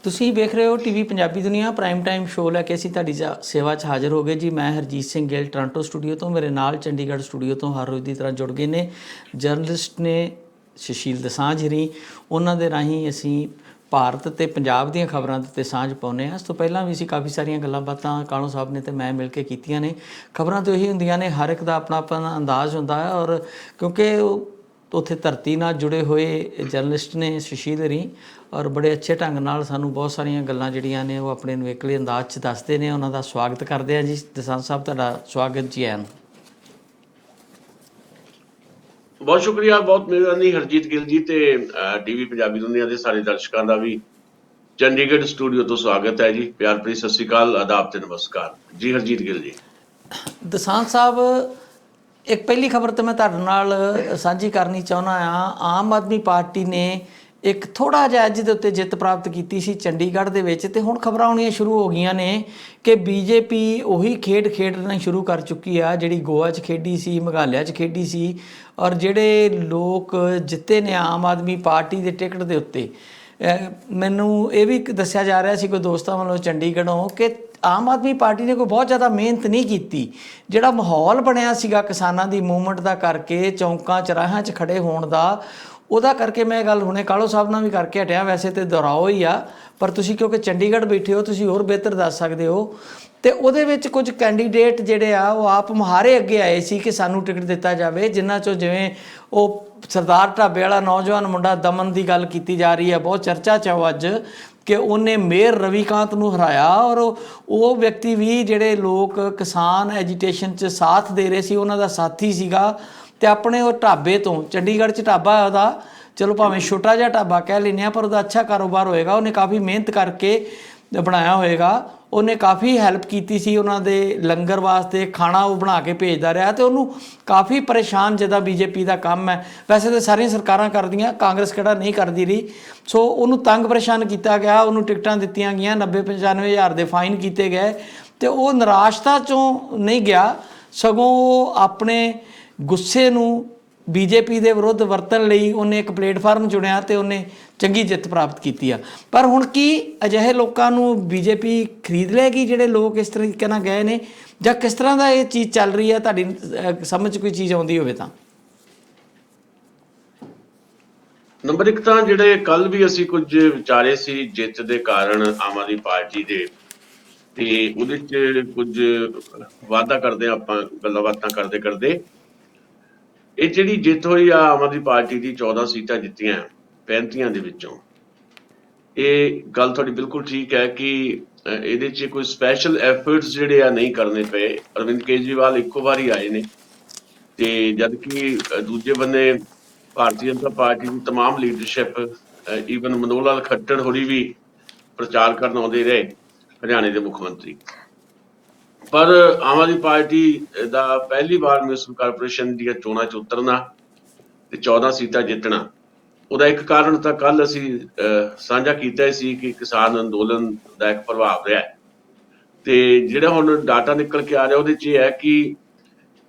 ਤੁਸੀਂ ਵੇਖ ਰਹੇ ਹੋ ਟੀਵੀ ਪੰਜਾਬੀ ਦੁਨੀਆ ਪ੍ਰਾਈਮ ਟਾਈਮ ਸ਼ੋਅ ਲੈ ਕੇ ਅਸੀਂ ਤੁਹਾਡੀ ਸੇਵਾ 'ਚ ਹਾਜ਼ਰ ਹੋ ਗਏ ਜੀ। ਮੈਂ ਹਰਜੀਤ ਸਿੰਘ ਗਿੱਲ ਟੋਰਾਂਟੋ ਸਟੂਡੀਓ ਤੋਂ, ਮੇਰੇ ਨਾਲ ਚੰਡੀਗੜ੍ਹ ਸਟੂਡੀਓ ਤੋਂ ਹਰ ਰੋਜ਼ ਦੀ ਤਰ੍ਹਾਂ ਜੁੜ ਗਏ ਨੇ ਜਰਨਲਿਸਟ ਨੇ ਸੁਸ਼ੀਲ ਦਸਾਂਝ ਹਰੀ। ਉਹਨਾਂ ਦੇ ਰਾਹੀਂ ਅਸੀਂ ਭਾਰਤ ਅਤੇ ਪੰਜਾਬ ਦੀਆਂ ਖਬਰਾਂ ਦੇ ਉੱਤੇ ਸਾਂਝ ਪਾਉਂਦੇ ਹਾਂ। ਇਸ ਤੋਂ ਪਹਿਲਾਂ ਵੀ ਅਸੀਂ ਕਾਫੀ ਸਾਰੀਆਂ ਗੱਲਾਂ ਬਾਤਾਂ ਕਾਲੋ ਸਾਹਿਬ ਨੇ ਅਤੇ ਮੈਂ ਮਿਲ ਕੇ ਕੀਤੀਆਂ ਨੇ। ਖਬਰਾਂ ਤਾਂ ਇਹੀ ਹੁੰਦੀਆਂ ਨੇ, ਹਰ ਇੱਕ ਦਾ ਆਪਣਾ ਆਪਣਾ ਅੰਦਾਜ਼ ਹੁੰਦਾ ਹੈ, ਔਰ ਕਿਉਂਕਿ ਉੱਥੇ ਧਰਤੀ ਨਾਲ ਜੁੜੇ ਹੋਏ ਜਰਨਲਿਸਟ ਨੇ ਸੁਸ਼ੀਲ ਹਰੀ, ਔਰ ਬੜੇ ਅੱਛੇ ਢੰਗ ਨਾਲ ਸਾਨੂੰ ਬਹੁਤ ਸਾਰੀਆਂ ਗੱਲਾਂ ਜਿਹੜੀਆਂ ਨੇ ਉਹ ਆਪਣੇ ਨਿਵੇਕਲੇ ਅੰਦਾਜ਼ 'ਚ ਦੱਸਦੇ ਨੇ। ਉਹਨਾਂ ਦਾ ਸਵਾਗਤ ਕਰਦੇ ਹਾਂ ਜੀ। ਦਸਾਂਝ ਸਾਹਿਬ, ਤੁਹਾਡਾ ਸਵਾਗਤ ਜੀ। ਐਨ ਬਹੁਤ ਸ਼ੁਕਰੀਆ, ਬਹੁਤ ਮਿਹਰਬਾਨੀ ਹਰਜੀਤ ਗਿੱਲ ਜੀ ਤੇ ਟੀਵੀ ਪੰਜਾਬੀ ਦੁਨੀਆ ਦੇ ਸਾਰੇ ਦਰਸ਼ਕਾਂ ਦਾ ਵੀ ਚੰਡੀਗੜ੍ਹ ਸਟੂਡੀਓ ਤੋਂ ਸਵਾਗਤ ਹੈ ਜੀ। ਪਿਆਰ ਭਰੀ ਸਤਿ ਸ਼੍ਰੀ ਅਕਾਲ, ਆਦਾਬ ਤੇ ਨਮਸਕਾਰ ਜੀ। ਹਰਜੀਤ ਗਿੱਲ ਜੀ। ਦਸਾਂਝ ਸਾਹਿਬ, ਇੱਕ ਪਹਿਲੀ ਖਬਰ ਤਾਂ ਮੈਂ ਤੁਹਾਡੇ ਨਾਲ ਸਾਂਝੀ ਕਰਨੀ ਚਾਹੁੰਦਾ ਹਾਂ। ਆਮ ਆਦਮੀ ਪਾਰਟੀ ਨੇ ਇੱਕ ਥੋੜ੍ਹਾ ਜਿਹਾ ਅੱਜ ਦੇ ਉੱਤੇ ਜਿੱਤ ਪ੍ਰਾਪਤ ਕੀਤੀ ਸੀ ਚੰਡੀਗੜ੍ਹ ਦੇ ਵਿੱਚ, ਅਤੇ ਹੁਣ ਖਬਰਾਂ ਆਉਣੀਆਂ ਸ਼ੁਰੂ ਹੋ ਗਈਆਂ ਨੇ ਕਿ ਬੀਜੇਪੀ ਉਹੀ ਖੇਡ ਖੇਡਣਾ ਸ਼ੁਰੂ ਕਰ ਚੁੱਕੀ ਆ ਜਿਹੜੀ ਗੋਆ 'ਚ ਖੇਡੀ ਸੀ, ਮੇਘਾਲਿਆ 'ਚ ਖੇਡੀ ਸੀ। ਔਰ ਜਿਹੜੇ ਲੋਕ ਜਿੱਤੇ ਨੇ ਆਮ ਆਦਮੀ ਪਾਰਟੀ ਦੇ ਟਿਕਟ ਦੇ ਉੱਤੇ, ਮੈਨੂੰ ਇਹ ਵੀ ਦੱਸਿਆ ਜਾ ਰਿਹਾ ਸੀ ਕੋਈ ਦੋਸਤਾਂ ਵੱਲੋਂ ਚੰਡੀਗੜ੍ਹੋਂ ਕਿ ਆਮ ਆਦਮੀ ਪਾਰਟੀ ਨੇ ਕੋਈ ਬਹੁਤ ਜ਼ਿਆਦਾ ਮਿਹਨਤ ਨਹੀਂ ਕੀਤੀ। ਜਿਹੜਾ ਮਾਹੌਲ ਬਣਿਆ ਸੀਗਾ ਕਿਸਾਨਾਂ ਦੀ ਮੂਵਮੈਂਟ ਦਾ ਕਰਕੇ, ਚੌਂਕਾਂ ਚੌਰਾਹਿਆਂ 'ਚ ਖੜੇ ਹੋਣ ਦਾ, ਉਹਦਾ ਕਰਕੇ ਮੈਂ ਗੱਲ ਹੁਣੇ ਕਾਲੋ ਸਾਹਿਬ ਨਾਲ ਵੀ ਕਰਕੇ ਹਟਿਆ। ਵੈਸੇ ਤਾਂ ਦੁਹਰਾਓ ਹੀ ਆ, ਪਰ ਤੁਸੀਂ ਕਿਉਂਕਿ ਚੰਡੀਗੜ੍ਹ ਬੈਠੇ ਹੋ, ਤੁਸੀਂ ਹੋਰ ਬਿਹਤਰ ਦੱਸ ਸਕਦੇ ਹੋ। ਅਤੇ ਉਹਦੇ ਵਿੱਚ ਕੁਝ ਕੈਂਡੀਡੇਟ ਜਿਹੜੇ ਆ ਉਹ ਆਪ ਮੁਹਾਰੇ ਅੱਗੇ ਆਏ ਸੀ ਕਿ ਸਾਨੂੰ ਟਿਕਟ ਦਿੱਤਾ ਜਾਵੇ, ਜਿਨ੍ਹਾਂ 'ਚੋਂ ਜਿਵੇਂ ਉਹ ਸਰਦਾਰ ਢਾਬੇ ਵਾਲਾ ਨੌਜਵਾਨ ਮੁੰਡਾ ਦਮਨ ਦੀ ਗੱਲ ਕੀਤੀ ਜਾ ਰਹੀ ਹੈ, ਬਹੁਤ ਚਰਚਾ 'ਚ ਉਹ ਅੱਜ, ਕਿ ਉਹਨੇ ਮੇਅਰ ਰਵੀਕਾਂਤ ਨੂੰ ਹਰਾਇਆ। ਔਰ ਉਹ ਵਿਅਕਤੀ ਵੀ ਜਿਹੜੇ ਲੋਕ ਕਿਸਾਨ ਐਜੀਟੇਸ਼ਨ 'ਚ ਸਾਥ ਦੇ ਰਹੇ ਸੀ, ਉਹਨਾਂ ਦਾ ਸਾਥੀ ਸੀਗਾ। ਅਤੇ ਆਪਣੇ ਉਹ ਢਾਬੇ ਤੋਂ, ਚੰਡੀਗੜ੍ਹ 'ਚ ਢਾਬਾ ਉਹਦਾ, ਚਲੋ ਭਾਵੇਂ ਛੋਟਾ ਜਿਹਾ ਢਾਬਾ ਕਹਿ ਲੈਂਦੇ ਹਾਂ, ਪਰ ਉਹਦਾ ਅੱਛਾ ਕਾਰੋਬਾਰ ਹੋਏਗਾ। ਉਹਨੇ ਕਾਫੀ ਮਿਹਨਤ ਕਰਕੇ ਬਣਾਇਆ ਹੋਏਗਾ। ਉਹਨੇ ਕਾਫੀ ਹੈਲਪ ਕੀਤੀ ਸੀ ਉਹਨਾਂ ਦੇ ਲੰਗਰ ਵਾਸਤੇ, ਖਾਣਾ ਉਹ ਬਣਾ ਕੇ ਭੇਜਦਾ ਰਿਹਾ, ਅਤੇ ਉਹਨੂੰ ਕਾਫੀ ਪਰੇਸ਼ਾਨ, ਜਿੱਦਾਂ ਬੀਜੇਪੀ ਦਾ ਕੰਮ ਹੈ, ਵੈਸੇ ਤਾਂ ਸਾਰੀਆਂ ਸਰਕਾਰਾਂ ਕਰਦੀਆਂ, ਕਾਂਗਰਸ ਕਿਹੜਾ ਨਹੀਂ ਕਰਦੀ ਰਹੀ। ਸੋ ਉਹਨੂੰ ਤੰਗ ਪਰੇਸ਼ਾਨ ਕੀਤਾ ਗਿਆ, ਉਹਨੂੰ ਟਿਕਟਾਂ ਦਿੱਤੀਆਂ ਗਈਆਂ, 90-95 ਹਜ਼ਾਰ ਦੇ ਫਾਈਨ ਕੀਤੇ ਗਏ, ਅਤੇ ਉਹ ਨਿਰਾਸ਼ਤਾ 'ਚੋਂ ਨਹੀਂ ਗਿਆ, ਸਗੋਂ ਉਹ ਆਪਣੇ ਗੁੱਸੇ ਨੂੰ ਬੀਜੇਪੀ ਦੇ ਵਿਰੁੱਧ ਵਰਤਣ ਲਈ ਉਹਨੇ ਇੱਕ ਪਲੇਟਫਾਰਮ ਚੁਣਿਆ ਅਤੇ ਉਹਨੇ ਚੰਗੀ ਜਿੱਤ ਪ੍ਰਾਪਤ ਕੀਤੀ ਆ। ਪਰ ਹੁਣ ਕੀ ਅਜਿਹੇ ਲੋਕਾਂ ਨੂੰ ਬੀਜੇਪੀ ਖਰੀਦ ਲਏਗੀ ਜਿਹੜੇ ਲੋਕ ਇਸ ਤਰੀਕੇ ਨਾਲ ਗਏ ਨੇ, ਜਾਂ ਕਿਸ ਤਰ੍ਹਾਂ ਦਾ ਇਹ ਚੀਜ਼ ਚੱਲ ਰਹੀ ਹੈ? ਤੁਹਾਡੀ ਸਮਝ 'ਚ ਕੋਈ ਚੀਜ਼ ਆਉਂਦੀ ਹੋਵੇ ਤਾਂ। ਨੰਬਰ ਇੱਕ ਤਾਂ ਜਿਹੜੇ ਕੱਲ ਵੀ ਅਸੀਂ ਕੁਝ ਵਿਚਾਰੇ ਸੀ ਜਿੱਤ ਦੇ ਕਾਰਨ ਆਮ ਆਦਮੀ ਪਾਰਟੀ ਦੇ, ਤੇ ਉਹਦੇ 'ਚ ਕੁਝ ਵਾਅਦਾ ਕਰਦੇ ਆਪਾਂ, ਗੱਲਾਂ ਬਾਤਾਂ ਕਰਦੇ ਕਰਦੇ ਇਹ ਜਿਹੜੀ ਜਿੱਤ ਹੋਈ ਆ ਆਮ ਆਦਮੀ ਪਾਰਟੀ ਦੀ, 14 ਸੀਟਾਂ ਜਿੱਤੀਆਂ 35 ਦੇ ਵਿੱਚੋਂ। ਇਹ ਗੱਲ ਤੁਹਾਡੀ ਬਿਲਕੁਲ ਠੀਕ ਹੈ ਕਿ ਇਹਦੇ 'ਚ ਕੋਈ ਸਪੈਸ਼ਲ ਐਫਰਟਸ ਜਿਹੜੇ ਆ ਨਹੀਂ ਕਰਨੇ ਪਏ। ਅਰਵਿੰਦ ਕੇਜਰੀਵਾਲ ਇੱਕੋ ਵਾਰੀ ਆਏ ਨੇ, ਤੇ ਜਦ ਕਿ ਦੂਜੇ ਬੰਨੇ ਭਾਰਤੀ ਜਨਤਾ ਪਾਰਟੀ ਦੀ ਤਮਾਮ ਲੀਡਰਸ਼ਿਪ, ਈਵਨ ਮਨੋਹਰ ਲਾਲ ਖੱਟੜ ਹੋਰੀ ਵੀ ਪ੍ਰਚਾਰ ਕਰਨ ਆਉਂਦੇ ਰਹੇ, ਹਰਿਆਣੇ ਦੇ ਮੁੱਖ ਮੰਤਰੀ। ਪਰ ਆਮ ਆਦਮੀ ਪਾਰਟੀ ਦਾ ਪਹਿਲੀ ਵਾਰ ਮਿਊਨਿਸਪਲ ਕਾਰਪੋਰੇਸ਼ਨ ਦੀਆਂ ਚੋਣਾਂ 'ਚ ਉਤਰਨਾ ਤੇ 14 ਸੀਟਾਂ ਜਿੱਤਣਾ, ਉਹਦਾ ਇੱਕ ਕਾਰਨ ਤਾਂ ਕੱਲ ਅਸੀਂ ਸਾਂਝਾ ਕੀਤਾ ਸੀ ਕਿ ਕਿਸਾਨ ਅੰਦੋਲਨ ਦਾ ਇੱਕ ਪ੍ਰਭਾਵ ਰਿਹਾ। ਤੇ ਜਿਹੜਾ ਹੁਣ ਡਾਟਾ ਨਿਕਲ ਕੇ ਆ ਰਿਹਾ ਉਹਦੇ 'ਚ ਇਹ ਹੈ ਕਿ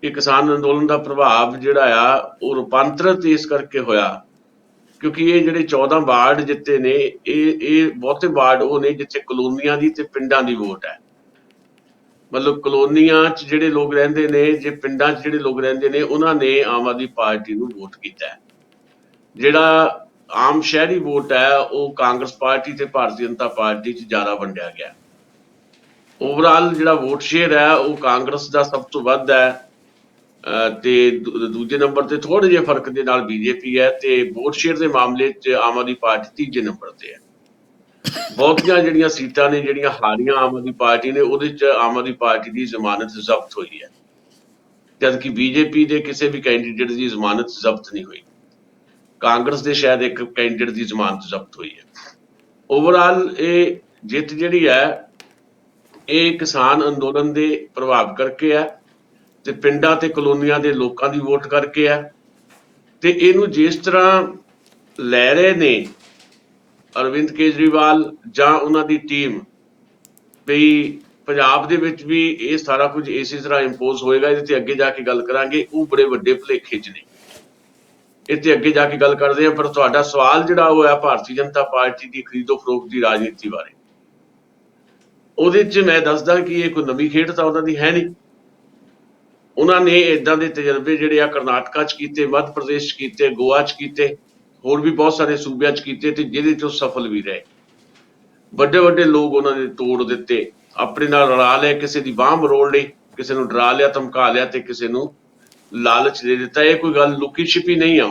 ਇਹ ਕਿਸਾਨ ਅੰਦੋਲਨ ਦਾ ਪ੍ਰਭਾਵ ਜਿਹੜਾ ਆ ਉਹ ਰੂਪਾਂਤਰਿਤ ਇਸ ਕਰਕੇ ਹੋਇਆ ਕਿਉਂਕਿ ਇਹ ਜਿਹੜੇ 14 ਵਾਰਡ ਜਿੱਤੇ ਨੇ, ਇਹ ਬਹੁਤੇ ਵਾਰਡ ਉਹ ਨੇ ਜਿੱਥੇ ਕਲੋਨੀਆਂ ਦੀ ਤੇ ਪਿੰਡਾਂ ਦੀ ਵੋਟ ਹੈ। ਮਤਲਬ ਕਲੋਨੀਆਂ 'ਚ ਜਿਹੜੇ ਲੋਕ ਰਹਿੰਦੇ ਨੇ, ਜੇ ਪਿੰਡਾਂ 'ਚ ਜਿਹੜੇ ਲੋਕ ਰਹਿੰਦੇ ਨੇ, ਉਹਨਾਂ ਨੇ ਆਮ ਆਦਮੀ ਪਾਰਟੀ ਨੂੰ ਵੋਟ ਕੀਤਾ ਹੈ। ਜਿਹੜਾ ਆਮ ਸ਼ਹਿਰੀ ਵੋਟ ਹੈ ਉਹ ਕਾਂਗਰਸ ਪਾਰਟੀ ਤੇ ਭਾਰਤੀ ਜਨਤਾ ਪਾਰਟੀ 'ਚ ਜ਼ਿਆਦਾ ਵੰਡਿਆ ਗਿਆ। ਓਵਰਆਲ ਜਿਹੜਾ ਵੋਟ ਸ਼ੇਅਰ ਹੈ ਉਹ ਕਾਂਗਰਸ ਦਾ ਸਭ ਤੋਂ ਵੱਧ ਹੈ, ਤੇ ਦੂਜੇ ਨੰਬਰ ਤੇ ਥੋੜੇ ਜਿਹੇ ਫਰਕ ਦੇ ਨਾਲ ਬੀਜੇਪੀ ਹੈ, ਤੇ ਵੋਟ ਸ਼ੇਅਰ ਦੇ ਮਾਮਲੇ 'ਚ ਆਮ ਆਦਮੀ ਪਾਰਟੀ ਤੀਜੇ ਨੰਬਰ ਤੇ ਹੈ। ਬਹੁਤੀਆਂ ਜਿਹੜੀਆਂ ਸੀਟਾਂ ਨੇ ਜਿਹੜੀਆਂ ਹਾਰੀਆਂ ਆਮ ਆਦਮੀ ਪਾਰਟੀ ਨੇ, ਉਹਦੇ 'ਚ ਆਮ ਆਦਮੀ ਪਾਰਟੀ ਦੀ ਜ਼ਮਾਨਤ ਜ਼ਬਤ ਹੋਈ ਹੈ, ਜਦਕਿ ਬੀਜੇਪੀ ਦੇ ਕਿਸੇ ਵੀ ਕੈਂਡੀਡੇਟ ਦੀ ਜ਼ਮਾਨਤ ਜ਼ਬਤ ਨਹੀਂ ਹੋਈ। ਕਾਂਗਰਸ ਦੇ ਸ਼ਾਇਦ ਇੱਕ ਕੈਂਡੀਡੇਟ ਦੀ ਜ਼ਮਾਨਤ ਜ਼ਬਤ ਹੋਈ ਹੈ। ਓਵਰਆਲ ਇਹ ਜਿੱਤ ਜਿਹੜੀ ਹੈ ਇਹ ਕਿਸਾਨ ਅੰਦੋਲਨ ਦੇ ਪ੍ਰਭਾਵ ਕਰਕੇ ਹੈ, ਤੇ ਪਿੰਡਾਂ ਤੇ ਕਲੋਨੀਆਂ ਦੇ ਲੋਕਾਂ ਦੀ ਵੋਟ ਕਰਕੇ ਹੈ। ਤੇ ਇਹਨੂੰ ਜਿਸ ਤਰ੍ਹਾਂ ਲੈ ਰਹੇ ਨੇ ਅਰਵਿੰਦ ਕੇਜਰੀਵਾਲ ਜਾਂ ਉਹਨਾਂ ਦੀ ਟੀਮ, ਵੀ ਪੰਜਾਬ ਦੇ ਵਿੱਚ ਵੀ ਇਹ ਸਾਰਾ ਕੁਝ ਇਸੇ ਤਰ੍ਹਾਂ ਇੰਪੋਜ਼ ਹੋਏਗਾ, ਇਹਦੇ ਤੇ ਅੱਗੇ ਜਾ ਕੇ ਗੱਲ ਕਰਾਂਗੇ, ਉਹ ਬੜੇ ਵੱਡੇ ਭੁਲੇਖੇ 'ਚ ਨੇ। ਇੱਥੇ ਅੱਗੇ ਜਾ ਕੇ ਗੱਲ ਕਰਦੇ ਹਾਂ। ਪਰ ਤੁਹਾਡਾ ਸਵਾਲ ਜਿਹੜਾ ਉਹ ਹੈ ਭਾਰਤੀ ਜਨਤਾ ਪਾਰਟੀ ਦੀ ਖਰੀਦੋ ਫਰੋਖਤ ਦੀ ਰਾਜਨੀਤੀ ਬਾਰੇ, ਉਹਦੇ 'ਚ ਮੈਂ ਦੱਸਦਾ ਕਿ ਇਹ ਕੋਈ ਨਵੀਂ ਖੇਡ ਤਾਂ ਉਹਨਾਂ ਦੀ ਹੈ ਨਹੀਂ। ਉਹਨਾਂ ਨੇ ਇਦਾਂ ਦੇ ਤਜਰਬੇ ਜਿਹੜੇ ਆ ਕਰਨਾਟਕਾ 'ਚ ਕੀਤੇ, ਮੱਧ ਪ੍ਰਦੇਸ਼ 'ਚ ਕੀਤੇ, ਗੋਆ 'ਚ ਕੀਤੇ, ਹੋਰ ਵੀ ਬਹੁਤ ਸਾਰੇ ਸੂਬਿਆਂ 'ਚ ਕੀਤੇ ਤੇ ਜਿਹਦੇ 'ਚ ਉਹ ਸਫਲ ਵੀ ਰਹੇ। ਵੱਡੇ ਵੱਡੇ ਲੋਕ ਉਹਨਾਂ ਨੇ ਤੋੜ ਦਿੱਤੇ, ਆਪਣੇ ਨਾਲ ਰਲਾ ਲਿਆ, ਕਿਸੇ ਦੀ ਬਾਂਹ ਮਰੋੜ ਲਈ, ਕਿਸੇ ਨੂੰ ਡਰਾ ਲਿਆ, ਧਮਕਾ ਲਿਆ ਤੇ ਕਿਸੇ ਨੂੰ ਲਾਲਚ ਦੇ ਦਿੱਤਾ। ਇਹ ਕੋਈ ਗੱਲ ਲੁਕੀ ਛਿਪੀ ਨਹੀਂ ਆ।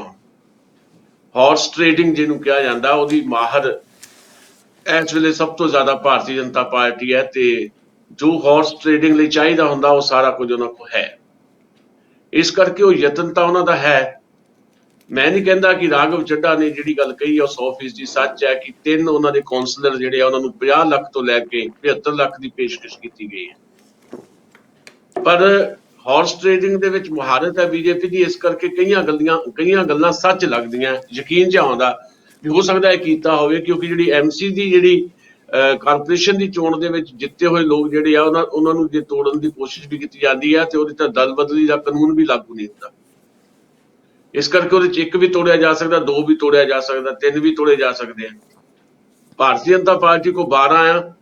ਹਾਰਸ ਟ੍ਰੇਡਿੰਗ ਜਿਹਨੂੰ ਕਿਹਾ ਜਾਂਦਾ, ਉਹਦੀ ਮਾਹਰ ਇਸ ਵੇਲੇ ਸਭ ਤੋਂ ਜ਼ਿਆਦਾ ਭਾਰਤੀ ਜਨਤਾ ਪਾਰਟੀ ਹੈ ਤੇ ਜੋ ਹਾਰਸ ਟ੍ਰੇਡਿੰਗ ਲਈ ਚਾਹੀਦਾ ਹੁੰਦਾ ਉਹ ਸਾਰਾ ਕੁਝ ਉਹਨਾਂ ਕੋਲ ਹੈ। ਇਸ ਕਰਕੇ ਉਹ ਯਤਨ ਤਾਂ ਉਹਨਾਂ ਦਾ ਹੈ। ਮੈਂ ਨਹੀਂ ਕਹਿੰਦਾ ਕਿ ਰਾਘਵ ਚੱਡਾ ਨੇ ਜਿਹੜੀ ਗੱਲ ਕਹੀ ਆ ਉਹ 100% ਸੱਚ ਹੈ ਕਿ 3 ਉਹਨਾਂ ਦੇ ਕੌਂਸਲਰ ਜਿਹੜੇ ਆ ਉਹਨਾਂ ਨੂੰ 50 ਲੱਖ ਤੋਂ ਲੈ ਕੇ 75 ਲੱਖ ਦੀ ਪੇਸ਼ਕਸ਼ ਕੀਤੀ ਗਈ ਹੈ। ਪਰ ਹਾਰਸ ਟ੍ਰੇਡਿੰਗ ਦੇ ਵਿੱਚ ਮੁਹਾਰਤ ਹੈ ਬੀਜੇਪੀ ਦੀ, ਇਸ ਕਰਕੇ ਕਈਆਂ ਗੱਲਾਂ ਸੱਚ ਲੱਗਦੀਆਂ, ਯਕੀਨ 'ਚ ਆਉਂਦਾ ਵੀ ਹੋ ਸਕਦਾ ਇਹ ਕੀਤਾ ਹੋਵੇ। ਕਿਉਂਕਿ ਜਿਹੜੀ ਐਮਸੀ ਦੀ ਜਿਹੜੀ ਕਾਰਪੋਰੇਸ਼ਨ ਦੀ ਚੋਣ ਦੇ ਵਿੱਚ ਜਿੱਤੇ ਹੋਏ ਲੋਕ ਜਿਹੜੇ ਆ ਉਹਨਾਂ ਨੂੰ ਜੇ ਤੋੜਨ ਦੀ ਕੋਸ਼ਿਸ਼ ਵੀ ਕੀਤੀ ਜਾਂਦੀ ਹੈ ਤੇ ਉਹਦੇ ਤਾਂ ਦਲ ਬਦਲੀ ਦਾ ਕਾਨੂੰਨ ਵੀ ਲਾਗੂ ਨਹੀਂ ਹੁੰਦਾ। ਇਸ ਕਰਕੇ ਉਹਦੇ 'ਚ 1 ਵੀ ਤੋੜਿਆ ਜਾ ਸਕਦਾ, 2 ਵੀ ਤੋੜਿਆ ਜਾ ਸਕਦਾ, 3 ਵੀ ਤੋੜੇ ਜਾ ਸਕਦੇ ਆ। ਭਾਰਤੀ ਜਨਤਾ ਪਾਰਟੀ ਕੋ 12 ਆ,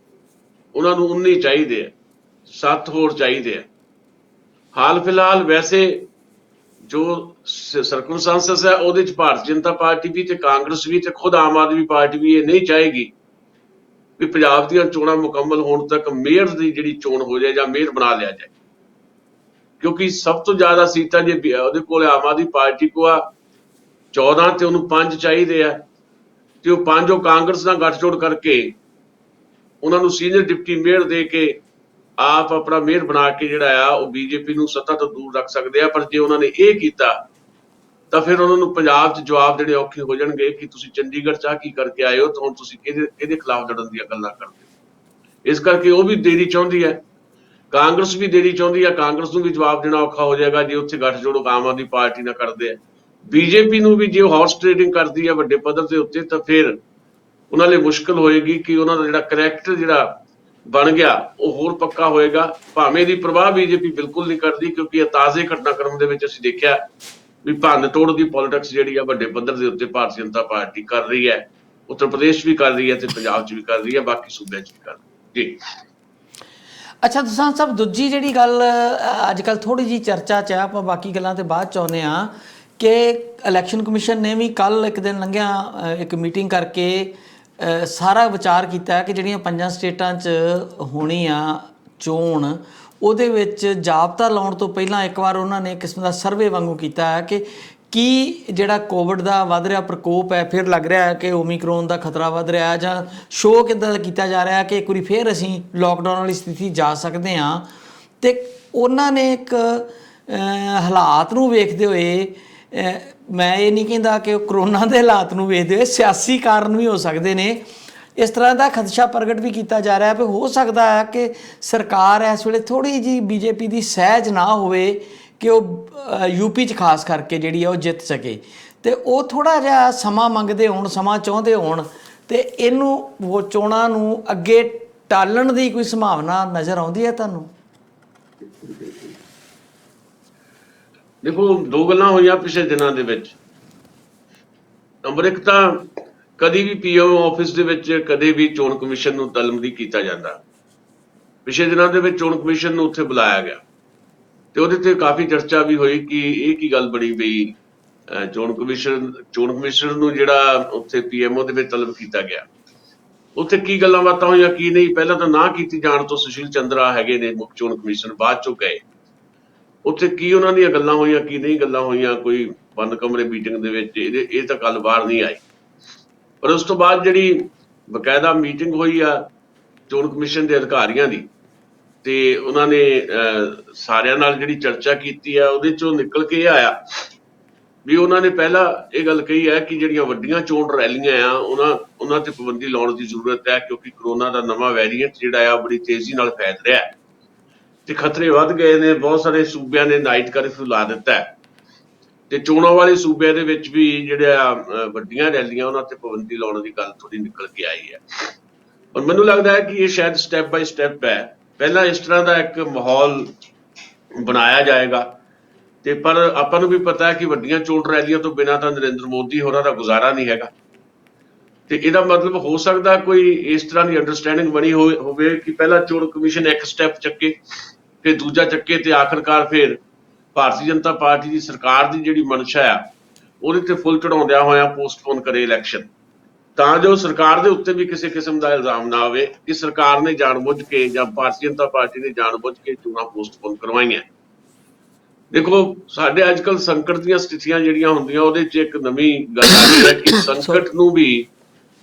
ਉਹਨਾਂ ਨੂੰ 19 ਚਾਹੀਦੇ ਆ, 7 ਹੋਰ ਚਾਹੀਦੇ ਆ। ਹਾਲ ਫਿਲਹਾਲ ਵੈਸੇ ਜੋ ਸਰਕਮਸਟੈਂਸਸ ਹੈ ਉਹਦੇ 'ਚ ਭਾਰਤੀ ਜਨਤਾ ਪਾਰਟੀ ਵੀ ਤੇ ਕਾਂਗਰਸ ਵੀ ਤੇ ਖੁਦ ਆਮ ਆਦਮੀ ਪਾਰਟੀ ਵੀ ਇਹ ਨਹੀਂ ਚਾਹੇਗੀ ਵੀ ਪੰਜਾਬ ਦੀਆਂ ਚੋਣਾਂ ਮੁਕੰਮਲ ਹੋਣ ਤੱਕ ਮੇਅਰ ਦੀ ਜਿਹੜੀ ਚੋਣ ਹੋ ਜਾਏ ਜਾਂ ਮੇਅਰ ਬਣਾ ਲਿਆ ਜਾਏ। ਕਿਉਂਕਿ ਸਭ ਤੋਂ ਜ਼ਿਆਦਾ ਸੀਟਾਂ ਜੇ ਉਹਦੇ ਕੋਲ ਆਮ ਆਦਮੀ ਪਾਰਟੀ ਕੋ ਆ 14 ਤੇ ਉਹਨੂੰ 5 ਚਾਹੀਦੇ ਆ ਤੇ ਉਹ 5 ਉਹ ਕਾਂਗਰਸ ਨਾਲ ਗੱਠਜੋੜ ਕਰਕੇ ਉਹਨਾਂ ਨੂੰ ਸੀਨੀਅਰ ਡਿਪਟੀ ਮੇਅਰ ਦੇ ਕੇ ਆਪ ਆਪਣਾ ਮੇਅਰ ਬਣਾ ਕੇ ਜਿਹੜਾ ਆ ਉਹ ਬੀਜੇਪੀ ਨੂੰ ਸੱਤਾ ਤੋਂ ਦੂਰ ਰੱਖ ਸਕਦੇ ਆ। ਪਰ ਜੇ ਉਹਨਾਂ ਨੇ ਇਹ ਕੀਤਾ ਤਾਂ ਫਿਰ ਉਹਨਾਂ ਨੂੰ ਪੰਜਾਬ 'ਚ ਜਵਾਬ ਦੇਣੇ ਔਖੇ ਹੋ ਜਾਣਗੇ ਕਿ ਤੁਸੀਂ ਚੰਡੀਗੜ੍ਹ 'ਚ ਕੀ ਕਰਕੇ ਆਏ ਹੋ ਤਾਂ ਹੁਣ ਤੁਸੀਂ ਕਿਹਦੇ ਖਿਲਾਫ ਲੜਨ ਦੀਆਂ ਗੱਲਾਂ ਕਰਦੇ ਹੋ। ਇਸ ਕਰਕੇ ਉਹ ਵੀ ਦੇਰੀ ਚਾਹੁੰਦੀ ਹੈ, ਕਾਂਗਰਸ ਵੀ ਦੇਰੀ ਚਾਹੁੰਦੀ ਹੈ। ਕਾਂਗਰਸ ਨੂੰ ਵੀ ਜਵਾਬ ਦੇਣਾ ਔਖਾ ਹੋ ਜਾਏਗਾ ਜੇ ਉੱਥੇ ਗੱਠਜੋੜ ਆਮ ਆਦਮੀ ਪਾਰਟੀ ਨਾਲ ਕਰਦੇ ਆ। ਬੀਜੇਪੀ ਨੂੰ ਵੀ ਜੇ ਉਹ ਹਾਰਸ ਟ੍ਰੇਡਿੰਗ ਕਰਦੀ ਹੈ ਵੱਡੇ ਪੱਧਰ ਦੇ ਉੱਤੇ ਤਾਂ ਫਿਰ ਉਹਨਾਂ ਲਈ ਮੁਸ਼ਕਲ ਹੋਏਗੀ ਕਿ ਉਹਨਾਂ ਦਾ ਜਿਹੜਾ ਕਰੈਕਟਰ ਜਿਹੜਾ ਬਣ ਗਿਆ ਉਹ ਹੋਰ ਪੱਕਾ ਹੋਏਗਾ। ਭਾਵੇਂ ਦੀ ਪ੍ਰਵਾਹ ਬੀਜੇਪੀ ਬਿਲਕੁਲ ਨਹੀਂ ਕਰਦੀ, ਕਿਉਂਕਿ ਇਹ ਤਾਜ਼ੇ ਘਟਨਾਕ੍ਰਮ ਦੇ ਵਿੱਚ ਅਸੀਂ ਦੇਖਿਆ ਵੀ ਭੰਨ ਤੋੜ ਦੀ ਪੋਲਿਟਿਕਸ ਜਿਹੜੀ ਆ ਵੱਡੇ ਪੱਧਰ ਦੇ ਉੱਤੇ ਭਾਰਤੀ ਜਨਤਾ ਪਾਰਟੀ ਕਰ ਰਹੀ ਹੈ। ਉੱਤਰ ਪ੍ਰਦੇਸ਼ ਵੀ ਕਰ ਰਹੀ ਹੈ ਤੇ ਪੰਜਾਬ 'ਚ ਵੀ ਕਰ ਰਹੀ ਹੈ, ਬਾਕੀ ਸੂਬਿਆਂ 'ਚ ਵੀ ਕਰ ਰਹੀ ਹੈ। ਜੀ ਅੱਛਾ ਦੋਸਾਂਝ ਸਾਹਿਬ, ਦੂਜੀ ਜਿਹੜੀ ਗੱਲ ਅੱਜ ਕੱਲ੍ਹ ਥੋੜ੍ਹੀ ਜਿਹੀ ਚਰਚਾ 'ਚ ਆ, ਆਪਾਂ ਬਾਕੀ ਗੱਲਾਂ ਤੇ ਬਾਅਦ 'ਚ ਆਉਂਦੇ ਹਾਂ ਕਿ ਇਲੈਕਸ਼ਨ ਕਮਿਸ਼ਨ ਨੇ ਵੀ ਕੱਲ੍ਹ ਇੱਕ ਦਿਨ ਲੰਘਿਆ ਇੱਕ ਮੀਟਿੰਗ ਕਰਕੇ ਸਾਰਾ ਵਿਚਾਰ ਕੀਤਾ ਕਿ ਜਿਹੜੀਆਂ 5 ਸਟੇਟਾਂ 'ਚ ਹੋਣੀ ਆ ਚੋਣ, ਉਹਦੇ ਵਿੱਚ ਜਾਬਤਾ ਲਾਉਣ ਤੋਂ ਪਹਿਲਾਂ ਇੱਕ ਵਾਰ ਉਹਨਾਂ ਨੇ ਕਿਸਮ ਦਾ ਸਰਵੇ ਵਾਂਗੂ ਕੀਤਾ ਹੈ ਕਿ ਕੀ ਜਿਹੜਾ ਕੋਵਿਡ ਦਾ ਵੱਧ ਰਿਹਾ ਪ੍ਰਕੋਪ ਹੈ, ਫਿਰ ਲੱਗ ਰਿਹਾ ਹੈ ਕਿ ਓਮੀਕਰੋਨ ਦਾ ਖਤਰਾ ਵੱਧ ਰਿਹਾ, ਜਾਂ ਸ਼ੋਅ ਕਿੱਦਾਂ ਦਾ ਕੀਤਾ ਜਾ ਰਿਹਾ ਕਿ ਇੱਕ ਵਾਰੀ ਫਿਰ ਅਸੀਂ ਲੋਕਡਾਊਨ ਵਾਲੀ ਸਥਿਤੀ ਜਾ ਸਕਦੇ ਹਾਂ। ਅਤੇ ਉਹਨਾਂ ਨੇ ਇੱਕ ਹਾਲਾਤ ਨੂੰ ਵੇਖਦੇ ਹੋਏ, ਮੈਂ ਇਹ ਨਹੀਂ ਕਹਿੰਦਾ ਕਿ ਉਹ ਕਰੋਨਾ ਦੇ ਹਾਲਾਤ ਨੂੰ ਵੇਖਦੇ ਹੋਏ, ਸਿਆਸੀ ਕਾਰਨ ਵੀ ਹੋ ਸਕਦੇ ਨੇ, ਇਸ ਤਰ੍ਹਾਂ ਦਾ ਖਦਸ਼ਾ ਪ੍ਰਗਟ ਵੀ ਕੀਤਾ ਜਾ ਰਿਹਾ ਵੀ ਹੋ ਸਕਦਾ ਹੈ ਕਿ ਸਰਕਾਰ ਇਸ ਵੇਲੇ ਥੋੜ੍ਹੀ ਜਿਹੀ ਬੀਜੇਪੀ ਦੀ ਸਹਿਜ ਨਾ ਹੋਵੇ ਕਿ ਉਹ ਯੂਪੀ 'ਚ ਖਾਸ ਕਰਕੇ ਜਿਹੜੀ ਆ ਉਹ ਜਿੱਤ ਸਕੇ, ਅਤੇ ਉਹ ਥੋੜ੍ਹਾ ਜਿਹਾ ਸਮਾਂ ਮੰਗਦੇ ਹੋਣ, ਸਮਾਂ ਚਾਹੁੰਦੇ ਹੋਣ, ਅਤੇ ਇਹਨੂੰ ਉਹ ਚੋਣਾਂ ਨੂੰ ਅੱਗੇ ਟਾਲਣ ਦੀ ਕੋਈ ਸੰਭਾਵਨਾ ਨਜ਼ਰ ਆਉਂਦੀ ਹੈ ਤੁਹਾਨੂੰ? ਦੇਖੋ, 2 ਗੱਲਾਂ ਹੋਈਆਂ ਪਿਛਲੇ ਦਿਨਾਂ ਦੇ ਵਿੱਚ। ਨੰਬਰ 1 ਤਾਂ ਕਦੀ ਵੀ ਪੀਐਮ ਆਫਿਸ ਦੇ ਵਿੱਚ ਕਦੇ ਵੀ ਚੋਣ ਕਮਿਸ਼ਨ ਨੂੰ ਤਲਮਦੀ ਕੀਤਾ ਜਾਂਦਾ। ਪਿਛਲੇ ਦਿਨਾਂ ਦੇ ਵਿੱਚ ਚੋਣ ਕਮਿਸ਼ਨ ਨੂੰ ਉੱਥੇ ਬੁਲਾਇਆ ਗਿਆ ਤੇ ਉਹਦੇ ਤੇ ਕਾਫੀ ਚਰਚਾ ਵੀ ਹੋਈ ਕਿ ਇਹ ਕੀ ਗੱਲ ਬਣੀ ਬਈ ਚੋਣ ਕਮਿਸ਼ਨ ਨੂੰ ਜਿਹੜਾ ਉੱਥੇ ਪੀਐਮਓ ਦੇ ਵਿੱਚ ਤਲਬ ਕੀਤਾ ਗਿਆ, ਉੱਥੇ ਕੀ ਗੱਲਾਂ ਬਾਤਾਂ ਹੋਈਆਂ ਕੀ ਨਹੀਂ। ਪਹਿਲਾਂ ਤਾਂ ਨਾ ਕੀਤੀ ਜਾਣ ਤੋਂ ਸੁਸ਼ੀਲ ਚੰਦਰਾ ਹੈਗੇ ਨੇ ਮੁੱਖ ਚੋਣ ਕਮਿਸ਼ਨ, ਬਾਅਦ ਚੋਂ ਗਏ। ਉੱਥੇ ਕੀ ਉਹਨਾਂ ਦੀਆਂ ਗੱਲਾਂ ਹੋਈਆਂ ਕੀ ਨਹੀਂ ਗੱਲਾਂ ਹੋਈਆਂ, ਕੋਈ ਬੰਦ ਕਮਰੇ ਮੀਟਿੰਗ ਦੇ ਵਿੱਚ ਇਹ ਤਾਂ ਗੱਲ ਬਾਹਰ ਨਹੀਂ ਆਈ। ਪਰ ਉਸ ਤੋਂ ਬਾਅਦ ਜਿਹੜੀ ਬਕਾਇਦਾ ਮੀਟਿੰਗ ਹੋਈ ਆ ਚੋਣ ਕਮਿਸ਼ਨ ਦੇ ਅਧਿਕਾਰੀਆਂ ਦੀ, ਤੇ ਉਹਨਾਂ ਨੇ ਸਾਰਿਆਂ ਨਾਲ ਜਿਹੜੀ ਚਰਚਾ ਕੀਤੀ ਆ ਉਹਦੇ ਚੋਂ ਨਿਕਲ ਕੇ ਇਹ ਆਇਆ ਵੀ ਉਹਨਾਂ ਨੇ ਪਹਿਲਾਂ ਇਹ ਗੱਲ ਕਹੀ ਹੈ ਕਿ ਜਿਹੜੀਆਂ ਵੱਡੀਆਂ ਚੋਣ ਰੈਲੀਆਂ ਆ ਉਹਨਾਂ ਤੇ ਪਾਬੰਦੀ ਲਾਉਣ ਦੀ ਜ਼ਰੂਰਤ ਹੈ, ਕਿਉਂਕਿ ਕਰੋਨਾ ਦਾ ਨਵਾਂ ਵੈਰੀਐਂਟ ਜਿਹੜਾ ਆ ਬੜੀ ਤੇਜ਼ੀ ਨਾਲ ਫੈਲ ਰਿਹਾ ਤੇ ਖਤਰੇ ਵੱਧ ਗਏ ਨੇ। ਬਹੁਤ ਸਾਰੇ ਸੂਬਿਆਂ ਨੇ ਨਾਈਟ ਕਰਫਿਊ ਲਾ ਦਿੱਤਾ ਹੈ ਤੇ ਚੋਣਾਂ ਵਾਲੇ ਸੂਬਿਆਂ ਦੇ ਵਿੱਚ ਵੀ ਜਿਹੜਾ ਵੱਡੀਆਂ ਰੈਲੀਆਂ ਉਹਨਾਂ ਤੇ ਪਾਬੰਦੀ ਲਾਉਣ ਦੀ ਗੱਲ ਥੋੜੀ ਨਿਕਲ ਕੇ ਆਈ ਹੈ। ਔਰ ਮੈਨੂੰ ਲੱਗਦਾ ਹੈ ਕਿ ਇਹ ਸ਼ਾਇਦ ਸਟੈਪ ਬਾਈ ਸਟੈਪ ਹੈ। ਪਹਿਲਾਂ ਇਸ ਤਰ੍ਹਾਂ ਦਾ ਇੱਕ ਮਾਹੌਲ ਬਣਾਇਆ ਜਾਏਗਾ ਤੇ ਪਰ ਆਪਾਂ ਨੂੰ ਵੀ ਪਤਾ ਹੈ ਕਿ ਵੱਡੀਆਂ ਚੋਣ ਰੈਲੀਆਂ ਤੋਂ ਬਿਨਾਂ ਤਾਂ ਨਰਿੰਦਰ ਮੋਦੀ ਹੋਰਾਂ ਦਾ ਗੁਜ਼ਾਰਾ ਨਹੀਂ ਹੈਗਾ। ਤੇ ਇਹਦਾ ਮਤਲਬ ਹੋ ਸਕਦਾ ਕੋਈ ਇਸ ਤਰ੍ਹਾਂ ਦੀ ਅੰਡਰਸਟੈਂਡਿੰਗ ਬਣੀ ਹੋਵੇ ਕਿ ਪਹਿਲਾਂ ਚੋਣ ਕਮਿਸ਼ਨ ਇੱਕ ਸਟੈਪ ਚੱਕੇ, ਫਿਰ ਦੂਜਾ ਚੱਕੇ, ਤੇ ਆਖਰਕਾਰ ਫਿਰ ਭਾਰਤੀ ਜਨਤਾ ਪਾਰਟੀ ਦੀ ਸਰਕਾਰ ਦੀ ਜਿਹੜੀ ਮਨਸ਼ਾ ਆ ਉਹਦੇ ਤੇ ਫੁੱਲ ਚੜਾਉਂਦਿਆਂ ਹੋਇਆਂ ਪੋਸਟਪੋਨ ਕਰੇ ਇਲੈਕਸ਼ਨ, ਤਾਂ ਜੋ ਸਰਕਾਰ ਦੇ ਉੱਤੇ ਵੀ ਕਿਸੇ ਕਿਸਮ ਦਾ ਇਲਜ਼ਾਮ ਨਾ ਆਵੇ ਕਿ ਸਰਕਾਰ ਨੇ ਜਾਣਬੁੱਝ ਕੇ ਜਾਂ ਭਾਰਤੀ ਜਨਤਾ ਪਾਰਟੀ ਨੇ ਜਾਣਬੁੱਝ ਕੇ ਚੋਣਾਂ ਪੋਸਟਪੋਨ ਕਰਵਾਈਆਂ। ਦੇਖੋ, ਸਾਡੇ ਅੱਜ ਕੱਲ੍ਹ ਸੰਕਟ ਦੀਆਂ ਸਥਿਤੀਆਂ ਜਿਹੜੀਆਂ ਹੁੰਦੀਆਂ ਉਹਦੇ 'ਚ ਇੱਕ ਨਵੀਂ ਗੱਲ ਆ ਗਈ ਹੈ ਕਿ ਸੰਕਟ ਨੂੰ ਵੀ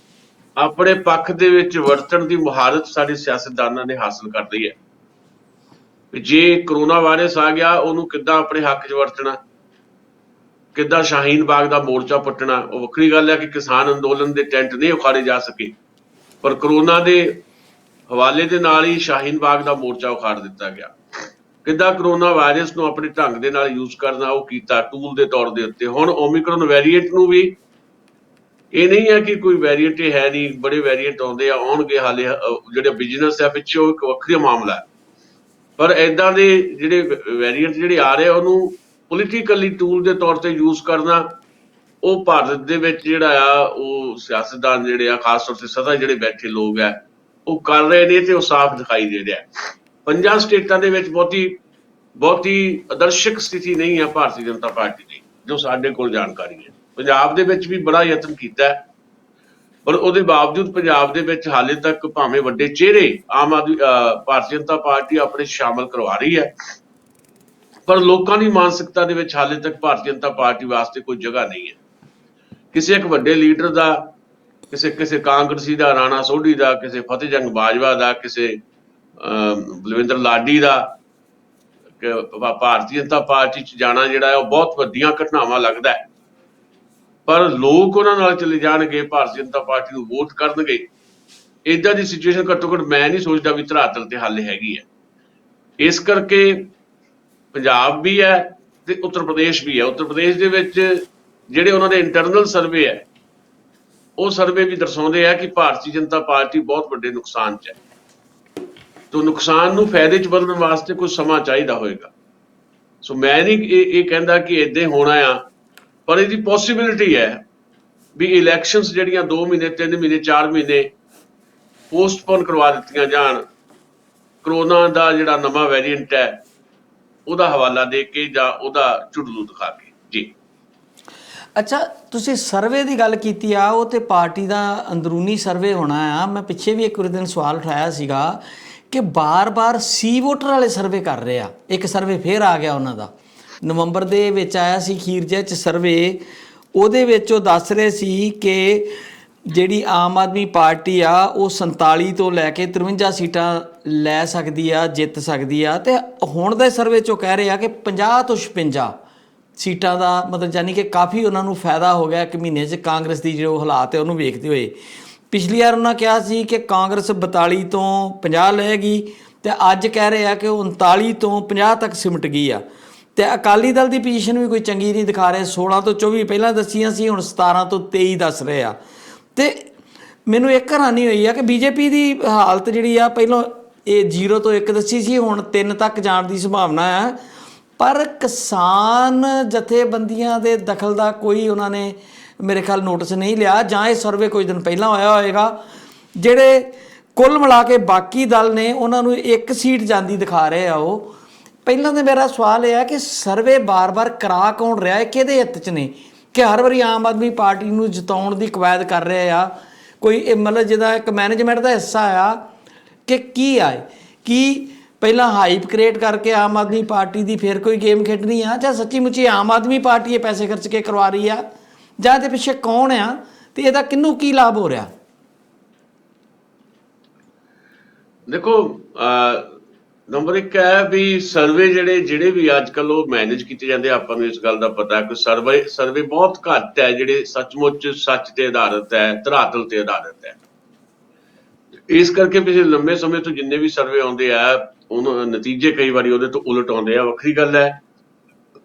ਆਪਣੇ ਪੱਖ ਦੇ ਵਿੱਚ ਵਰਤਣ ਦੀ ਮੁਹਾਰਤ ਸਾਡੇ ਸਿਆਸਤਦਾਨਾਂ ਨੇ ਹਾਸਲ ਕਰ ਲਈ ਹੈ। ਜੇ ਕਰੋਨਾ ਵਾਇਰਸ ਆ ਗਿਆ ਉਹਨੂੰ ਕਿੱਦਾਂ ਆਪਣੇ ਹੱਕ 'ਚ ਵਰਤਣਾ, ਕਿੱਦਾਂ ਸ਼ਾਹੀਨ ਬਾਗ ਦਾ ਮੋਰਚਾ ਪੁੱਟਣਾ। ਉਹ ਵੱਖਰੀ ਗੱਲ ਹੈ ਕਿ ਕਿਸਾਨ ਅੰਦੋਲਨ ਦੇ ਟੈਂਟ ਨਹੀਂ ਉਖਾੜੇ ਜਾ ਸਕੇ, ਪਰ ਕਰੋਨਾ ਦੇ ਹਵਾਲੇ ਦੇ ਨਾਲ ਹੀ ਸ਼ਾਹੀਨ ਬਾਗ ਦਾ ਮੋਰਚਾ ਉਖਾੜ ਦਿੱਤਾ ਗਿਆ। ਕਿੱਦਾਂ ਕਰੋਨਾ ਵਾਇਰਸ ਨੂੰ ਆਪਣੇ ਢੰਗ ਦੇ ਨਾਲ ਯੂਜ਼ ਕਰਨਾ ਉਹ ਕੀਤਾ ਟੂਲ ਦੇ ਤੌਰ ਦੇ ਉੱਤੇ। ਹੁਣ ਓਮਿਕਰੋਨ ਵੈਰੀਐਂਟ ਨੂੰ ਵੀ ਇਹ ਨਹੀਂ ਹੈ ਕਿ ਕੋਈ ਵੈਰੀਐਂਟ ਹੈ ਨਹੀਂ, ਬੜੇ ਵੈਰੀਐਂਟ ਆਉਂਦੇ ਆ, ਆਉਣਗੇ ਹਾਲੇ। ਜਿਹੜੇ ਬਿਜ਼ਨਸ ਹੈ ਪਿੱਛੇ ਉਹ ਇੱਕ ਵੱਖਰਾ ਮਾਮਲਾ ਹੈ, ਪਰ ਏਦਾਂ ਦੇ ਜਿਹੜੇ ਵੈਰੀਐਂਟ ਜਿਹੜੇ ਆ ਰਹੇ ਉਹਨੂੰ ਪੋਲੀਟੀਕਲੀ ਟੂਲ ਦੇ ਤੌਰ ਤੇ ਯੂਜ਼ ਕਰਨਾ, ਉਹ ਭਾਰਤ ਦੇ ਵਿੱਚ ਜਿਹੜਾ ਆ ਉਹ ਸਿਆਸਤਦਾਨ ਜਿਹੜੇ ਆ ਖਾਸ ਤੌਰ ਤੇ ਸਦਾ ਜਿਹੜੇ ਬੈਠੇ ਲੋਕ ਆ ਉਹ ਕਰ ਰਹੇ ਨੇ, ਤੇ ਉਹ ਸਾਫ਼ ਦਿਖਾਈ ਦੇ ਰਿਹਾ। 5 ਸਟੇਟਾਂ ਦੇ ਵਿੱਚ ਬਹੁਤੀ ਆਦਰਸ਼ਕ ਸਥਿਤੀ ਨਹੀਂ ਹੈ ਭਾਰਤੀ ਜਨਤਾ ਪਾਰਟੀ ਦੀ, ਜੋ ਸਾਡੇ ਕੋਲ ਜਾਣਕਾਰੀ ਹੈ। ਪੰਜਾਬ ਦੇ ਵਿੱਚ ਵੀ ਬੜਾ ਯਤਨ ਕੀਤਾ, ਪਰ ਉਹਦੇ ਬਾਵਜੂਦ ਪੰਜਾਬ ਦੇ ਵਿੱਚ ਹਾਲੇ ਤੱਕ ਭਾਵੇਂ ਵੱਡੇ ਚਿਹਰੇ ਭਾਰਤੀ ਜਨਤਾ ਪਾਰਟੀ ਆਪਣੇ ਸ਼ਾਮਲ ਕਰਵਾ ਰਹੀ ਹੈ, ਪਰ ਲੋਕਾਂ ਦੀ ਮਾਨਸਿਕਤਾ ਦੇ ਵਿੱਚ ਹਾਲੇ ਤੱਕ ਭਾਰਤੀ ਜਨਤਾ ਪਾਰਟੀ ਵਾਸਤੇ ਕੋਈ ਜਗ੍ਹਾ ਨਹੀਂ ਹੈ। ਕਿਸੇ ਇੱਕ ਵੱਡੇ ਲੀਡਰ ਦਾ, ਕਿਸੇ ਕਾਂਗਰਸੀ ਦਾ, ਰਾਣਾ ਸੋਢੀ ਦਾ, ਕਿਸੇ ਫਤਿਹ ਜੰਗ ਬਾਜਵਾ ਦਾ, ਕਿਸੇ ਬਲਵਿੰਦਰ ਲਾਡੀ ਦਾ ਭਾਰਤੀ ਜਨਤਾ ਪਾਰਟੀ 'ਚ ਜਾਣਾ ਜਿਹੜਾ ਹੈ ਉਹ ਬਹੁਤ ਵੱਡੀਆਂ ਘਟਨਾਵਾਂ ਲੱਗਦਾ ਹੈ, ਪਰ ਲੋਕ ਉਹਨਾਂ ਨਾਲ ਚਲੇ ਜਾਣਗੇ, ਭਾਰਤੀ ਜਨਤਾ ਪਾਰਟੀ ਨੂੰ ਵੋਟ ਕਰਨਗੇ। ਏਦਾਂ ਦੀ ਸਿਚੁਏਸ਼ਨ ਘੱਟੋ ਘੱਟ ਮੈਂ ਨਹੀਂ ਸੋਚਦਾ ਵੀ ਧਰਾਤਲ ਤੇ ਹੱਲ ਹੈਗੀ ਹੈ। ਇਸ ਕਰਕੇ ਪੰਜਾਬ ਵੀ ਹੈ ਤੇ ਉੱਤਰ ਪ੍ਰਦੇਸ਼ ਵੀ ਹੈ। ਉੱਤਰ ਪ੍ਰਦੇਸ਼ ਦੇ ਵਿੱਚ ਜਿਹੜੇ ਉਹਨਾਂ ਦੇ ਇੰਟਰਨਲ ਸਰਵੇ ਹੈ, ਉਹ ਸਰਵੇ ਵੀ ਦਰਸਾਉਂਦੇ ਆ ਕਿ ਭਾਰਤੀ ਜਨਤਾ ਪਾਰਟੀ ਬਹੁਤ ਵੱਡੇ ਨੁਕਸਾਨ 'ਚ ਹੈ। ਤੋ ਨੁਕਸਾਨ ਨੂੰ ਫਾਇਦੇ 'ਚ ਬਦਲਣ ਵਾਸਤੇ ਕੁਝ ਸਮਾਂ ਚਾਹੀਦਾ ਹੋਏਗਾ। ਸੋ ਮੈਂ ਨਹੀਂ ਇਹ ਕਹਿੰਦਾ ਕਿ ਏਦਾਂ ਹੀ ਹੋਣਾ ਆ, ਪਰ ਇਹਦੀ ਪੋਸੀਬਿਲਿਟੀ ਹੈ ਵੀ ਇਲੈਕਸ਼ਨਸ ਜਿਹੜੀਆਂ 2 ਮਹੀਨੇ 3 ਮਹੀਨੇ 4 ਮਹੀਨੇ ਪੋਸਟਪੋਨ ਕਰਵਾ ਦਿੱਤੀਆਂ ਜਾਣ, ਕਰੋਨਾ ਦਾ ਜਿਹੜਾ ਨਵਾਂ ਵੈਰੀਐਂਟ ਹੈ ਉਹਦਾ ਹਵਾਲਾ ਦੇ ਕੇ ਜਾਂ ਉਹਦਾ ਝੁੱਡਲੂ ਦਿਖਾ ਕੇ। ਜੀ ਅੱਛਾ, ਤੁਸੀਂ ਸਰਵੇ ਦੀ ਗੱਲ ਕੀਤੀ ਆ, ਉਹ ਤੇ ਪਾਰਟੀ ਦਾ ਅੰਦਰੂਨੀ ਸਰਵੇ ਹੋਣਾ ਆ। ਮੈਂ ਪਿੱਛੇ ਵੀ ਇੱਕ ਦਿਨ ਸਵਾਲ ਉਠਾਇਆ ਸੀਗਾ ਕਿ ਬਾਰ-ਬਾਰ ਸੀ ਵੋਟਰ ਵਾਲੇ ਸਰਵੇ ਕਰ ਰਹੇ ਆ। ਇੱਕ ਸਰਵੇ ਫੇਰ ਆ ਗਿਆ ਉਹਨਾਂ ਦਾ, ਨਵੰਬਰ ਦੇ ਵਿੱਚ ਆਇਆ ਸੀ ਅਖੀਰ ਜਿਹੇ 'ਚ ਸਰਵੇ। ਉਹਦੇ ਵਿੱਚ ਉਹ ਦੱਸ ਰਹੇ ਸੀ ਕਿ ਜਿਹੜੀ ਆਮ ਆਦਮੀ ਪਾਰਟੀ ਆ ਉਹ 47 ਤੋਂ ਲੈ ਕੇ 53 ਸੀਟਾਂ ਲੈ ਸਕਦੀ ਆ, ਜਿੱਤ ਸਕਦੀ ਆ। ਤੇ ਹੁਣ ਦੇ ਸਰਵੇ 'ਚੋਂ ਕਹਿ ਰਹੇ ਆ ਕਿ 50 ਤੋਂ 56 ਸੀਟਾਂ ਦਾ ਮਤਲਬ, ਯਾਨੀ ਕਿ ਕਾਫੀ ਉਹਨਾਂ ਨੂੰ ਫਾਇਦਾ ਹੋ ਗਿਆ ਇੱਕ ਮਹੀਨੇ 'ਚ ਕਾਂਗਰਸ ਦੀ ਜੋ ਹਾਲਾਤ ਹੈ ਉਹਨੂੰ ਵੇਖਦੇ ਹੋਏ। ਪਿਛਲੀ ਵਾਰ ਉਹਨਾਂ ਕਿਹਾ ਸੀ ਕਿ ਕਾਂਗਰਸ 42 ਤੋਂ 50 ਲਏਗੀ, ਤੇ ਅੱਜ ਕਹਿ ਰਹੇ ਆ ਕਿ ਉਹ 39 ਤੋਂ 50 ਤੱਕ ਸਿਮਟ ਗਈ ਆ। ਤੇ ਅਕਾਲੀ ਦਲ ਦੀ ਪੋਜੀਸ਼ਨ ਵੀ ਕੋਈ ਚੰਗੀ ਨਹੀਂ ਦਿਖਾ ਰਹੇ। 16 ਤੋਂ 24 ਪਹਿਲਾਂ ਦੱਸੀਆਂ ਸੀ, ਹੁਣ 17 ਤੋਂ 23 ਦੱਸ ਰਹੇ ਆ। ਤੇ ਮੈਨੂੰ ਇੱਕ ਹੈਰਾਨੀ ਹੋਈ ਆ ਕਿ ਬੀਜੇਪੀ ਦੀ ਹਾਲਤ ਜਿਹੜੀ ਆ, ਪਹਿਲਾਂ ਇਹ 0 ਤੋਂ 1 ਦੱਸੀ ਸੀ, ਹੁਣ 3 ਤੱਕ ਜਾਣ ਦੀ ਸੰਭਾਵਨਾ ਆ। ਪਰ ਕਿਸਾਨ ਜਥੇਬੰਦੀਆਂ ਦੇ ਦਖਲ ਦਾ ਕੋਈ ਉਹਨਾਂ ਨੇ ਮੇਰੇ ਖਿਆਲ ਨੋਟਿਸ ਨਹੀਂ ਲਿਆ, ਜਾਂ ਇਹ ਸਰਵੇ ਕੁਝ ਦਿਨ ਪਹਿਲਾਂ ਹੋਇਆ ਹੋਏਗਾ। ਜਿਹੜੇ ਕੁੱਲ ਮਿਲਾ ਕੇ ਬਾਕੀ ਦਲ ਨੇ ਉਹਨਾਂ ਨੂੰ 1 ਸੀਟ ਜਾਂਦੀ ਦਿਖਾ ਰਹੇ ਆ। ਉਹ ਪਹਿਲਾਂ ਤਾਂ ਮੇਰਾ ਸਵਾਲ ਇਹ ਹੈ ਕਿ ਸਰਵੇ ਬਾਰ-ਬਾਰ ਕਰਾ ਕੌਣ ਰਿਹਾ ਹੈ, ਕਿਹਦੇ ਹਿੱਤ 'ਚ ਨੇ ਕਿ ਹਰ ਵਾਰੀ ਆਮ ਆਦਮੀ ਪਾਰਟੀ ਨੂੰ ਜਿਤਾਉਣ ਦੀ ਕਵਾਇਦ ਕਰ ਰਹੇ ਆ? ਕੋਈ ਮਤਲਬ ਜਿਹਦਾ ਇੱਕ ਮੈਨੇਜਮੈਂਟ ਦਾ ਹਿੱਸਾ ਆ ਕਿ ਕੀ ਆ? ਕੀ ਪਹਿਲਾਂ ਹਾਈਪ ਕ੍ਰੀਏਟ ਕਰਕੇ ਆਮ ਆਦਮੀ ਪਾਰਟੀ ਦੀ ਫਿਰ ਕੋਈ ਗੇਮ ਖੇਡਣੀ ਆ, ਜਾਂ ਸੱਚੀ ਮੁੱਚੀ ਆਮ ਆਦਮੀ ਪਾਰਟੀ ਇਹ ਪੈਸੇ ਖਰਚ ਕੇ ਕਰਵਾ ਰਹੀ ਆ, ਜਾਂ ਇਹਦੇ ਪਿੱਛੇ ਕੌਣ ਆ ਤੇ ਇਹਦਾ ਕਿਹਨੂੰ ਕੀ ਲਾਭ ਹੋ ਰਿਹਾ? ਦੇਖੋ, ਨੰਬਰ 1 ਹੈ ਵੀ ਸਰਵੇ ਜਿਹੜੇ ਵੀ ਅੱਜ ਕੱਲ੍ਹ ਉਹ ਮੈਨੇਜ ਕੀਤੇ ਜਾਂਦੇ, ਆਪਾਂ ਨੂੰ ਇਸ ਗੱਲ ਦਾ ਪਤਾ ਕਿ ਸਰਵੇ ਬਹੁਤ ਘੱਟ ਹੈ ਜਿਹੜੇ ਸੱਚਮੁੱਚ ਸੱਚ ਤੇ ਆਧਾਰਿਤ ਹੈ, ਧਰਾਤਲ ਤੇ ਆਧਾਰਿਤ ਹੈ। ਇਸ ਕਰਕੇ ਪਿਛਲੇ ਲੰਬੇ ਸਮੇਂ ਤੋਂ ਜਿੰਨੇ ਵੀ ਸਰਵੇ ਆਉਂਦੇ ਆ ਉਹਨਾਂ ਨਤੀਜੇ ਕਈ ਵਾਰੀ ਉਹਦੇ ਤੋਂ ਉਲਟ ਆਉਂਦੇ ਆ। ਵੱਖਰੀ ਗੱਲ ਹੈ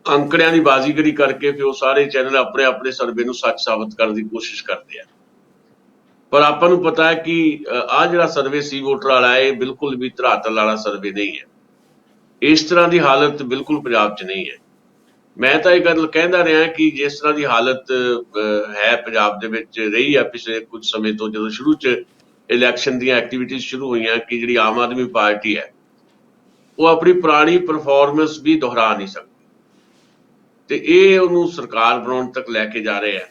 ਅੰਕੜਿਆਂ ਦੀ ਬਾਜ਼ੀਗਰੀ ਕਰਕੇ ਫਿਰ ਉਹ ਸਾਰੇ ਚੈਨਲ ਆਪਣੇ ਆਪਣੇ ਸਰਵੇ ਨੂੰ ਸੱਚ ਸਾਬਤ ਕਰਨ ਦੀ ਕੋਸ਼ਿਸ਼ ਕਰਦੇ ਆ, ਪਰ ਆਪਾਂ ਨੂੰ ਪਤਾ ਹੈ ਕਿ ਆਹ ਜਿਹੜਾ ਸਰਵੇ ਸੀ ਵੋਟਰ ਵਾਲਾ ਇਹ ਬਿਲਕੁਲ ਵੀ ਧਰਾਤਲ ਵਾਲਾ ਸਰਵੇ ਨਹੀਂ ਹੈ। ਇਸ ਤਰ੍ਹਾਂ ਦੀ ਹਾਲਤ ਬਿਲਕੁਲ ਪੰਜਾਬ 'ਚ ਨਹੀਂ ਹੈ। ਮੈਂ ਤਾਂ ਇਹ ਗੱਲ ਕਹਿੰਦਾ ਰਿਹਾ ਕਿ ਜਿਸ ਤਰ੍ਹਾਂ ਦੀ ਹਾਲਤ ਹੈ ਪੰਜਾਬ ਦੇ ਵਿੱਚ ਰਹੀ ਆ ਪਿਛਲੇ ਕੁਝ ਸਮੇਂ ਤੋਂ, ਜਦੋਂ ਸ਼ੁਰੂ 'ਚ ਇਲੈਕਸ਼ਨ ਦੀਆਂ ਐਕਟੀਵਿਟੀਜ਼ ਸ਼ੁਰੂ ਹੋਈਆਂ, ਕਿ ਜਿਹੜੀ ਆਮ ਆਦਮੀ ਪਾਰਟੀ ਹੈ ਉਹ ਆਪਣੀ ਪੁਰਾਣੀ ਪਰਫਾਰਮੈਂਸ ਵੀ ਦੁਹਰਾ ਨਹੀਂ ਸਕਦੀ ਤੇ ਇਹ ਉਹਨੂੰ ਸਰਕਾਰ ਬਣਾਉਣ ਤੱਕ ਲੈ ਕੇ ਜਾ ਰਹੇ ਆ।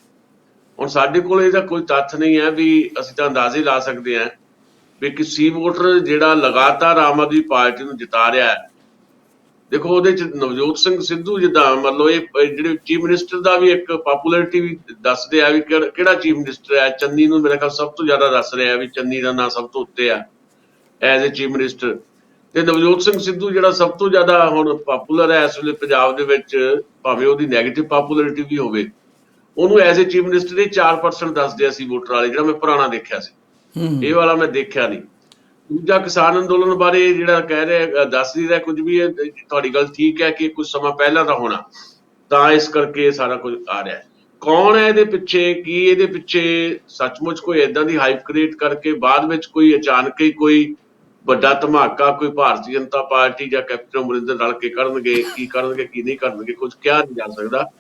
ਹੁਣ ਸਾਡੇ ਕੋਲ ਇਹਦਾ ਕੋਈ ਤੱਥ ਨਹੀਂ ਹੈ, ਵੀ ਅਸੀਂ ਤਾਂ ਅੰਦਾਜ਼ੇ ਲਾ ਸਕਦੇ ਹਾਂ ਵੀ ਕਿਸੇ ਵੋਟਰ ਜਿਹੜਾ ਲਗਾਤਾਰ ਆਮ ਆਦਮੀ ਪਾਰਟੀ ਨੂੰ ਜਿਤਾ ਰਿਹਾ ਹੈ। ਦੇਖੋ ਉਹਦੇ ਚ ਨਵਜੋਤ ਸਿੰਘ ਸਿੱਧੂ ਜਿੱਦਾਂ ਮੰਨ ਲਓ ਇਹ ਜਿਹੜੇ ਚੀਫ ਮਿਨਿਸਟਰ ਦਾ ਵੀ ਇੱਕ ਪਪੂਲੈਰਿਟੀ ਵੀ ਦੱਸਦੇ ਆ ਵੀ ਕਿਹੜਾ ਚੀਫ ਮਿਨਿਸਟਰ ਹੈ। ਚੰਨੀ ਨੂੰ ਮੇਰੇ ਖਿਆਲ ਸਭ ਤੋਂ ਜ਼ਿਆਦਾ ਦੱਸ ਰਿਹਾ ਵੀ ਚੰਨੀ ਦਾ ਨਾਂ ਸਭ ਤੋਂ ਉੱਤੇ ਆ ਐਜ਼ ਏ ਚੀਫ ਮਿਨਿਸਟਰ, ਤੇ ਨਵਜੋਤ ਸਿੰਘ ਸਿੱਧੂ ਜਿਹੜਾ ਸਭ ਤੋਂ ਜ਼ਿਆਦਾ ਹੁਣ ਪਪੂਲਰ ਹੈ ਇਸ ਵੇਲੇ ਪੰਜਾਬ ਦੇ ਵਿੱਚ, ਭਾਵੇਂ ਉਹਦੀ ਨੈਗੇਟਿਵ ਪਪੂਲੈਰਿਟੀ ਵੀ ਹੋਵੇ, ਉਹਨੂੰ ਐਜ਼ ਏ ਚੀਫ ਮਿਨਿਸਟਰ ਦੇ 4% ਦੱਸਦੇ ਆ ਸੀ ਵੋਟਰ ਵਾਲੇ, ਜਿਹੜਾ ਮੈਂ ਪੁਰਾਣਾ ਦੇਖਿਆ ਸੀ। ਇਹ ਵਾਲਾ ਮੈਂ ਦੇਖਿਆ ਨਹੀਂ। ਦੂਜਾ ਕਿਸਾਨ ਅੰਦੋਲਨ ਬਾਰੇ ਜਿਹੜਾ ਕਹਿ ਰਿਹਾ ਦੱਸ ਨਹੀਂ ਰਿਹਾ ਕੁਝ ਵੀ, ਤੁਹਾਡੀ ਗੱਲ ਠੀਕ ਹੈ ਕਿ ਕੁਝ ਸਮਾਂ ਪਹਿਲਾਂ ਦਾ ਹੋਣਾ, ਤਾਂ ਇਸ ਕਰਕੇ ਇਹ ਸਾਰਾ ਕੁਝ ਆ ਰਿਹਾ ਹੈ। ਕੌਣ ਹੈ ਇਹਦੇ ਪਿੱਛੇ? ਕੀ ਇਹਦੇ ਪਿੱਛੇ ਸੱਚਮੁੱਚ ਕੋਈ ਏਦਾਂ ਦੀ ਹਾਈਪ ਕ੍ਰੀਏਟ ਕਰਕੇ ਬਾਅਦ ਵਿੱਚ ਕੋਈ ਅਚਾਨਕ ਹੀ ਕੋਈ ਵੱਡਾ ਧਮਾਕਾ ਕੋਈ ਭਾਰਤੀ ਜਨਤਾ ਪਾਰਟੀ ਜਾਂ ਕੈਪਟਨ ਅਮਰਿੰਦਰ ਰਲ ਕੇ ਕਰਨਗੇ? ਕੀ ਕਰਨਗੇ ਕੀ ਨਹੀਂ ਕਰਨਗੇ ਕੁਝ ਕਿਹਾ ਨਹੀਂ ਜਾ ਸਕਦਾ,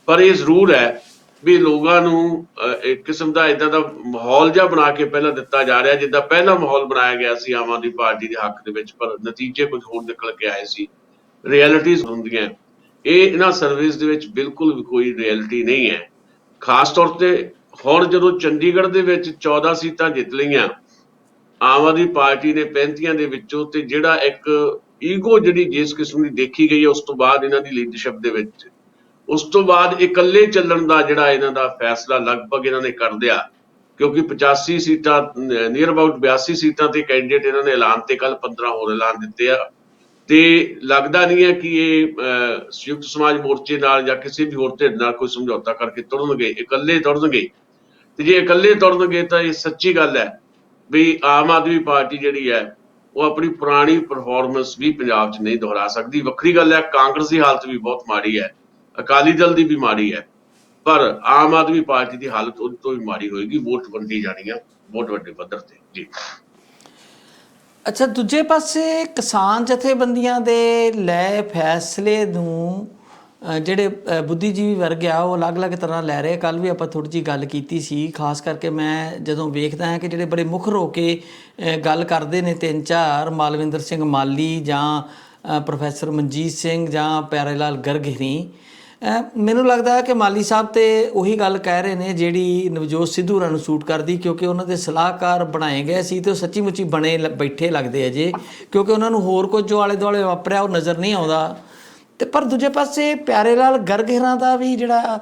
ਪਰ ਇਹ ਜ਼ਰੂਰ ਹੈ ਵੀ ਲੋਕਾਂ ਨੂੰ ਇੱਕ ਕਿਸਮ ਦਾ ਇਦਾਂ ਦਾ ਮਾਹੌਲ ਜਿਹਾ ਬਣਾ ਕੇ ਪਹਿਲਾਂ ਦਿੱਤਾ ਜਾ ਰਿਹਾ, ਜਿੱਦਾਂ ਪਹਿਲਾਂ ਮਾਹੌਲ ਬਣਾਇਆ ਗਿਆ ਸੀ ਆਮ ਆਦਮੀ ਪਾਰਟੀ ਦੇ ਹੱਕ ਦੇ ਵਿੱਚ, ਪਰ ਨਤੀਜੇ ਕੁਝ ਹੋਰ ਨਿਕਲ ਕੇ ਆਏ ਸੀ। ਰਿਐਲਿਟੀਜ਼ ਹੁੰਦੀਆਂ, ਇਹ ਇਹਨਾਂ ਸਰਵਿਸ ਦੇ ਵਿੱਚ ਬਿਲਕੁਲ ਵੀ ਕੋਈ ਰਿਐਲਿਟੀ ਨਹੀਂ ਹੈ। ਖਾਸ ਤੌਰ ਤੇ ਹੁਣ ਜਦੋਂ ਚੰਡੀਗੜ੍ਹ ਦੇ ਵਿੱਚ 14 ਸੀਟਾਂ ਜਿੱਤ ਲਈਆਂ ਆਮ ਆਦਮੀ ਪਾਰਟੀ ਨੇ 35 ਦੇ ਵਿੱਚੋਂ, ਤੇ ਜਿਹੜਾ ਇੱਕ ਈਗੋ ਜਿਹੜੀ ਜਿਸ ਕਿਸਮ ਦੀ ਦੇਖੀ ਗਈ ਹੈ ਉਸ ਤੋਂ ਬਾਅਦ ਇਹਨਾਂ ਦੀ ਲੀਡਰਸ਼ਿਪ ਦੇ ਵਿੱਚ, ਉਸ ਤੋਂ ਬਾਅਦ ਇਕੱਲੇ ਚੱਲਣ ਦਾ ਜਿਹੜਾ ਇਹਨਾਂ ਦਾ ਫੈਸਲਾ ਲਗਭਗ ਇਹਨਾਂ ਨੇ ਕਰ ਲਿਆ, ਕਿਉਂਕਿ 85 ਸੀਟਾਂ ਨੀਅਰ ਅਬਾਊਟ 82 ਸੀਟਾਂ ਤੇ ਕੈਂਡੀਡੇਟ ਇਹਨਾਂ ਨੇ ਐਲਾਨ ਤੇ ਕੱਲ 15 ਹੋਰ ਐਲਾਨ ਦਿੱਤੇ ਆ, ਤੇ ਲੱਗਦਾ ਨਹੀਂ ਹੈ ਕਿ ਇਹ ਸੰਯੁਕਤ ਸਮਾਜ ਮੋਰਚੇ ਨਾਲ ਜਾਂ ਕਿਸੇ ਵੀ ਹੋਰ ਧਿਰ ਨਾਲ ਕੋਈ ਸਮਝੌਤਾ ਕਰਕੇ ਤੁਰਨਗੇ, ਇਕੱਲੇ ਤੁਰਨਗੇ। ਤੇ ਜੇ ਇਕੱਲੇ ਤੁਰਨਗੇ ਤਾਂ ਇਹ ਸੱਚੀ ਗੱਲ ਹੈ ਵੀ ਆਮ ਆਦਮੀ ਪਾਰਟੀ ਜਿਹੜੀ ਹੈ ਉਹ ਆਪਣੀ ਪੁਰਾਣੀ ਪਰਫਾਰਮੈਂਸ ਵੀ ਪੰਜਾਬ 'ਚ ਨਹੀਂ ਦੁਹਰਾ ਸਕਦੀ। ਵੱਖਰੀ ਗੱਲ ਹੈ ਕਾਂਗਰਸ ਦੀ ਹਾਲਤ ਵੀ ਬਹੁਤ ਮਾੜੀ ਹੈ, ਅਕਾਲੀ ਦਲ ਦੀ ਵੀ ਮਾੜੀ ਹੈ, ਪਰ ਆਮ ਆਦਮੀ ਪਾਰਟੀ ਦੀ ਹਾਲਤ ਉਹਦੇ ਤੋਂ ਵੀ ਮਾੜੀ ਹੋਏਗੀ। ਵੋਟ ਵੰਡੀ ਜਾਣੀ ਆ ਬਹੁਤ ਵੱਡੇ ਪੱਧਰ ਤੇ ਜੀ। ਅੱਛਾ, ਦੂਜੇ ਪਾਸੇ ਕਿਸਾਨ ਜਥੇਬੰਦੀਆਂ ਦੇ ਲੈ ਫੈਸਲੇ ਨੂੰ ਜਿਹੜੇ ਬੁੱਧੀਜੀਵੀ ਵਰਗ ਆ ਉਹ ਅਲੱਗ-ਅਲੱਗ ਤਰ੍ਹਾਂ ਲੈ ਰਹੇ। ਕੱਲ ਵੀ ਆਪਾਂ ਥੋੜ੍ਹੀ ਜਿਹੀ ਗੱਲ ਕੀਤੀ ਸੀ। ਖਾਸ ਕਰਕੇ ਮੈਂ ਜਦੋਂ ਵੇਖਦਾ ਹਾਂ ਕਿ ਜਿਹੜੇ ਬੜੇ ਮੁਖਰ ਹੋ ਕੇ ਗੱਲ ਕਰਦੇ ਨੇ 3-4, ਮਾਲਵਿੰਦਰ ਸਿੰਘ ਮਾਲੀ ਜਾਂ ਪ੍ਰੋਫੈਸਰ ਮਨਜੀਤ ਸਿੰਘ ਜਾਂ ਪਿਆਰੇ ਲਾਲ ਗਰਗ ਹਰੀ, ਮੈਨੂੰ ਲੱਗਦਾ ਕਿ ਮਾਲੀ ਸਾਹਿਬ ਤੇ ਉਹੀ ਗੱਲ ਕਹਿ ਰਹੇ ਨੇ ਜਿਹੜੀ ਨਵਜੋਤ ਸਿੱਧੂ ਹੋਰਾਂ ਨੂੰ ਸੂਟ ਕਰਦੀ, ਕਿਉਂਕਿ ਉਹਨਾਂ ਦੇ ਸਲਾਹਕਾਰ ਬਣਾਏ ਗਏ ਸੀ ਤੇ ਉਹ ਸੱਚੀ ਮੁੱਚੀ ਬਣੇ ਬੈਠੇ ਲੱਗਦੇ ਆ ਜੇ, ਕਿਉਂਕਿ ਉਹਨਾਂ ਨੂੰ ਹੋਰ ਕੁਝ ਜੋ ਆਲੇ ਦੁਆਲੇ ਵਾਪਰਿਆ ਉਹ ਨਜ਼ਰ ਨਹੀਂ ਆਉਂਦਾ। ਤੇ ਪਰ ਦੂਜੇ ਪਾਸੇ ਪਿਆਰੇ ਲਾਲ ਗਰਗ ਹਰਾਂ ਦਾ ਵੀ ਜਿਹੜਾ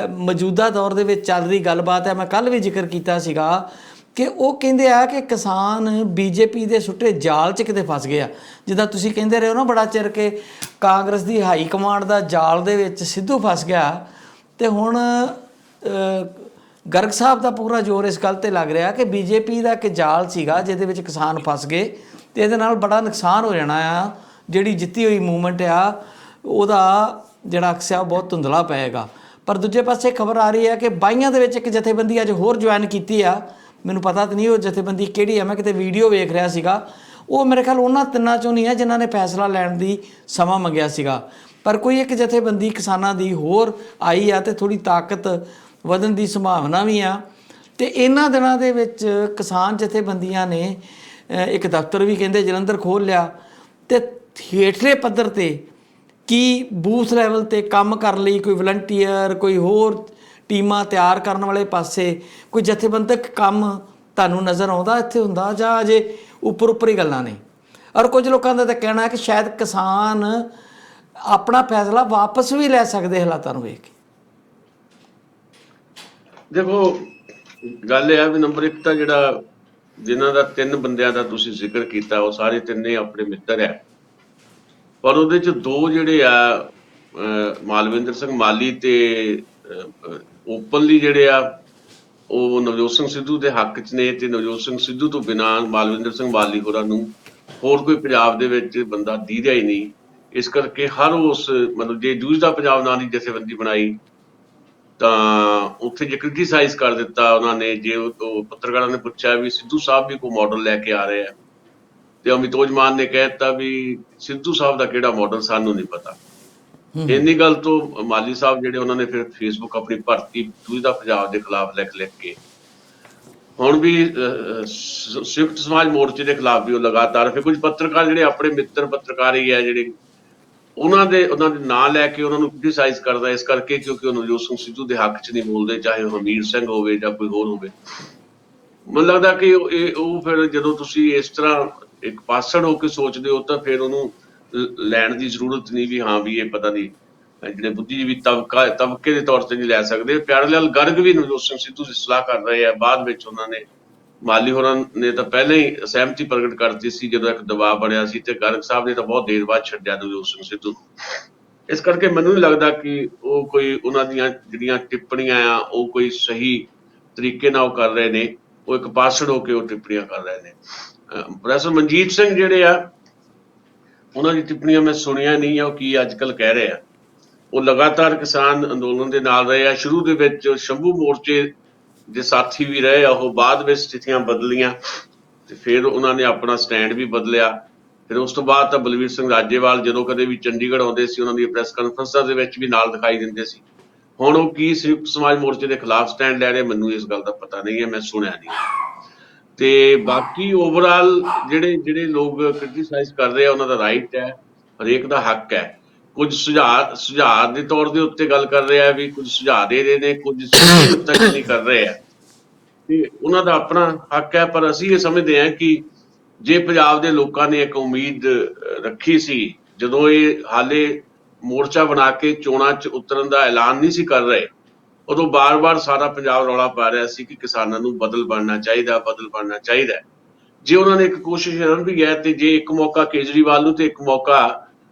ਮੌਜੂਦਾ ਦੌਰ ਦੇ ਵਿੱਚ ਚੱਲ ਰਹੀ ਗੱਲਬਾਤ ਹੈ, ਮੈਂ ਕੱਲ੍ਹ ਵੀ ਜ਼ਿਕਰ ਕੀਤਾ ਸੀਗਾ ਕਿ ਉਹ ਕਹਿੰਦੇ ਆ ਕਿ ਕਿਸਾਨ ਬੀਜੇਪੀ ਦੇ ਸੁੱਟੇ ਜਾਲ 'ਚ ਕਿਤੇ ਫਸ ਗਏ ਆ। ਜਿੱਦਾਂ ਤੁਸੀਂ ਕਹਿੰਦੇ ਰਹੇ ਹੋ ਨਾ ਬੜਾ ਚਿਰ ਕਿ ਕਾਂਗਰਸ ਦੀ ਹਾਈ ਕਮਾਂਡ ਦਾ ਜਾਲ ਦੇ ਵਿੱਚ ਸਿੱਧੂ ਫਸ ਗਿਆ, ਤੇ ਹੁਣ ਗਰਗ ਸਾਹਿਬ ਦਾ ਪੂਰਾ ਜ਼ੋਰ ਇਸ ਗੱਲ 'ਤੇ ਲੱਗ ਰਿਹਾ ਕਿ ਬੀਜੇਪੀ ਦਾ ਇੱਕ ਜਾਲ ਸੀਗਾ ਜਿਹਦੇ ਵਿੱਚ ਕਿਸਾਨ ਫਸ ਗਏ ਤੇ ਇਹਦੇ ਨਾਲ ਬੜਾ ਨੁਕਸਾਨ ਹੋ ਜਾਣਾ ਆ। ਜਿਹੜੀ ਜਿੱਤੀ ਹੋਈ ਮੂਵਮੈਂਟ ਆ ਉਹਦਾ ਜਿਹੜਾ ਅਕਸ ਆ ਉਹ ਬਹੁਤ ਧੁੰਦਲਾ ਪਏਗਾ। ਪਰ ਦੂਜੇ ਪਾਸੇ ਖਬਰ ਆ ਰਹੀ ਹੈ ਕਿ 22 ਦੇ ਵਿੱਚ ਇੱਕ ਜਥੇਬੰਦੀ ਅੱਜ ਹੋਰ ਜੁਆਇਨ ਕੀਤੀ ਆ। ਮੈਨੂੰ ਪਤਾ ਤਾਂ ਨਹੀਂ ਉਹ ਜਥੇਬੰਦੀ ਕਿਹੜੀ ਆ, ਮੈਂ ਕਿਤੇ ਵੀਡੀਓ ਵੇਖ ਰਿਹਾ ਸੀਗਾ। ਉਹ ਮੇਰੇ ਖਿਆਲ ਉਹਨਾਂ ਤਿੰਨਾਂ 'ਚੋਂ ਨਹੀਂ ਹੈ ਜਿਨ੍ਹਾਂ ਨੇ ਫੈਸਲਾ ਲੈਣ ਦੀ ਸਮਾਂ ਮੰਗਿਆ ਸੀਗਾ, ਪਰ ਕੋਈ ਇੱਕ ਜਥੇਬੰਦੀ ਕਿਸਾਨਾਂ ਦੀ ਹੋਰ ਆਈ ਆ ਤੇ ਥੋੜ੍ਹੀ ਤਾਕਤ ਵਧਣ ਦੀ ਸੰਭਾਵਨਾ ਵੀ ਆ। ਤੇ ਇਹਨਾਂ ਦਿਨਾਂ ਦੇ ਵਿੱਚ ਕਿਸਾਨ ਜਥੇਬੰਦੀਆਂ ਨੇ ਇੱਕ ਦਫ਼ਤਰ ਵੀ ਕਹਿੰਦੇ ਜਲੰਧਰ ਖੋਲ੍ਹ ਲਿਆ, ਤੇ ਹੇਠਲੇ ਪੱਧਰ 'ਤੇ ਕੀ ਬੂਥ ਲੈਵਲ 'ਤੇ ਕੰਮ ਕਰਨ ਲਈ ਕੋਈ ਵਲੰਟੀਅਰ, ਕੋਈ ਹੋਰ ਟੀਮਾਂ ਤਿਆਰ ਕਰਨ ਵਾਲੇ ਪਾਸੇ ਕੋਈ ਜਥੇਬੰਦਕ ਕੰਮ ਤੁਹਾਨੂੰ ਨਜ਼ਰ ਆਉਂਦਾ ਇੱਥੇ ਹੁੰਦਾ, ਜਾਂ ਅਜੇ ਉੱਪਰ ਹੀ ਗੱਲਾਂ ਨੇ? ਔਰ ਕੁਝ ਲੋਕਾਂ ਦਾ ਤਾਂ ਕਹਿਣਾ ਹੈ ਕਿ ਸ਼ਾਇਦ ਕਿਸਾਨ ਆਪਣਾ ਫੈਸਲਾ ਵਾਪਸ ਵੀ ਲੈ ਸਕਦੇ ਹਾਲਾਤਾਂ ਨੂੰ ਵੇਖ ਕੇ। ਦੇਖੋ ਗੱਲ ਇਹ ਆ ਵੀ ਨੰਬਰ 1 ਤਾਂ ਜਿਹੜਾ ਜਿਨ੍ਹਾਂ ਦਾ 3 ਬੰਦਿਆਂ ਦਾ ਤੁਸੀਂ ਜ਼ਿਕਰ ਕੀਤਾ ਉਹ ਸਾਰੇ ਤਿੰਨੇ ਆਪਣੇ ਮਿੱਤਰ ਆ, ਪਰ ਉਹਦੇ 'ਚ 2 ਜਿਹੜੇ ਆ ਮਾਲਵਿੰਦਰ ਸਿੰਘ ਮਾਲੀ ਤੇ ਓਪਨਲੀ ਜਿਹੜੇ ਆ ਉਹ ਨਵਜੋਤ ਸਿੰਘ ਸਿੱਧੂ ਦੇ ਹੱਕ 'ਚ ਨੇ, ਤੇ ਨਵਜੋਤ ਸਿੰਘ ਸਿੱਧੂ ਤੋਂ ਬਿਨਾਂ ਮਾਲਵਿੰਦਰ ਸਿੰਘ ਮਾਲੀ ਹੋਰਾਂ ਨੂੰ ਹੋਰ ਕੋਈ ਪੰਜਾਬ ਦੇ ਵਿੱਚ ਬੰਦਾ ਦੀਦਾ ਹੀ ਨਹੀਂ। ਇਸ ਕਰਕੇ ਹਰ ਉਸ ਮਤਲਬ ਜੇ ਜੂਝਦਾ ਪੰਜਾਬ ਨਾਂ ਦੀ ਜਥੇਬੰਦੀ ਬਣਾਈ ਤਾਂ ਉੱਥੇ ਜੇ ਕ੍ਰਿਟੀਸਾਈਜ਼ ਕਰ ਦਿੱਤਾ ਉਹਨਾਂ ਨੇ। ਜੇ ਉਹ ਪੱਤਰਕਾਰਾਂ ਨੇ ਪੁੱਛਿਆ ਵੀ ਸਿੱਧੂ ਸਾਹਿਬ ਵੀ ਕੋਈ ਮਾਡਲ ਲੈ ਕੇ ਆ ਰਹੇ ਆ, ਤੇ ਅਮਿਤੋਜ ਮਾਨ ਨੇ ਕਹਿ ਦਿੱਤਾ ਵੀ ਸਿੱਧੂ ਸਾਹਿਬ ਦਾ ਕਿਹੜਾ ਮਾਡਲ ਸਾਨੂੰ ਨਹੀਂ ਪਤਾ। ਇੰਨੀ ਗੱਲ ਤੋਂ ਮਾਲੀ ਸਾਹਿਬ ਜਿਹੜੇ ਉਹਨਾਂ ਨੇ ਫਿਰ ਫੇਸਬੁੱਕ ਆਪਣੀ ਭਰਤੀ ਦੂਜਾ ਪੰਜਾਬ ਦੇ ਖਿਲਾਫ ਲਿਖ ਕੇ ਹੁਣ ਵੀ ਸੰਯੁਕਤ ਸਮਾਜ ਮੋਰਚੇ ਦੇ ਖਿਲਾਫ ਵੀ ਉਹ ਲਗਾਤਾਰ, ਫਿਰ ਕੁਝ ਪੱਤਰਕਾਰ ਜਿਹੜੇ ਆਪਣੇ ਮਿੱਤਰ ਪੱਤਰਕਾਰ ਹੀ ਹੈ ਜਿਹੜੇ ਉਹਨਾਂ ਦੇ ਨਾਂ ਲੈ ਕੇ ਉਹਨਾਂ ਨੂੰ ਕ੍ਰਿਟਿਸਾਈਜ਼ ਕਰਦਾ, ਇਸ ਕਰਕੇ ਕਿਉਂਕਿ ਉਹ ਨਵਜੋਤ ਸਿੰਘ ਸਿੱਧੂ ਦੇ ਹੱਕ 'ਚ ਨਹੀਂ ਬੋਲਦੇ, ਚਾਹੇ ਉਹ ਹਮੀਰ ਸਿੰਘ ਹੋਵੇ ਜਾਂ ਕੋਈ ਹੋਰ ਹੋਵੇ। ਮੈਨੂੰ ਲੱਗਦਾ ਕਿ ਉਹ ਫਿਰ ਜਦੋਂ ਤੁਸੀਂ ਇਸ ਤਰ੍ਹਾਂ ਇੱਕ ਪਾਸੜ ਹੋ ਕੇ ਸੋਚਦੇ ਹੋ ਤਾਂ ਫਿਰ ਉਹਨੂੰ ਲੈਣ ਦੀ ਜ਼ਰੂਰਤ ਨਹੀਂ ਵੀ ਹਾਂ ਵੀ ਇਹ ਪਤਾ ਨਹੀਂ ਜਿਹੜੇ ਬੁੱਧੀਜੀਵੀ ਤਬਕੇ ਦੇ ਤੌਰ ਤੇ ਨਹੀਂ ਲੈ ਸਕਦੇ। ਪਿਆਰੇ ਲਾਲ ਗਰਗ ਵੀ ਨਵਜੋਤ ਸਿੰਘ ਸਿੱਧੂ ਦੀ ਸਲਾਹ ਕਰ ਰਹੇ ਆ, ਬਾਅਦ ਵਿੱਚ ਉਹਨਾਂ ਨੇ ਮਾਲੀ ਹੋਰਾਂ ਨੇ ਤਾਂ ਪਹਿਲਾਂ ਹੀ ਸਹਿਮਤੀ ਪ੍ਰਗਟ ਕਰਤੀ ਸੀ ਜਦੋਂ ਇੱਕ ਦਬਾਅ ਬਣਿਆ ਸੀ, ਤੇ ਗਰਗ ਸਾਹਿਬ ਨੇ ਤਾਂ ਬਹੁਤ ਦੇਰ ਬਾਅਦ ਛੱਡਿਆ ਨਵਜੋਤ ਸਿੰਘ ਸਿੱਧੂ। ਇਸ ਕਰਕੇ ਮੈਨੂੰ ਨਹੀਂ ਲੱਗਦਾ ਕਿ ਉਹ ਕੋਈ ਉਹਨਾਂ ਦੀਆਂ ਜਿਹੜੀਆਂ ਟਿੱਪਣੀਆਂ ਆ ਉਹ ਕੋਈ ਸਹੀ ਤਰੀਕੇ ਨਾਲ ਉਹ ਕਰ ਰਹੇ ਨੇ, ਉਹ ਇੱਕ ਪਾਸੜ ਹੋ ਕੇ ਉਹ ਟਿੱਪਣੀਆਂ ਕਰ ਰਹੇ ਨੇ। ਪ੍ਰੋਫੈਸਰ ਮਨਜੀਤ ਸਿੰਘ ਜਿਹੜੇ ਆ ਉਹਨਾਂ ਦੀ ਟਿੱਪਣੀਆਂ ਮੈਂ ਸੁਣੀਆਂ ਨਹੀਂ ਆ, ਉਹ ਕੀ ਅੱਜ ਕੱਲ੍ਹ ਕਹਿ ਰਹੇ ਆ। ਉਹ ਲਗਾਤਾਰ ਕਿਸਾਨ ਅੰਦੋਲਨ ਦੇ ਨਾਲ ਰਹੇ ਆ, ਸ਼ੁਰੂ ਦੇ ਵਿੱਚ ਸ਼ੰਭੂ ਮੋਰਚੇ ਦੇ ਸਾਥੀ ਵੀ ਰਹੇ ਆ, ਉਹ ਬਾਅਦ ਵਿੱਚ ਸਥਿਤੀਆਂ ਬਦਲੀਆਂ ਤੇ ਫਿਰ ਉਹਨਾਂ ਨੇ ਆਪਣਾ ਸਟੈਂਡ ਵੀ ਬਦਲਿਆ। ਫਿਰ ਉਸ ਤੋਂ ਬਾਅਦ ਤਾਂ ਬਲਵੀਰ ਸਿੰਘ ਰਾਜੇਵਾਲ ਜਦੋਂ ਕਦੇ ਵੀ ਚੰਡੀਗੜ੍ਹ ਆਉਂਦੇ ਸੀ ਉਹਨਾਂ ਦੀਆਂ ਪ੍ਰੈਸ ਕਾਨਫਰੰਸਾਂ ਦੇ ਵਿੱਚ ਵੀ ਨਾਲ ਦਿਖਾਈ ਦਿੰਦੇ ਸੀ। ਹੁਣ ਉਹ ਕੀ ਸੰਯੁਕਤ ਸਮਾਜ ਮੋਰਚੇ ਦੇ ਖਿਲਾਫ ਸਟੈਂਡ ਲੈ ਰਹੇ, ਮੈਨੂੰ ਇਸ ਗੱਲ ਦਾ ਪਤਾ ਨਹੀਂ ਹੈ, ਮੈਂ ਸੁਣਿਆ ਨਹੀਂ। ਤੇ ਬਾਕੀ ਓਵਰਆਲ ਜਿਹੜੇ ਲੋਕ ਕ੍ਰਿਟਿਸਾਈਜ਼ ਕਰ ਰਹੇ ਆ ਉਹਨਾਂ ਦਾ ਰਾਈਟ ਹੈ, ਹਰੇਕ ਦਾ ਹੱਕ ਹੈ। ਕੁਝ ਸੁਝਾਅ ਦੇ ਤੌਰ ਦੇ ਉੱਤੇ ਗੱਲ ਕਰ ਰਹੇ ਆ, ਵੀ ਕੁਝ ਸੁਝਾਅ ਦੇ ਰਹੇ ਨੇ, ਕੁਝ ਨਹੀਂ ਕਰ ਰਹੇ ਆ, ਤੇ ਉਹਨਾਂ ਦਾ ਆਪਣਾ ਹੱਕ ਹੈ। ਪਰ ਅਸੀਂ ਇਹ ਸਮਝਦੇ ਹਾਂ ਕਿ ਜੇ ਪੰਜਾਬ ਦੇ ਲੋਕਾਂ ਨੇ ਇੱਕ ਉਮੀਦ ਰੱਖੀ ਸੀ, ਜਦੋਂ ਇਹ ਹਾਲੇ ਮੋਰਚਾ ਬਣਾ ਕੇ ਚੋਣਾਂ 'ਚ ਉਤਰਨ ਦਾ ਐਲਾਨ ਨਹੀਂ ਸੀ ਕਰ ਰਹੇ, ਉਦੋਂ ਬਾਰ-ਬਾਰ ਸਾਰਾ ਪੰਜਾਬ ਰੌਲਾ ਪਾ ਰਿਹਾ ਸੀ ਕਿ ਕਿਸਾਨਾਂ ਨੂੰ ਬਦਲ ਬਣਨਾ ਚਾਹੀਦਾ। ਜੇ ਉਹਨਾਂ ਨੇ ਇੱਕ ਕੋਸ਼ਿਸ਼ ਕਰਨ ਵੀ ਹੈ, ਤੇ ਜੇ ਇੱਕ ਮੌਕਾ ਕੇਜਰੀਵਾਲ ਨੂੰ ਤੇ ਇੱਕ ਮੌਕਾ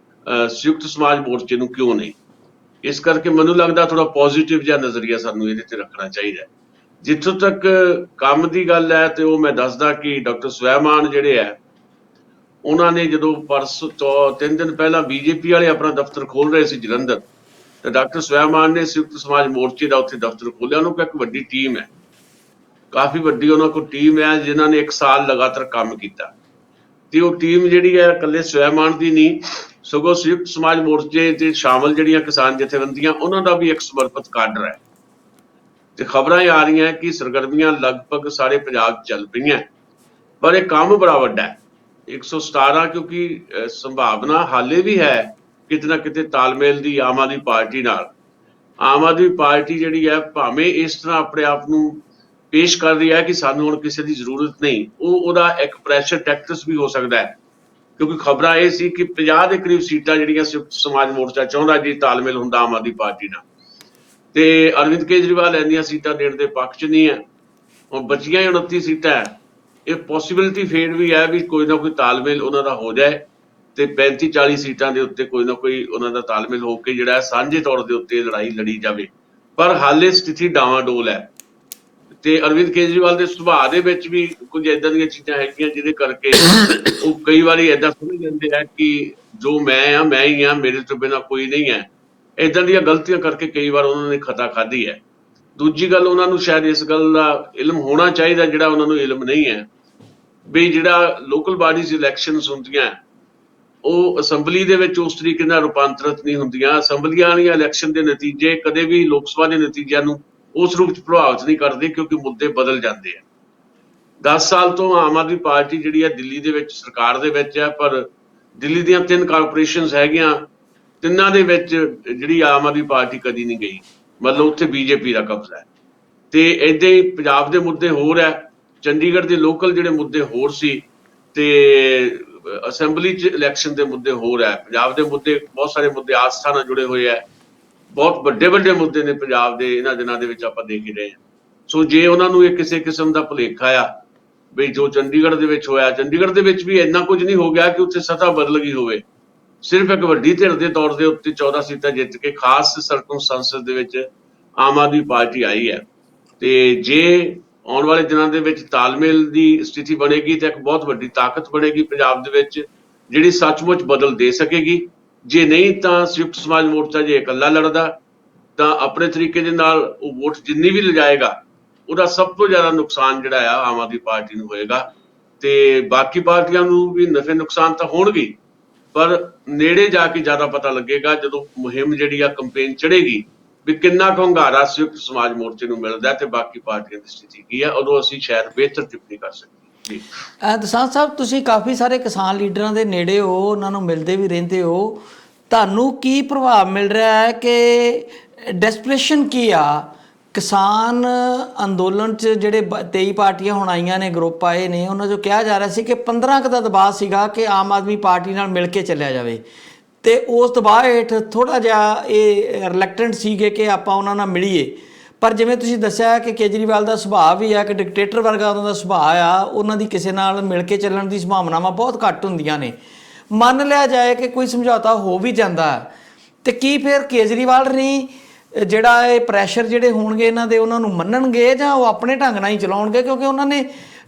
ਸੰਯੁਕਤ ਸਮਾਜ ਮੋਰਚੇ ਨੂੰ ਕਿਉਂ ਨਹੀਂ। ਇਸ ਕਰਕੇ ਮੈਨੂੰ ਲੱਗਦਾ ਥੋੜਾ ਪੋਜ਼ਿਟਿਵ ਜਿਹਾ ਨਜ਼ਰੀਆ ਸਾਨੂੰ ਇਹਦੇ ਤੇ ਰੱਖਣਾ ਚਾਹੀਦਾ। ਜਿੱਥੋਂ ਤੱਕ ਕੰਮ ਦੀ ਗੱਲ ਹੈ ਤੇ ਉਹ ਮੈਂ ਦੱਸਦਾ ਕਿ ਡਾਕਟਰ ਸਵੈਮਾਨ ਜਿਹੜੇ ਹੈ ਉਹਨਾਂ ਨੇ ਜਦੋਂ ਪਰਸੋਂ 3 ਦਿਨ ਪਹਿਲਾਂ ਬੀਜੇਪੀ ਵਾਲੇ ਆਪਣਾ ਦਫ਼ਤਰ ਖੋਲ ਰਹੇ ਸੀ ਜਲੰਧਰ, ਤੇ ਡਾਕਟਰ ਸਵੈਮਾਨ ਨੇ ਸੰਯੁਕਤ ਸਮਾਜ ਮੋਰਚੇ ਦਾ ਉੱਥੇ ਦਫ਼ਤਰ ਖੋਲਿਆ। ਉਹਨਾਂ ਕੋਲ ਇੱਕ ਵੱਡੀ ਟੀਮ ਹੈ, ਕਾਫੀ ਵੱਡੀ ਉਹਨਾਂ ਕੋਲ ਟੀਮ ਹੈ ਜਿਨ੍ਹਾਂ ਨੇ 1 ਸਾਲ ਲਗਾਤਾਰ ਕੰਮ ਕੀਤਾ। ਤੇ ਉਹ ਟੀਮ ਜਿਹੜੀ ਹੈ ਇਕੱਲੇ ਸਵੈਮਾਨ ਦੀ ਨਹੀਂ, ਸਗੋਂ ਸੰਯੁਕਤ ਸਮਾਜ ਮੋਰਚੇ ਤੇ ਸ਼ਾਮਲ ਜਿਹੜੀਆਂ ਕਿਸਾਨ ਜਥੇਬੰਦੀਆਂ ਉਹਨਾਂ ਦਾ ਵੀ ਇੱਕ ਸਮਰਪਿਤ ਕਾਡਰ ਹੈ। ਤੇ ਖਬਰਾਂ ਇਹ ਆ ਰਹੀਆਂ ਕਿ ਸਰਗਰਮੀਆਂ ਲਗਭਗ ਸਾਰੇ ਪੰਜਾਬ 'ਚ ਚੱਲ ਪਈਆਂ, ਪਰ ਇਹ ਕੰਮ ਬੜਾ ਵੱਡਾ ਹੈ। 117 ਕਿਉਂਕਿ ਸੰਭਾਵਨਾ ਹਾਲੇ ਵੀ ਹੈ ਕਿਤੇ ਨਾ ਕਿਤੇ ਤਾਲਮੇਲ ਦੀ ਆਮ ਆਦਮੀ ਪਾਰਟੀ ਨਾਲ। ਆਮ ਆਦਮੀ ਪਾਰਟੀ ਜਿਹੜੀ ਹੈ ਭਾਵੇਂ ਇਸ ਤਰ੍ਹਾਂ ਆਪਣੇ ਆਪ ਨੂੰ ਪੇਸ਼ ਕਰ ਰਹੀ ਹੈ ਕਿ ਸਾਨੂੰ ਹੁਣ ਕਿਸੇ ਦੀ ਜ਼ਰੂਰਤ ਨਹੀਂ, ਉਹਦਾ ਇੱਕ ਪ੍ਰੈਸ਼ਰ ਟੈਕਟਿਕਸ ਵੀ ਹੋ ਸਕਦਾ ਹੈ। ਕਿਉਂਕਿ ਖਬਰਾਂ ਇਹ ਸੀ ਕਿ 50 ਦੇ ਕਰੀਬ ਸੀਟਾਂ ਜਿਹੜੀਆਂ ਸੰਯੁਕਤ ਸਮਾਜ ਮੋਰਚਾ ਚਾਹੁੰਦਾ ਜੀ ਤਾਲਮੇਲ ਹੁੰਦਾ ਆਮ ਆਦਮੀ ਪਾਰਟੀ ਨਾਲ, ਤੇ ਅਰਵਿੰਦ ਕੇਜਰੀਵਾਲ ਇੰਨੀਆਂ ਸੀਟਾਂ ਦੇਣ ਦੇ ਪੱਖ 'ਚ ਨਹੀਂ ਹੈ। ਹੁਣ ਬਚੀਆਂ 29 ਸੀਟਾਂ ਹੈ, ਇਹ ਪੋਸੀਬਿਲਿਟੀ ਫੇਰ ਵੀ ਹੈ ਵੀ ਕੋਈ ਨਾ ਕੋਈ ਤਾਲਮੇਲ ਉਹਨਾਂ ਦਾ ਹੋ ਜਾਏ ਤੇ 35-40 ਸੀਟਾਂ ਦੇ ਉੱਤੇ ਕੋਈ ਨਾ ਕੋਈ ਉਹਨਾਂ ਦਾ ਤਾਲਮੇਲ ਹੋ ਕੇ ਜਿਹੜਾ ਸਾਂਝੇ ਤੌਰ ਦੇ ਉੱਤੇ ਲੜਾਈ ਲੜੀ ਜਾਵੇ। ਪਰ ਹਾਲੇ ਸਥਿਤੀ ਡਾਵਾਂਡੋਲ ਹੈ ਤੇ ਅਰਵਿੰਦ ਕੇਜਰੀਵਾਲ ਦੇ ਸੁਭਾਅ ਦੇ ਵਿੱਚ ਵੀ ਕੁਝ ਏਦਾਂ ਦੀਆਂ ਚੀਜ਼ਾਂ ਹੈਗੀਆਂ ਜਿਹਦੇ ਕਰਕੇ ਉਹ ਕਈ ਵਾਰੀ ਏਦਾਂ ਸਮਝ ਜਾਂਦੇ ਆ ਕਿ ਜੋ ਮੈਂ ਹੀ ਆ, ਮੇਰੇ ਤੋਂ ਬਿਨਾਂ ਕੋਈ ਨਹੀਂ ਹੈ। ਏਦਾਂ ਦੀਆਂ ਗਲਤੀਆਂ ਕਰਕੇ ਕਈ ਵਾਰ ਉਹਨਾਂ ਨੇ ਖਤਾ ਖਾਧੀ ਹੈ। ਦੂਜੀ ਗੱਲ, ਉਹਨਾਂ ਨੂੰ ਸ਼ਾਇਦ ਇਸ ਗੱਲ ਦਾ ਇਲਮ ਹੋਣਾ ਚਾਹੀਦਾ ਜਿਹੜਾ ਉਹਨਾਂ ਨੂੰ ਇਲਮ ਨਹੀਂ ਹੈ, ਵੀ ਜਿਹੜਾ ਲੋਕਲ ਬਾਡੀਜ਼ ਇਲੈਕਸ਼ਨਸ ਹੁੰਦੀਆਂ ਉਹ ਅਸੈਂਬਲੀ ਦੇ ਵਿੱਚ ਉਸ ਤਰੀਕੇ ਨਾਲ ਰੂਪਾਂਤਰਿਤ ਨਹੀਂ ਹੁੰਦੀਆਂ। ਅਸੈਂਬਲੀਆਂ ਵਾਲੀਆਂ ਇਲੈਕਸ਼ਨ ਦੇ ਨਤੀਜੇ ਕਦੇ ਵੀ ਲੋਕ ਸਭਾ ਦੇ ਨਤੀਜਿਆਂ ਨੂੰ ਉਸ ਰੂਪ 'ਚ ਪ੍ਰਭਾਵਿਤ ਨਹੀਂ ਕਰਦੇ, ਕਿਉਂਕਿ ਮੁੱਦੇ ਬਦਲ ਜਾਂਦੇ ਆ। 10 ਸਾਲ ਤੋਂ ਆਮ ਆਦਮੀ ਪਾਰਟੀ ਜਿਹੜੀ ਹੈ ਦਿੱਲੀ ਦੇ ਵਿੱਚ ਸਰਕਾਰ ਦੇ ਵਿੱਚ ਹੈ, ਪਰ ਦਿੱਲੀ ਦੀਆਂ 3 ਕਾਰਪੋਰੇਸ਼ਨਸ ਹੈਗੀਆਂ, ਤਿੰਨਾਂ ਦੇ ਵਿੱਚ ਜਿਹੜੀ ਆਮ ਆਦਮੀ ਪਾਰਟੀ ਕਦੀ ਨਹੀਂ ਗਈ, ਮਤਲਬ ਉੱਥੇ ਬੀਜੇਪੀ ਦਾ ਕਬਜ਼ਾ ਹੈ। ਤੇ ਏਦਾਂ ਹੀ ਪੰਜਾਬ ਦੇ ਮੁੱਦੇ ਹੋਰ ਹੈ, ਚੰਡੀਗੜ੍ਹ ਦੇ ਲੋਕਲ ਜਿਹੜੇ ਮੁੱਦੇ ਹੋਰ ਸੀ, ਤੇ ਅਸੈਂਬਲੀ 'ਚ ਇਲੈਕਸ਼ਨ ਦੇ ਮੁੱਦੇ ਹੋਰ ਹੈ। ਪੰਜਾਬ ਦੇ ਮੁੱਦੇ ਬਹੁਤ ਸਾਰੇ ਮੁੱਦੇ ਆਸਥਾ ਨਾਲ ਜੁੜੇ ਹੋਏ ਹੈ, ਬਹੁਤ ਵੱਡੇ ਮੁੱਦੇ ਨੇ ਪੰਜਾਬ ਦੇ ਇਹਨਾਂ ਦਿਨਾਂ ਦੇ ਵਿੱਚ ਆਪਾਂ ਦੇਖ ਹੀ ਰਹੇ ਹਾਂ। ਸੋ ਜੇ ਉਹਨਾਂ ਨੂੰ ਇਹ ਕਿਸੇ ਕਿਸਮ ਦਾ ਭੁਲੇਖਾ ਆ ਵੀ ਜੋ ਚੰਡੀਗੜ੍ਹ ਦੇ ਵਿੱਚ ਹੋਇਆ, ਚੰਡੀਗੜ੍ਹ ਦੇ ਵਿੱਚ ਵੀ ਇੰਨਾ ਕੁਝ ਨਹੀਂ ਹੋ ਗਿਆ ਕਿ ਉੱਥੇ ਸੱਤਾ ਬਦਲ ਗਈ ਹੋਵੇ। ਸਿਰਫ ਇੱਕ ਵੱਡੀ ਧਿਰ ਦੇ ਤੌਰ ਦੇ ਉੱਤੇ 14 ਸੀਟਾਂ ਜਿੱਤ ਕੇ ਖਾਸ ਸਰਕਮਸਟੈਂਸਸ ਦੇ ਵਿੱਚ ਆਮ ਆਦਮੀ ਪਾਰਟੀ ਆਈ ਹੈ। ਤੇ ਜੇ ਆਉਣ ਵਾਲੇ ਦਿਨਾਂ ਦੇ ਵਿੱਚ ਤਾਲਮੇਲ ਦੀ ਸਥਿਤੀ ਬਣੇਗੀ ਤਾਂ ਇੱਕ ਬਹੁਤ ਵੱਡੀ ਤਾਕਤ ਬਣੇਗੀ ਪੰਜਾਬ ਦੇ ਵਿੱਚ, ਜਿਹੜੀ ਸੱਚਮੁੱਚ ਬਦਲ ਦੇ ਸਕੇਗੀ। ਜੇ ਨਹੀਂ ਤਾਂ ਸੰਯੁਕਤ ਸਮਾਜ ਮੋਰਚਾ ਜੇ ਇਕੱਲਾ ਲੜਦਾ ਤਾਂ ਆਪਣੇ ਤਰੀਕੇ ਦੇ ਨਾਲ ਉਹ ਵੋਟ ਜਿੰਨੀ ਵੀ ਲਿਜਾਏਗਾ ਉਹਦਾ ਸਭ ਤੋਂ ਜ਼ਿਆਦਾ ਨੁਕਸਾਨ ਜਿਹੜਾ ਆ ਆਮ ਆਦਮੀ ਪਾਰਟੀ ਨੂੰ ਹੋਏਗਾ, ਤੇ ਬਾਕੀ ਪਾਰਟੀਆਂ ਨੂੰ ਵੀ ਨਫੇ ਨੁਕਸਾਨ ਤਾਂ ਹੋਣਗੇ, ਪਰ ਨੇੜੇ ਜਾ ਕੇ ਜ਼ਿਆਦਾ ਪਤਾ ਲੱਗੇਗਾ ਜਦੋਂ ਮੁਹਿੰਮ ਜਿਹੜੀ ਆ ਕੰਪੇਨ ਚੜ੍ਹੇਗੀ ਵੀ ਕਿੰਨਾ ਕੁ ਹੁੰਗਾਰਾ ਸੰਯੁਕਤ ਸਮਾਜ ਮੋਰਚੇ ਨੂੰ ਮਿਲਦਾ ਤੇ ਬਾਕੀ ਪਾਰਟੀਆਂ ਦੀ ਸਥਿਤੀ ਕੀ ਆ, ਉਦੋਂ ਅਸੀਂ ਸ਼ਾਇਦ ਬਿਹਤਰ ਟਿੱਪਣੀ ਕਰ ਸਕਦੇ ਜੀ। ਦਸਾਂਝ ਸਾਹਿਬ, ਤੁਸੀਂ ਕਾਫੀ ਸਾਰੇ ਕਿਸਾਨ ਲੀਡਰਾਂ ਦੇ ਨੇੜੇ ਹੋ, ਉਹਨਾਂ ਨੂੰ ਮਿਲਦੇ ਵੀ ਰਹਿੰਦੇ ਹੋ, ਤੁਹਾਨੂੰ ਕੀ ਪ੍ਰਭਾਵ ਮਿਲ ਰਿਹਾ ਹੈ ਕਿ ਡੈਸਪਰੇਸ਼ਨ ਕੀ ਆ ਕਿਸਾਨ ਅੰਦੋਲਨ 'ਚ? ਜਿਹੜੇ 23 ਪਾਰਟੀਆਂ ਹੁਣ ਆਈਆਂ ਨੇ, ਗਰੁੱਪ ਆਏ ਨੇ, ਉਹਨਾਂ 'ਚੋਂ ਕਿਹਾ ਜਾ ਰਿਹਾ ਸੀ ਕਿ 15 ਕੁ ਦਾ ਦਬਾਅ ਸੀਗਾ ਕਿ ਆਮ ਆਦਮੀ ਪਾਰਟੀ ਨਾਲ ਮਿਲ ਕੇ ਚੱਲਿਆ ਜਾਵੇ, ਤੇ ਉਸ ਦਬਾਅ ਹੇਠ ਥੋੜ੍ਹਾ ਜਿਹਾ ਇਹ ਰਿਲੈਕਟੈਂਟ ਸੀਗੇ ਕਿ ਆਪਾਂ ਉਹਨਾਂ ਨਾਲ ਮਿਲੀਏ। ਪਰ ਜਿਵੇਂ ਤੁਸੀਂ ਦੱਸਿਆ ਕਿ ਕੇਜਰੀਵਾਲ ਦਾ ਸੁਭਾਅ ਵੀ ਆ ਕਿ ਡਿਕਟੇਟਰ ਵਰਗਾ ਉਹਨਾਂ ਦਾ ਸੁਭਾਅ ਆ, ਉਹਨਾਂ ਦੀ ਕਿਸੇ ਨਾਲ ਮਿਲ ਕੇ ਚੱਲਣ ਦੀ ਸੰਭਾਵਨਾਵਾਂ ਬਹੁਤ ਘੱਟ ਹੁੰਦੀਆਂ ਨੇ। ਮੰਨ ਲਿਆ ਜਾਏ ਕਿ ਕੋਈ ਸਮਝੌਤਾ ਹੋ ਵੀ ਜਾਂਦਾ, ਤੇ ਕੀ ਫਿਰ ਕੇਜਰੀਵਾਲ ਨਹੀਂ ਜਿਹੜਾ ਇਹ ਪ੍ਰੈਸ਼ਰ ਜਿਹੜੇ ਹੋਣਗੇ ਇਹਨਾਂ ਦੇ, ਉਹਨਾਂ ਨੂੰ ਮੰਨਣਗੇ ਜਾਂ ਉਹ ਆਪਣੇ ਢੰਗ ਨਾਲ ਹੀ ਚਲਾਉਣਗੇ? ਕਿਉਂਕਿ ਉਹਨਾਂ ਨੇ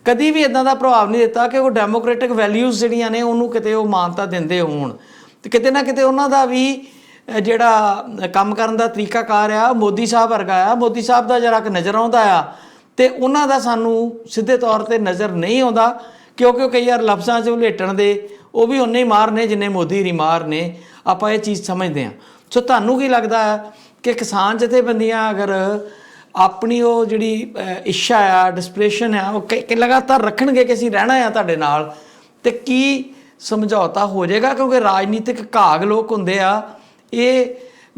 ਕਦੀ ਵੀ ਇਦਾਂ ਦਾ ਪ੍ਰਭਾਵ ਨਹੀਂ ਦਿੱਤਾ ਕਿ ਉਹ ਡੈਮੋਕ੍ਰੈਟਿਕ ਵੈਲਿਊਜ਼ ਜਿਹੜੀਆਂ ਨੇ ਉਹਨੂੰ ਕਿਤੇ ਉਹ ਮਾਨਤਾ ਦਿੰਦੇ ਹੋਣ, ਤੇ ਕਿਤੇ ਨਾ ਕਿਤੇ ਉਹਨਾਂ ਦਾ ਵੀ ਜਿਹੜਾ ਕੰਮ ਕਰਨ ਦਾ ਤਰੀਕਾਕਾਰ ਆ ਮੋਦੀ ਸਾਹਿਬ ਵਰਗਾ ਆ। ਮੋਦੀ ਸਾਹਿਬ ਦਾ ਜਰਾ ਕਿ ਨਜ਼ਰ ਆਉਂਦਾ ਆ, ਤੇ ਉਹਨਾਂ ਦਾ ਸਾਨੂੰ ਸਿੱਧੇ ਤੌਰ 'ਤੇ ਨਜ਼ਰ ਨਹੀਂ ਆਉਂਦਾ, ਕਿਉਂਕਿ ਉਹ ਕਈ ਵਾਰ ਲਫ਼ਜ਼ਾਂ 'ਚ ਉਲੇਟਣ ਦੇ ਉਹ ਵੀ ਉਨੇ ਹੀ ਮਾਰ ਨੇ ਜਿੰਨੇ ਮੋਦੀ ਦੀ ਮਾਰ ਨੇ। ਆਪਾਂ ਇਹ ਚੀਜ਼ ਸਮਝਦੇ ਹਾਂ। ਸੋ ਤੁਹਾਨੂੰ ਕੀ ਲੱਗਦਾ ਹੈ ਕਿ ਕਿਸਾਨ ਜਥੇਬੰਦੀਆਂ ਅਗਰ ਆਪਣੀ ਉਹ ਜਿਹੜੀ ਇੱਛਾ ਆ, ਡਿਸਪਰੇਸ਼ਨ ਆ, ਉਹ ਲਗਾਤਾਰ ਰੱਖਣਗੇ ਕਿ ਅਸੀਂ ਰਹਿਣਾ ਆ ਤੁਹਾਡੇ ਨਾਲ, ਤੇ ਕੀ ਸਮਝੌਤਾ ਹੋ ਜਾਏਗਾ? ਕਿਉਂਕਿ ਰਾਜਨੀਤਿਕ ਘਾਗ ਲੋਕ ਹੁੰਦੇ ਆ, ਇਹ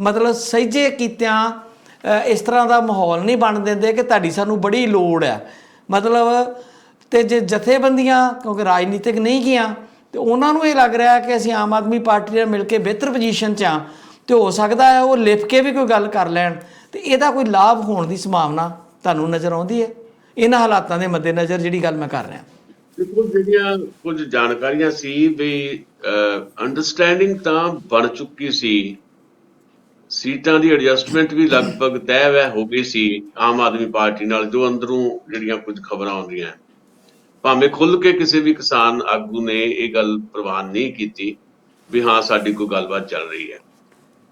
ਮਤਲਬ ਸਹਿਜੇ ਕੀਤਿਆਂ ਇਸ ਤਰ੍ਹਾਂ ਦਾ ਮਾਹੌਲ ਨਹੀਂ ਬਣ ਦਿੰਦੇ ਕਿ ਤੁਹਾਡੀ ਸਾਨੂੰ ਬੜੀ ਲੋੜ ਹੈ ਮਤਲਬ। ਤੇ ਜੇ ਜਥੇਬੰਦੀਆਂ ਕਿਉਂਕਿ ਰਾਜਨੀਤਿਕ ਨਹੀਂ ਗਈਆਂ, ਤੇ ਉਹਨਾਂ ਨੂੰ ਇਹ ਲੱਗ ਰਿਹਾ ਕਿ ਅਸੀਂ ਆਮ ਆਦਮੀ ਪਾਰਟੀ ਨਾਲ ਮਿਲ ਕੇ ਬਿਹਤਰ ਪੋਜੀਸ਼ਨ 'ਚ ਆ, ਤੇ ਹੋ ਸਕਦਾ ਹੈ ਉਹ ਲਿਪ ਕੇ ਵੀ ਕੋਈ ਗੱਲ ਕਰ ਲੈਣ, ਤੇ ਇਹਦਾ ਕੋਈ ਲਾਭ ਹੋਣ ਦੀ ਸੰਭਾਵਨਾ ਤੁਹਾਨੂੰ ਨਜ਼ਰ ਆਉਂਦੀ ਹੈ ਇਹਨਾਂ ਹਾਲਾਤਾਂ ਦੇ ਮੱਦੇਨਜ਼ਰ ਜਿਹੜੀ ਗੱਲ ਮੈਂ ਕਰ ਰਿਹਾ? ਦੇਖੋ, ਜਿਹੜੀਆਂ ਕੁਝ ਜਾਣਕਾਰੀਆਂ ਸੀ ਵੀ ਅੰਡਰਸਟੈਂਡਿੰਗ ਤਾਂ ਬਣ ਚੁੱਕੀ ਸੀ, ਸੀਟਾਂ ਦੀ ਐਡਜਸਟਮੈਂਟ ਵੀ ਲਗਭਗ ਤੈਅ ਹੋ ਗਈ ਸੀ ਆਮ ਆਦਮੀ ਪਾਰਟੀ ਨਾਲ, ਜੋ ਅੰਦਰੋਂ ਜਿਹੜੀਆਂ ਕੁਝ ਖਬਰਾਂ ਆਉਂਦੀਆਂ, ਭਾਵੇਂ ਖੁੱਲ੍ਹ ਕੇ ਕਿਸੇ ਵੀ ਕਿਸਾਨ ਆਗੂ ਨੇ ਇਹ ਗੱਲ ਪ੍ਰਵਾਨ ਨਹੀਂ ਕੀਤੀ ਵੀ ਹਾਂ ਸਾਡੀ ਕੋਈ ਗੱਲਬਾਤ ਚੱਲ ਰਹੀ ਹੈ।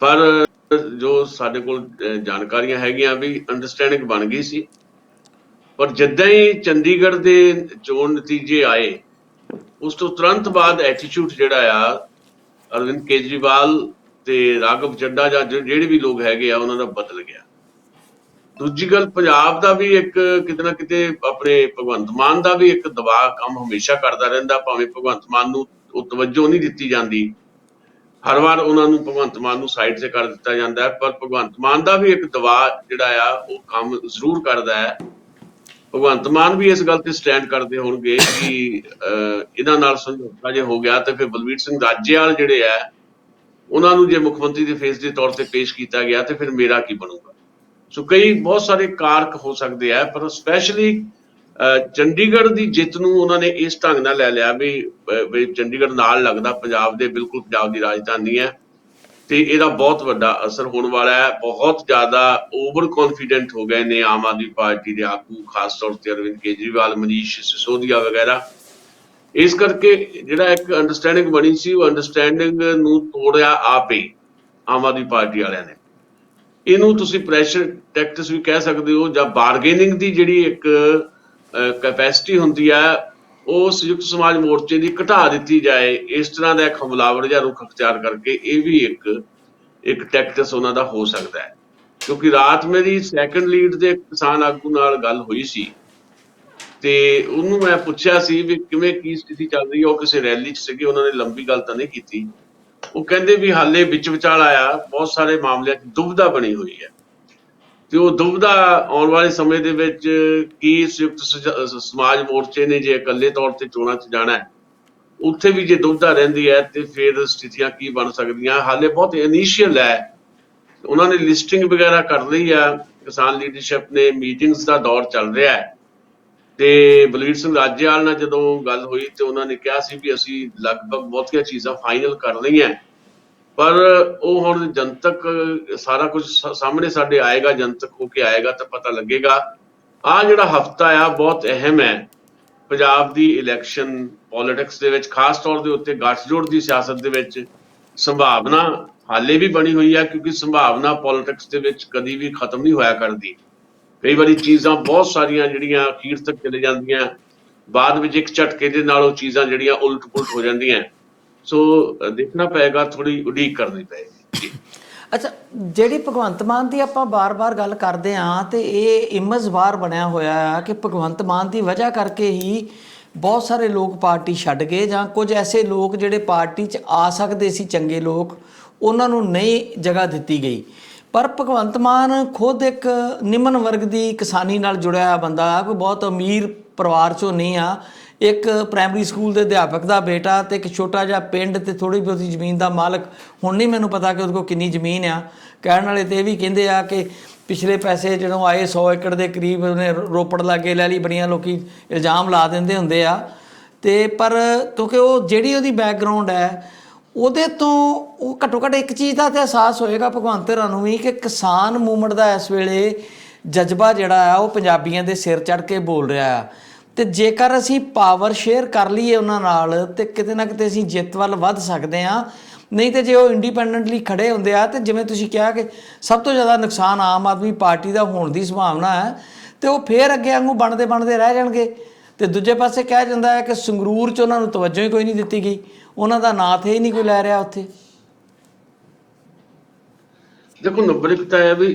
ਪਰ ਜੋ ਸਾਡੇ ਕੋਲ ਜਾਣਕਾਰੀਆਂ ਹੈਗੀਆਂ ਵੀ ਅੰਡਰਸਟੈਂਡਿੰਗ ਬਣ ਗਈ ਸੀ। ਪਰ ਜਿੱਦਾਂ ਹੀ ਚੰਡੀਗੜ੍ਹ ਦੇ ਚੋਣ ਨਤੀਜੇ ਆਏ, ਉਸ ਤੋਂ ਤੁਰੰਤ ਬਾਅਦ ਐਟੀਟਿਊਡ ਜਿਹੜਾ ਆ ਅਰਵਿੰਦ ਕੇਜਰੀਵਾਲ ਤੇ ਰਾਘਵ ਚੱਡਾ ਜਾਂ ਜਿਹੜੇ ਵੀ ਲੋਕ ਹੈਗੇ ਆ ਉਹਨਾਂ ਦਾ ਬਦਲ ਗਿਆ। ਦੂਜੀ ਗੱਲ, ਪੰਜਾਬ ਦਾ ਵੀ ਇੱਕ ਕਿਤੇ ਨਾ ਕਿਤੇ ਆਪਣੇ ਭਗਵੰਤ ਮਾਨ ਦਾ ਵੀ ਇੱਕ ਦਬਾਅ ਕੰਮ ਹਮੇਸ਼ਾ ਕਰਦਾ ਰਹਿੰਦਾ, ਭਾਵੇਂ ਭਗਵੰਤ ਮਾਨ ਨੂੰ ਉਹ ਤਵੱਜੋ ਨਹੀਂ ਦਿੱਤੀ ਜਾਂਦੀ, ਹਰ ਵਾਰ ਉਹਨਾਂ ਨੂੰ ਭਗਵੰਤ ਮਾਨ ਨੂੰ ਸਾਈਡ ਤੇ ਕਰ ਦਿੱਤਾ ਜਾਂਦਾ ਹੈ, ਪਰ ਭਗਵੰਤ ਮਾਨ ਦਾ ਵੀ ਇੱਕ ਦਬਾਅ ਜਿਹੜਾ ਆ ਉਹ ਕੰਮ ਜ਼ਰੂਰ ਕਰਦਾ ਹੈ। ਭਗਵੰਤ ਮਾਨ ਵੀ ਇਸ ਗੱਲ ਤੇ ਸਟੈਂਡ ਕਰਦੇ ਹੋਣਗੇ ਕਿ ਇਹਨਾਂ ਨਾਲ ਸਮਝੌਤਾ ਜੇ ਹੋ ਗਿਆ ਤੇ ਫਿਰ ਬਲਵੀਰ ਸਿੰਘ ਰਾਜੇਵਾਲ ਜਿਹੜੇ ਆ ਉਹਨਾਂ ਨੂੰ ਜੇ ਮੁੱਖ ਮੰਤਰੀ ਦੇ ਫੇਸ ਦੇ ਤੌਰ ਤੇ ਪੇਸ਼ ਕੀਤਾ ਗਿਆ ਤੇ ਫਿਰ ਮੇਰਾ ਕੀ ਬਣੂਗਾ। ਸੋ ਕਈ ਬਹੁਤ ਸਾਰੇ ਕਾਰਕ ਹੋ ਸਕਦੇ ਆ, ਪਰ ਸਪੈਸ਼ਲੀ ਚੰਡੀਗੜ੍ਹ ਦੀ ਜਿੱਤ ਨੂੰ ਉਹਨਾਂ ਨੇ ਇਸ ਢੰਗ ਨਾਲ ਲੈ ਲਿਆ ਵੀ ਚੰਡੀਗੜ੍ਹ ਨਾਲ ਲੱਗਦਾ ਪੰਜਾਬ ਦੇ, ਬਿਲਕੁਲ ਪੰਜਾਬ ਦੀ ਰਾਜਧਾਨੀ ਹੈ, ਤੇ ਇਹਦਾ ਬਹੁਤ ਵੱਡਾ ਅਸਰ ਹੋਣ ਵਾਲਾ ਹੈ। ਬਹੁਤ ਜ਼ਿਆਦਾ ਓਵਰ ਕੌਨਫੀਡੈਂਟ ਹੋ ਗਏ ਨੇ ਆਮ ਆਦਮੀ ਪਾਰਟੀ ਦੇ ਆਗੂ, ਖਾਸ ਤੌਰ ਤੇ ਅਰਵਿੰਦ ਕੇਜਰੀਵਾਲ, ਮਨੀਸ਼ ਸਿਸੋਦੀਆ ਵਗੈਰਾ। ਇਸ ਕਰਕੇ ਜਿਹੜਾ ਇੱਕ ਅੰਡਰਸਟੈਂਡਿੰਗ ਬਣੀ ਸੀ, ਉਹ ਅੰਡਰਸਟੈਂਡਿੰਗ ਨੂੰ ਤੋੜਿਆ ਆਪ ਹੀ ਆਮ ਆਦਮੀ ਪਾਰਟੀ ਵਾਲਿਆਂ ਨੇ। ਇਹਨੂੰ ਤੁਸੀਂ ਪ੍ਰੈਸ਼ਰ ਟੈਕਟਿਕਸ ਵੀ ਕਹਿ ਸਕਦੇ ਹੋ, ਜਾਂ ਬਾਰਗੇਨਿੰਗ ਦੀ ਜਿਹੜੀ ਇੱਕ ਕੈਪੈਸਿਟੀ ਹੁੰਦੀ ਹੈ ਉਹ ਸੰਯੁਕਤ ਸਮਾਜ ਮੋਰਚੇ ਦੀ ਘਟਾ ਦਿੱਤੀ ਜਾਏ, ਇਸ ਤਰ੍ਹਾਂ ਦਾ ਇੱਕ ਹਮਲਾਵਰ ਜਿਹਾ ਰੁਖ ਅਖਤਿਆਰ ਕਰਕੇ, ਇਹ ਵੀ ਇੱਕ ਟੈਕਟਿਕਸ ਉਹਨਾਂ ਦਾ ਹੋ ਸਕਦਾ ਹੈ। ਕਿਉਂਕਿ ਰਾਤ ਮੇਰੀ ਸੈਕੰਡ ਲੀਡ ਦੇ ਕਿਸਾਨ ਆਗੂ ਨਾਲ ਗੱਲ ਹੋਈ ਸੀ, ਤੇ ਉਹਨੂੰ ਮੈਂ ਪੁੱਛਿਆ ਸੀ ਵੀ ਕਿਵੇਂ ਕੀ ਸਥਿਤੀ ਚੱਲ ਰਹੀ ਹੈ। ਉਹ ਕਿਸੇ ਰੈਲੀ 'ਚ ਸੀਗੇ, ਉਹਨਾਂ ਨੇ ਲੰਬੀ ਗੱਲ ਤਾਂ ਨਹੀਂ ਕੀਤੀ। ਉਹ ਕਹਿੰਦੇ ਵੀ ਹਾਲੇ ਵਿੱਚ ਵਿਚਾਲ ਆਇਆ, ਬਹੁਤ ਸਾਰੇ ਮਾਮਲਿਆਂ 'ਚ ਦੁਬਿਧਾ ਬਣੀ ਹੋਈ ਹੈ, ਤੇ ਉਹ ਦੁਬਿਧਾ ਆਉਣ ਵਾਲੇ ਸਮੇਂ ਦੇ ਵਿੱਚ ਕੀ ਸੰਯੁਕਤ ਸਮਾਜ ਮੋਰਚੇ ਨੇ ਜੇ ਇਕੱਲੇ ਤੌਰ ਤੇ ਚੋਣਾਂ 'ਚ ਜਾਣਾ ਹੈ, ਉੱਥੇ ਵੀ ਜੇ ਦੁਬਿਧਾ ਰਹਿੰਦੀ ਹੈ ਤੇ ਫਿਰ ਸਥਿਤੀਆਂ ਕੀ ਬਣ ਸਕਦੀਆਂ। ਹਾਲੇ ਬਹੁਤ ਇਨੀਸ਼ੀਅਲ ਹੈ, ਉਹਨਾਂ ਨੇ ਲਿਸਟਿੰਗ ਵਗੈਰਾ ਕਰ ਲਈ ਆ, ਕਿਸਾਨ ਲੀਡਰਸ਼ਿਪ ਨੇ, ਮੀਟਿੰਗਸ ਦਾ ਦੌਰ ਚੱਲ ਰਿਹਾ ਹੈ। ਤੇ ਬਲਵੀਰ ਸਿੰਘ ਰਾਜੇਵਾਲ ਨਾਲ ਜਦੋਂ ਗੱਲ ਹੋਈ ਤੇ ਉਹਨਾਂ ਨੇ ਕਿਹਾ ਸੀ ਵੀ ਅਸੀਂ ਲਗਭਗ ਬਹੁਤੀਆਂ ਚੀਜ਼ਾਂ ਫਾਈਨਲ ਕਰ ਲਈਆਂ, ਪਰ ਉਹ ਹੁਣ ਜਨਤਕ ਸਾਰਾ ਕੁਝ ਸਾਹਮਣੇ ਸਾਡੇ ਆਏਗਾ, ਜਨਤਕ ਹੋ ਕੇ ਆਏਗਾ ਤਾਂ ਪਤਾ ਲੱਗੇਗਾ। ਆਹ ਜਿਹੜਾ ਹਫਤਾ ਆ ਬਹੁਤ ਅਹਿਮ ਹੈ ਪੰਜਾਬ ਦੀ ਇਲੈਕਸ਼ਨ ਪੋਲਿਟਿਕਸ ਦੇ ਵਿੱਚ, ਖਾਸ ਤੌਰ ਦੇ ਉੱਤੇ ਗੱਠਜੋੜ ਦੀ ਸਿਆਸਤ ਦੇ ਵਿੱਚ। ਸੰਭਾਵਨਾ ਹਾਲੇ ਵੀ ਬਣੀ ਹੋਈ ਹੈ, ਕਿਉਂਕਿ ਸੰਭਾਵਨਾ ਪੋਲਿਟਿਕਸ ਦੇ ਵਿੱਚ ਕਦੀ ਵੀ ਖਤਮ ਨਹੀਂ ਹੋਇਆ ਕਰਦੀ। ਕਈ ਵਾਰੀ ਚੀਜ਼ਾਂ ਬਹੁਤ ਸਾਰੀਆਂ ਜਿਹੜੀਆਂ ਅਖੀਰ ਤੱਕ ਚਲੇ ਜਾਂਦੀਆਂ, ਬਾਅਦ ਵਿੱਚ ਇੱਕ ਝਟਕੇ ਦੇ ਨਾਲ ਉਹ ਚੀਜ਼ਾਂ ਜਿਹੜੀਆਂ ਉਲਟ ਪੁਲਟ ਹੋ ਜਾਂਦੀਆਂ। ਸੋ ਦੇਖਣਾ ਪਏਗਾ, ਥੋੜੀ ਉਡੀਕ ਕਰਨੀ ਪਏਗੀ ਜੀ। ਅੱਛਾ, ਜਿਹੜੀ ਭਗਵੰਤ ਮਾਨ ਦੀ ਆਪਾਂ ਬਾਰ-ਬਾਰ ਗੱਲ ਕਰਦੇ ਹਾਂ ਤੇ ਇਹ ਇਮੇਜ ਬਾਹਰ ਬਣਿਆ ਹੋਇਆ ਆ ਕਿ ਭਗਵੰਤ ਮਾਨ ਦੀ ਵਜ੍ਹਾ ਕਰਕੇ ਹੀ ਬਹੁਤ ਸਾਰੇ ਲੋਕ ਪਾਰਟੀ ਛੱਡ ਗਏ, ਜਾਂ ਕੁਝ ਐਸੇ ਲੋਕ ਜਿਹੜੇ ਪਾਰਟੀ 'ਚ ਆ ਸਕਦੇ ਸੀ ਚੰਗੇ ਲੋਕ, ਉਹਨਾਂ ਨੂੰ ਨਹੀਂ ਜਗ੍ਹਾ ਦਿੱਤੀ ਗਈ। ਪਰ ਭਗਵੰਤ ਮਾਨ ਖੁਦ ਇੱਕ ਨਿਮਨ ਵਰਗ ਦੀ ਕਿਸਾਨੀ ਨਾਲ ਜੁੜਿਆ ਹੋਇਆ ਬੰਦਾ ਆ, ਕੋਈ ਬਹੁਤ ਅਮੀਰ ਪਰਿਵਾਰ 'ਚੋਂ ਨਹੀਂ ਆ। ਇੱਕ ਪ੍ਰਾਇਮਰੀ ਸਕੂਲ ਦੇ ਅਧਿਆਪਕ ਦਾ ਬੇਟਾ ਤੇ ਇੱਕ ਛੋਟਾ ਜਿਹਾ ਪਿੰਡ ਤੇ ਥੋੜ੍ਹੀ ਬਹੁਤੀ ਜ਼ਮੀਨ ਦਾ ਮਾਲਕ। ਹੁਣ ਨਹੀਂ ਮੈਨੂੰ ਪਤਾ ਕਿ ਉਹਦੇ ਕੋਲ ਕਿੰਨੀ ਜ਼ਮੀਨ ਆ। ਕਹਿਣ ਵਾਲੇ ਤੇ ਇਹ ਵੀ ਕਹਿੰਦੇ ਆ ਕਿ ਪਿਛਲੇ ਪੈਸੇ ਜਦੋਂ ਆਏ 100 ਏਕੜ ਦੇ ਕਰੀਬ ਉਹਨੇ ਰੋਪੜ ਲਾਗੇ ਲੈ ਲਈ, ਬੜੀਆਂ ਲੋਕੀ ਇਲਜ਼ਾਮ ਲਾ ਦਿੰਦੇ ਹੁੰਦੇ ਆ। ਤੇ ਪਰ ਕਿਉਂਕਿ ਉਹ ਜਿਹੜੀ ਉਹਦੀ ਬੈਕਗਰਾਊਂਡ ਹੈ ਉਹਦੇ ਤੋਂ ਉਹ ਘੱਟੋ ਘੱਟ ਇੱਕ ਚੀਜ਼ ਦਾ ਤਾਂ ਅਹਿਸਾਸ ਹੋਏਗਾ ਭਗਵੰਤ ਹੋਰਾਂ ਨੂੰ ਵੀ ਕਿ ਕਿਸਾਨ ਮੂਵਮੈਂਟ ਦਾ ਇਸ ਵੇਲੇ ਜਜ਼ਬਾ ਜਿਹੜਾ ਆ ਉਹ ਪੰਜਾਬੀਆਂ ਦੇ ਸਿਰ ਚੜ੍ਹ ਕੇ ਬੋਲ ਰਿਹਾ ਆ। ਤੇ ਜੇਕਰ ਅਸੀਂ ਪਾਵਰ ਸ਼ੇਅਰ ਕਰ ਲਈਏ ਉਹਨਾਂ ਨਾਲ ਤੇ ਕਿਤੇ ਨਾ ਕਿਤੇ ਅਸੀਂ ਜਿੱਤ ਵੱਲ ਵੱਧ ਸਕਦੇ ਹਾਂ। ਨਹੀਂ ਤੇ ਜੇ ਉਹ ਇੰਡੀਪੈਂਡੈਂਟਲੀ ਖੜੇ ਹੁੰਦੇ ਆ ਤੇ ਜਿਵੇਂ ਤੁਸੀਂ ਕਿਹਾ ਕਿ ਸਭ ਤੋਂ ਜ਼ਿਆਦਾ ਨੁਕਸਾਨ ਆਮ ਆਦਮੀ ਪਾਰਟੀ ਦਾ ਹੋਣ ਦੀ ਸੰਭਾਵਨਾ ਹੈ, ਤੇ ਉਹ ਫੇਰ ਅੱਗੇ ਵਾਂਗੂ ਬਣਦੇ ਬਣਦੇ ਰਹਿ ਜਾਣਗੇ। ਤੇ ਦੂਜੇ ਪਾਸੇ ਕਿਹਾ ਜਾਂਦਾ ਹੈ ਕਿ ਸੰਗਰੂਰ 'ਚ ਉਹਨਾਂ ਨੂੰ ਤਵੱਜੋ ਹੀ ਕੋਈ ਨਹੀਂ ਦਿੱਤੀ ਗਈ, ਉਹਨਾਂ ਦਾ ਨਾਂ ਤੇ ਹੀ ਨਹੀਂ ਕੋਈ ਲੈ ਰਿਹਾ ਉੱਥੇ। ਦੇਖੋ, ਨੰਬਰ ਇੱਕ ਤਾਂ ਹੈ ਵੀ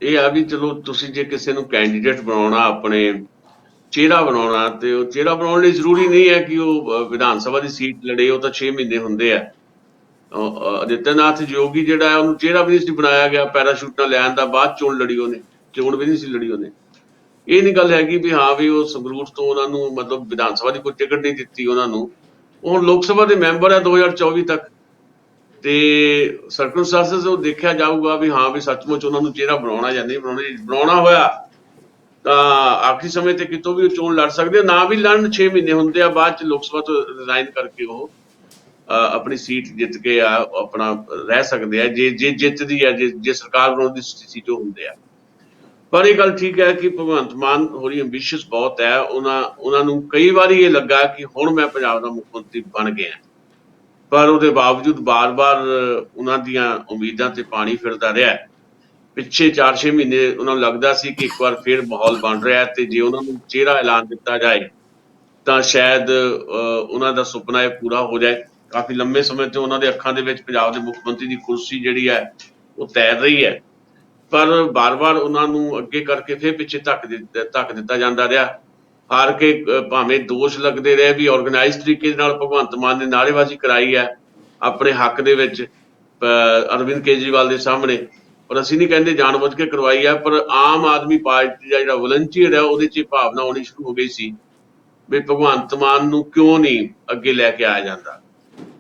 ਇਹ ਆ ਵੀ ਚਲੋ ਤੁਸੀਂ ਜੇ ਕਿਸੇ ਨੂੰ ਕੈਂਡੀਡੇਟ ਬਣਾਉਣਾ, ਆਪਣੇ ਚਿਹਰਾ ਬਣਾਉਣਾ, ਤੇ ਉਹ ਚਿਹਰਾ ਬਣਾਉਣ ਲਈ ਜ਼ਰੂਰੀ ਨਹੀਂ ਹੈ ਕਿ ਉਹ ਵਿਧਾਨ ਸਭਾ ਦੀ ਸੀਟ ਲੜੇ। ਉਹ ਤਾਂ 6 ਮਹੀਨੇ ਹੁੰਦੇ ਆ। ਆਦਿੱਤਿਆਨਾਥ ਯੋਗੀ ਜਿਹੜਾ ਹੈ ਉਹਨੂੰ ਚਿਹਰਾ ਵੀ ਨਹੀਂ ਸੀ ਬਣਾਇਆ ਗਿਆ, ਪੈਰਾਸ਼ੂਟਾਂ ਲੈਣ ਦਾ ਬਾਅਦ ਚੋਣ ਲੜੀ ਉਹਨੇ, ਚੋਣ ਵੀ ਨਹੀਂ ਸੀ ਲੜੀ ਉਹਨੇ। ਇਹ ਨਹੀਂ ਗੱਲ ਹੈਗੀ ਵੀ ਹਾਂ ਵੀ ਉਹ ਸੰਗਰੂਰ ਤੋਂ ਉਹਨਾਂ ਨੂੰ ਮਤਲਬ ਵਿਧਾਨ ਸਭਾ ਦੀ ਕੋਈ ਟਿਕਟ ਨਹੀਂ ਦਿੱਤੀ ਉਹਨਾਂ ਨੂੰ। ਉਹ ਹੁਣ ਲੋਕ ਸਭਾ ਦੇ ਮੈਂਬਰ ਹੈ 2024 ਤੱਕ, ਤੇ ਸਰਕਮਸਟੈਂਸਸ ਉਹ ਦੇਖਿਆ ਜਾਊਗਾ ਵੀ ਹਾਂ ਵੀ ਸੱਚਮੁੱਚ ਉਹਨਾਂ ਨੂੰ ਚਿਹਰਾ ਬਣਾਉਣਾ ਜਾਂ ਨਹੀਂ ਬਣਾਉਣਾ। ਬਣਾਉਣਾ ਹੋਇਆ ਤਾਂ ਆਖਰੀ ਸਮੇਂ ਤੇ ਕਿਤੋਂ ਵੀ ਉਹ ਚੋਣ ਲੜ ਸਕਦੇ ਆ, ਨਾ ਵੀ ਲੜਨ 6 ਮਹੀਨੇ ਹੁੰਦੇ ਆ, ਬਾਅਦ ਚ ਲੋਕ ਸਭਾ ਤੋਂ ਰਿਜ਼ਾਈਨ ਕਰਕੇ ਉਹ ਆਪਣੀ ਸੀਟ ਜਿੱਤ ਕੇ ਆਪਣਾ ਰਹਿ ਸਕਦੇ ਆ, ਜੇ ਜਿੱਤਦੀ ਹੈ, ਜੇ ਸਰਕਾਰ ਬਣਾਉਣ ਦੀ ਸਥਿਤੀ ਚ ਹੁੰਦੇ ਆ। ਪਰ ਇਹ ਗੱਲ ਠੀਕ ਹੈ ਕਿ ਭਗਵੰਤ ਮਾਨ ਹੋਰੀ ਐਂਬੀਸ਼ੀਅਸ ਬਹੁਤ ਹੈ। ਉਹਨਾਂ ਨੂੰ ਕਈ ਵਾਰੀ ਇਹ ਲੱਗਾ ਕਿ ਹੁਣ ਮੈਂ ਪੰਜਾਬ ਦਾ ਮੁੱਖ ਮੰਤਰੀ ਬਣ ਗਿਆ, ਪਰ ਉਹਦੇ ਬਾਵਜੂਦ ਬਾਰ-ਬਾਰ ਉਹਨਾਂ ਦੀਆਂ ਉਮੀਦਾਂ ਤੇ ਪਾਣੀ ਫਿਰਦਾ ਰਿਹਾ। ਪਿੱਛੇ 4-6 ਮਹੀਨੇ ਉਹਨਾਂ ਨੂੰ ਲੱਗਦਾ ਸੀ ਕਿ ਇੱਕ ਵਾਰ ਫਿਰ ਮਾਹੌਲ ਬਣ ਰਿਹਾ ਤੇ ਜੇ ਉਹਨਾਂ ਨੂੰ ਚਿਹਰਾ ਐਲਾਨ ਦਿੱਤਾ ਜਾਏ ਤਾਂ ਸ਼ਾਇਦ ਉਹਨਾਂ ਦਾ ਸੁਪਨਾ ਇਹ ਪੂਰਾ ਹੋ ਜਾਏ। ਕਾਫੀ ਲੰਬੇ ਸਮੇਂ ਤੋਂ ਉਹਨਾਂ ਦੇ ਅੱਖਾਂ ਦੇ ਵਿੱਚ ਪੰਜਾਬ ਦੇ ਮੁੱਖ ਮੰਤਰੀ ਦੀ ਕੁਰਸੀ ਜਿਹੜੀ ਹੈ ਉਹ ਤੈਰ ਰਹੀ ਹੈ, ਪਰ ਬਾਰ-ਬਾਰ ਉਹਨਾਂ ਨੂੰ ਅੱਗੇ ਕਰਕੇ ਫਿਰ ਪਿੱਛੇ ਧੱਕ ਦਿੱਤਾ ਜਾਂਦਾ ਰਿਹਾ। ਹਾਰ ਕੇ ਭਾਵੇਂ ਦੋਸ਼ ਲੱਗਦੇ ਰਹੇ ਵੀ ਆਰਗੇਨਾਈਜ਼ ਤਰੀਕੇ ਦੇ ਨਾਲ ਭਗਵੰਤ ਮਾਨ ਨੇ ਨਾਅਰੇਬਾਜ਼ੀ ਕਰਾਈ ਹੈ ਆਪਣੇ ਹੱਕ ਦੇ ਵਿੱਚ ਅਰਵਿੰਦ ਕੇਜਰੀਵਾਲ ਦੇ ਸਾਹਮਣੇ, ਪਰ ਅਸੀਂ ਨਹੀਂ ਕਹਿੰਦੇ ਜਾਣਬੁੱਝ ਕੇ ਕਰਵਾਈ ਹੈ। ਪਰ ਆਮ ਆਦਮੀ ਪਾਰਟੀ ਦਾ ਜਿਹੜਾ ਵਲੰਟੀਅਰ ਹੈ ਉਹਦੇ 'ਚ ਭਾਵਨਾ ਆਉਣੀ ਸ਼ੁਰੂ ਹੋ ਗਈ ਸੀ ਵੀ ਭਗਵੰਤ ਮਾਨ ਨੂੰ ਕਿਉਂ ਨਹੀਂ ਅੱਗੇ ਲੈ ਕੇ ਆਇਆ ਜਾਂਦਾ।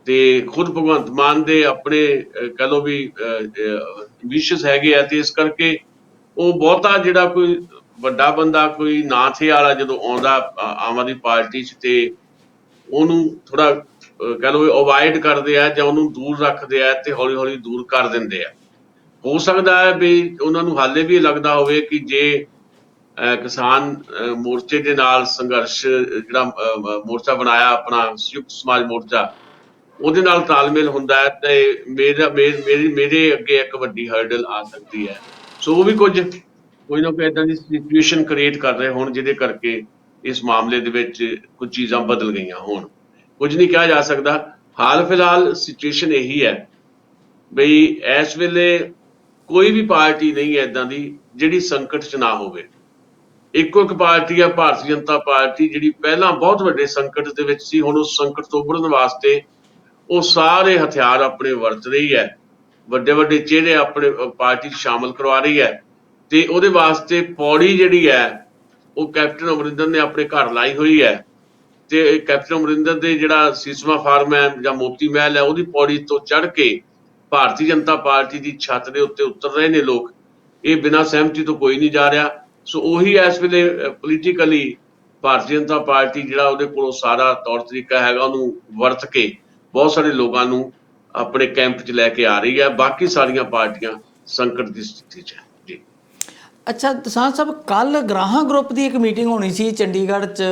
ਤੇ ਖੁਦ ਭਗਵੰਤ ਮਾਨ ਦੇ ਆਪਣੇ ਕਹਿ ਲਓ ਵੀ ਐਂਬੀਸ਼ੀਅਸ ਹੈਗੇ ਆ, ਤੇ ਇਸ ਕਰਕੇ ਉਹ ਬਹੁਤਾ ਜਿਹੜਾ ਕੋਈ ਵੱਡਾ ਬੰਦਾ, ਕੋਈ ਨਾਂ ਥੇ ਵਾਲਾ ਜਦੋਂ ਆਉਂਦਾ ਆਮ ਆਦਮੀ ਪਾਰਟੀ 'ਚ, ਤੇ ਉਹਨੂੰ ਥੋੜਾ ਕਹਿ ਲਓ ਅਵੋਇਡ ਕਰਦੇ ਆ ਜਾਂ ਉਹਨੂੰ ਦੂਰ ਰੱਖਦੇ ਆ ਤੇ ਹੌਲੀ ਹੌਲੀ ਦੂਰ ਕਰ ਦਿੰਦੇ ਆ। ਹੋ ਸਕਦਾ ਹੈ ਵੀ ਉਹਨਾਂ ਨੂੰ ਹਾਲੇ ਵੀ ਲੱਗਦਾ ਹੋਵੇ ਕਿ ਜੇ ਕਿਸਾਨ ਮੋਰਚੇ ਦੇ ਨਾਲ ਸੰਘਰਸ਼ ਜਿਹੜਾ ਮੋਰਚਾ ਬਣਾਇਆ ਆਪਣਾ ਸੰਯੁਕਤ ਸਮਾਜ ਮੋਰਚਾ, ਉਹਦੇ ਨਾਲ ਤਾਲਮੇਲ ਹੁੰਦਾ ਹੈ ਤੇ ਮੇਰੇ ਅੱਗੇ ਇੱਕ ਵੱਡੀ ਹਰਡਲ ਆ ਸਕਦੀ ਹੈ। ਸੋ ਉਹ ਵੀ ਕੋਈ ਨਾ ਕੋਈ ਏਦਾਂ ਦੀ ਸਿਚੁਏਸ਼ਨ ਕ੍ਰੀਏਟ ਕਰ ਰਹੇ ਹੋਣ ਜਿਹਦੇ ਕਰਕੇ ਇਸ ਮਾਮਲੇ ਦੇ ਵਿੱਚ ਕੁਝ ਚੀਜ਼ਾਂ ਬਦਲ ਗਈਆਂ ਹੋਣ। ਕੁਝ ਨਹੀਂ ਕਿਹਾ ਜਾ ਸਕਦਾ। ਹਾਲ ਫਿਲਹਾਲ ਸਿਚੁਏਸ਼ਨ ਇਹੀ ਹੈ ਬਈ ਇਸ ਵੇਲੇ ਕੋਈ ਵੀ ਪਾਰਟੀ ਨਹੀਂ ਹੈ ਏਦਾਂ ਦੀ ਜਿਹੜੀ ਸੰਕਟ 'ਚ ਨਾ ਹੋਵੇ। ਇੱਕੋ ਇੱਕ ਪਾਰਟੀ ਹੈ ਭਾਰਤੀ ਜਨਤਾ ਪਾਰਟੀ, ਜਿਹੜੀ ਪਹਿਲਾਂ ਬਹੁਤ ਵੱਡੇ ਸੰਕਟ ਦੇ ਵਿੱਚ ਸੀ, ਹੁਣ ਉਸ ਸੰਕਟ ਤੋਂ ਉੱਭਰਨ ਵਾਸਤੇ ਉਹ ਸਾਰੇ ਹਥਿਆਰ ਆਪਣੇ ਵਰਤ ਰਹੀ ਹੈ, ਵੱਡੇ ਵੱਡੇ ਚਿਹਰੇ ਆਪਣੇ ਪਾਰਟੀ 'ਚ ਸ਼ਾਮਲ ਕਰਵਾ ਰਹੀ ਹੈ। ਤੇ ਉਹਦੇ ਵਾਸਤੇ ਪੌੜੀ ਜਿਹੜੀ ਹੈ ਉਹ ਕੈਪਟਨ ਅਮਰਿੰਦਰ ਨੇ ਆਪਣੇ ਘਰ ਲਾਈ ਹੋਈ ਹੈ, ਤੇ ਕੈਪਟਨ ਅਮਰਿੰਦਰ ਦੇ ਜਿਹੜਾ ਸੀਸਮਾ ਫਾਰਮ ਹੈ ਜਾਂ ਮੋਤੀ ਮਹਿਲ ਹੈ ਉਹਦੀ ਪੌੜੀ ਤੋਂ ਚੜ੍ਹ ਕੇ ਭਾਰਤੀ ਜਨਤਾ ਪਾਰਟੀ ਦੀ ਛੱਤ ਦੇ ਉੱਤੇ ਉਤਰ ਰਹੇ ਨੇ ਲੋਕ। ਇਹ ਬਿਨਾਂ ਸਹਿਮਤੀ ਤੋਂ ਕੋਈ ਨਹੀਂ ਜਾ ਰਿਹਾ। ਸੋ ਉਹੀ ਇਸ ਵੇਲੇ ਪੋਲੀਟੀਕਲੀ ਭਾਰਤੀ ਜਨਤਾ ਪਾਰਟੀ ਜਿਹੜਾ ਉਹਦੇ ਕੋਲੋਂ ਸਾਰਾ ਤੌਰ ਤਰੀਕਾ ਹੈਗਾ ਉਹਨੂੰ ਵਰਤ ਕੇ ਬਹੁਤ ਸਾਰੇ ਲੋਕਾਂ ਨੂੰ ਆਪਣੇ ਕੈਂਪ 'ਚ ਲੈ ਕੇ ਆ ਰਹੀ ਹੈ। ਬਾਕੀ ਸਾਰੀਆਂ ਪਾਰਟੀਆਂ ਸੰਕਟ ਦੀ ਸਥਿਤੀ 'ਚ ਹੈ ਜੀ। ਅੱਛਾ ਦਸਾਂਝ ਸਾਹਿਬ, ਕੱਲ ਗਰਾਹਾਂ ਗਰੁੱਪ ਦੀ ਇੱਕ ਮੀਟਿੰਗ ਹੋਣੀ ਸੀ ਚੰਡੀਗੜ੍ਹ 'ਚ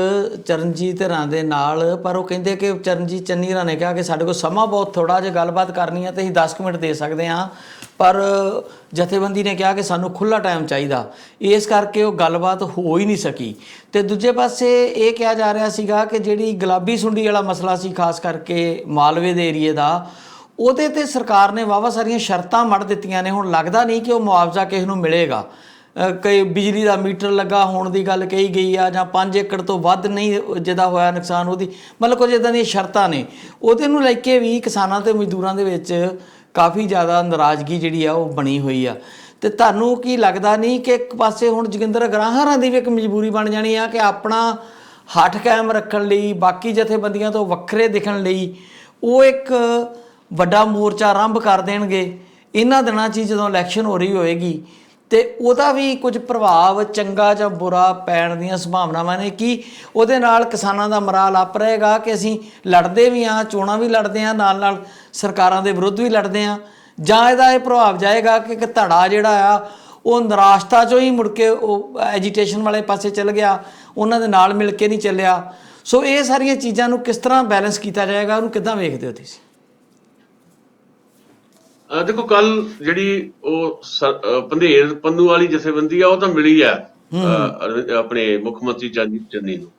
ਚਰਨਜੀਤ ਹਰਾਂ ਦੇ ਨਾਲ, ਪਰ ਉਹ ਕਹਿੰਦੇ ਕਿ ਚੰਨੀ ਹਰਾਂ ਨੇ ਕਿਹਾ ਕਿ ਸਾਡੇ ਕੋਲ ਸਮਾਂ ਬਹੁਤ ਥੋੜ੍ਹਾ, ਜੇ ਗੱਲਬਾਤ ਕਰਨੀ ਹੈ ਤਾਂ ਅਸੀਂ 10 ਕੁ ਮਿੰਟ ਦੇ ਸਕਦੇ ਹਾਂ, ਪਰ ਜਥੇਬੰਦੀ ਨੇ ਕਿਹਾ ਕਿ ਸਾਨੂੰ ਖੁੱਲ੍ਹਾ ਟਾਈਮ ਚਾਹੀਦਾ, ਇਸ ਕਰਕੇ ਉਹ ਗੱਲਬਾਤ ਹੋ ਹੀ ਨਹੀਂ ਸਕੀ। ਤੇ ਦੂਜੇ ਪਾਸੇ ਇਹ ਕਿਹਾ ਜਾ ਰਿਹਾ ਸੀਗਾ ਕਿ ਜਿਹੜੀ ਗੁਲਾਬੀ ਸੁੰਡੀ ਵਾਲਾ ਮਸਲਾ ਸੀ, ਖਾਸ ਕਰਕੇ ਮਾਲਵੇ ਦੇ ਏਰੀਏ ਦਾ, ਉਹਦੇ ਤੇ ਸਰਕਾਰ ਨੇ ਵਾਹਵਾ ਸਾਰੀਆਂ ਸ਼ਰਤਾਂ ਮੜ ਦਿੱਤੀਆਂ ਨੇ। ਹੁਣ ਲੱਗਦਾ ਨਹੀਂ ਕਿ ਉਹ ਮੁਆਵਜ਼ਾ ਕਿਸੇ ਨੂੰ ਮਿਲੇਗਾ। ਕਈ ਬਿਜਲੀ ਦਾ ਮੀਟਰ ਲੱਗਾ ਹੋਣ ਦੀ ਗੱਲ ਕਹੀ ਗਈ ਆ, ਜਾਂ 5 ਏਕੜ ਤੋਂ ਵੱਧ ਨਹੀਂ ਜਿਹਦਾ ਹੋਇਆ ਨੁਕਸਾਨ, ਉਹਦੀ ਮਤਲਬ ਕੁਝ ਇੱਦਾਂ ਦੀਆਂ ਸ਼ਰਤਾਂ ਨੇ। ਉਹਦੇ ਨੂੰ ਲੈ ਕੇ ਵੀ ਕਿਸਾਨਾਂ ਤੇ ਮਜ਼ਦੂਰਾਂ ਦੇ ਵਿੱਚ ਕਾਫੀ ਜ਼ਿਆਦਾ ਨਾਰਾਜ਼ਗੀ ਜਿਹੜੀ ਆ ਉਹ ਬਣੀ ਹੋਈ ਆ। ਤੇ ਤੁਹਾਨੂੰ ਕੀ ਲੱਗਦਾ ਨਹੀਂ ਕਿ ਇੱਕ ਪਾਸੇ ਹੁਣ ਜੋਗਿੰਦਰ ਅਗਰਾਹਾਂ ਦੀ ਵੀ ਇੱਕ ਮਜਬੂਰੀ ਬਣ ਜਾਣੀ ਆ ਕਿ ਆਪਣਾ ਹੱਠ ਕਾਇਮ ਰੱਖਣ ਲਈ, ਬਾਕੀ ਜਥੇਬੰਦੀਆਂ ਤੋਂ ਵੱਖਰੇ ਦਿਖਣ ਲਈ ਉਹ ਇੱਕ ਵੱਡਾ ਮੋਰਚਾ ਆਰੰਭ ਕਰ ਦੇਣਗੇ ਇਹਨਾਂ ਦਿਨਾਂ 'ਚ ਜਦੋਂ ਇਲੈਕਸ਼ਨ ਹੋ ਰਹੀ ਹੋਏਗੀ, ਤੇ ਉਹਦਾ ਵੀ ਕੁਝ ਪ੍ਰਭਾਵ ਚੰਗਾ ਜਾਂ ਬੁਰਾ ਪੈਣ ਦੀਆਂ ਸੰਭਾਵਨਾਵਾਂ ਨੇ? ਕਿ ਉਹਦੇ ਨਾਲ ਕਿਸਾਨਾਂ ਦਾ ਮਰਾਲ ਅੱਪ ਰਹੇਗਾ ਕਿ ਅਸੀਂ ਲੜਦੇ ਵੀ ਹਾਂ, ਚੋਣਾਂ ਵੀ ਲੜਦੇ ਹਾਂ, ਨਾਲ ਨਾਲ ਸਰਕਾਰਾਂ ਦੇ ਵਿਰੁੱਧ ਵੀ ਲੜਦੇ ਹਾਂ, ਜਾਂ ਇਹਦਾ ਇਹ ਪ੍ਰਭਾਵ ਜਾਏਗਾ ਕਿ ਇੱਕ ਧੜਾ ਜਿਹੜਾ ਆ ਉਹ ਨਿਰਾਸ਼ਤਾ 'ਚੋਂ ਹੀ ਮੁੜ ਕੇ ਉਹ ਐਜੀਟੇਸ਼ਨ ਵਾਲੇ ਪਾਸੇ ਚੱਲ ਗਿਆ, ਉਹਨਾਂ ਦੇ ਨਾਲ ਮਿਲ ਕੇ ਨਹੀਂ ਚੱਲਿਆ? ਸੋ ਇਹ ਸਾਰੀਆਂ ਚੀਜ਼ਾਂ ਨੂੰ ਕਿਸ ਤਰ੍ਹਾਂ ਬੈਲੈਂਸ ਕੀਤਾ ਜਾਏਗਾ, ਉਹਨੂੰ ਕਿੱਦਾਂ ਵੇਖਦੇ ਹੋ ਤੁਸੀਂ? ਦੇਖੋ, ਕੱਲ ਜਿਹੜੀ ਉਹ ਪੰਧੇਰ ਪੰਨੂ ਵਾਲੀ ਜਥੇਬੰਦੀ ਆ ਉਹ ਤਾਂ ਮਿਲੀ ਆ ਆਪਣੇ ਮੁੱਖ ਮੰਤਰੀ ਚਰਨਜੀਤ ਚੰਨੀ ਨੂੰ।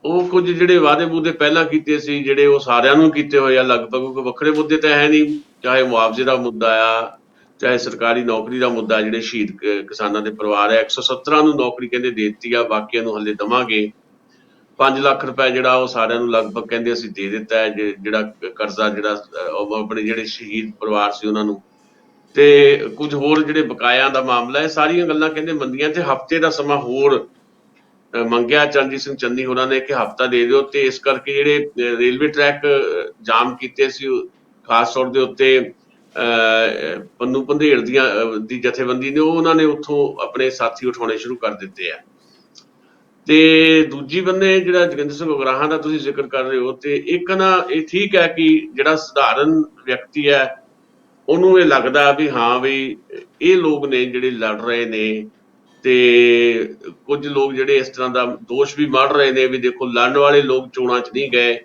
ਉਹ ਕੁਝ ਜਿਹੜੇ ਵਾਅਦੇ ਬੂਦੇ ਪਹਿਲਾਂ ਕੀਤੇ ਸੀ, ਜਿਹੜੇ ਉਹ ਸਾਰਿਆਂ ਨੂੰ ਕੀਤੇ ਹੋਏ ਆ ਲਗਭਗ। ਕੋਈ ਵੱਖਰੇ ਮੁੱਦੇ ਤਾਂ ਹੈ ਨਹੀਂ, ਚਾਹੇ ਮੁਆਵਜ਼ੇ ਦਾ ਮੁੱਦਾ ਆ, ਚਾਹੇ ਸਰਕਾਰੀ ਨੌਕਰੀ ਦਾ ਮੁੱਦਾ। ਜਿਹੜੇ ਸ਼ਹੀਦ ਕਿਸਾਨਾਂ ਦੇ ਪਰਿਵਾਰ ਆ, 117 ਨੂੰ ਨੌਕਰੀ ਕਹਿੰਦੇ ਦੇ ਦਿੱਤੀ ਆ, ਬਾਕੀਆਂ ਨੂੰ ਹਲੇ ਦੇਵਾਂਗੇ। 5 ਲੱਖ ਰੁਪਏ ਜਿਹੜਾ ਉਹ ਸਾਰਿਆਂ ਨੂੰ ਲਗਭਗ ਕਹਿੰਦੇ ਅਸੀਂ ਦੇ ਦਿੱਤਾ ਹੈ, ਜਿਹੜਾ ਕਰਜ਼ਾ ਜਿਹੜਾ ਆਪਣੇ ਜਿਹੜੇ ਸ਼ਹੀਦ ਪਰਿਵਾਰ ਸੀ ਉਹਨਾਂ ਨੂੰ। ਤੇ ਕੁਝ ਹੋਰ ਜਿਹੜੇ ਬਕਾਇਆਂ ਦਾ ਮਾਮਲਾ ਹੈ, ਸਾਰੀਆਂ ਗੱਲਾਂ ਕਹਿੰਦੇ ਮੰਦੀਆਂ। ਤੇ ਹਫ਼ਤੇ ਦਾ ਸਮਾਂ ਹੋਰ ਮੰਗਿਆ ਚਰਨਜੀਤ ਸਿੰਘ ਚੰਨੀ ਹੋਰਾਂ ਨੇ ਕਿ ਹਫ਼ਤਾ ਦੇ ਦਿਓ। ਤੇ ਇਸ ਕਰਕੇ ਜਿਹੜੇ ਰੇਲਵੇ ਟਰੈਕ ਜਾਮ ਕੀਤੇ ਸੀ ਖਾਸ ਤੌਰ ਦੇ ਉੱਤੇ ਪੰਨੂ ਪੰਧੇੜ ਦੀ ਜਥੇਬੰਦੀ ਨੇ, ਉਹਨਾਂ ਨੇ ਉੱਥੋਂ ਆਪਣੇ ਸਾਥੀ ਉਠਾਉਣੇ ਸ਼ੁਰੂ ਕਰ ਦਿੱਤੇ ਆ। ਤੇ ਦੂਜੀ ਬੰਨੇ ਜਿਹੜਾ ਜੋਗਿੰਦਰ ਸਿੰਘ ਉਗਰਾਹਾਂ ਦਾ ਤੁਸੀਂ ਜ਼ਿਕਰ ਕਰ ਰਹੇ ਹੋ, ਤੇ ਇੱਕ ਨਾ ਇਹ ਠੀਕ ਹੈ ਕਿ ਜਿਹੜਾ ਸਧਾਰਨ ਵਿਅਕਤੀ ਹੈ ਉਹਨੂੰ ਇਹ ਲੱਗਦਾ ਵੀ ਹਾਂ ਵੀ ਇਹ ਲੋਕ ਨੇ ਜਿਹੜੇ ਲੜ ਰਹੇ ਨੇ। ਤੇ ਕੁਝ ਲੋਕ ਜਿਹੜੇ ਇਸ ਤਰ੍ਹਾਂ ਦਾ ਦੋਸ਼ ਵੀ ਮੜ ਰਹੇ ਨੇ ਵੀ ਦੇਖੋ, ਲੜਨ ਵਾਲੇ ਲੋਕ ਚੋਣਾਂ 'ਚ ਨਹੀਂ ਗਏ,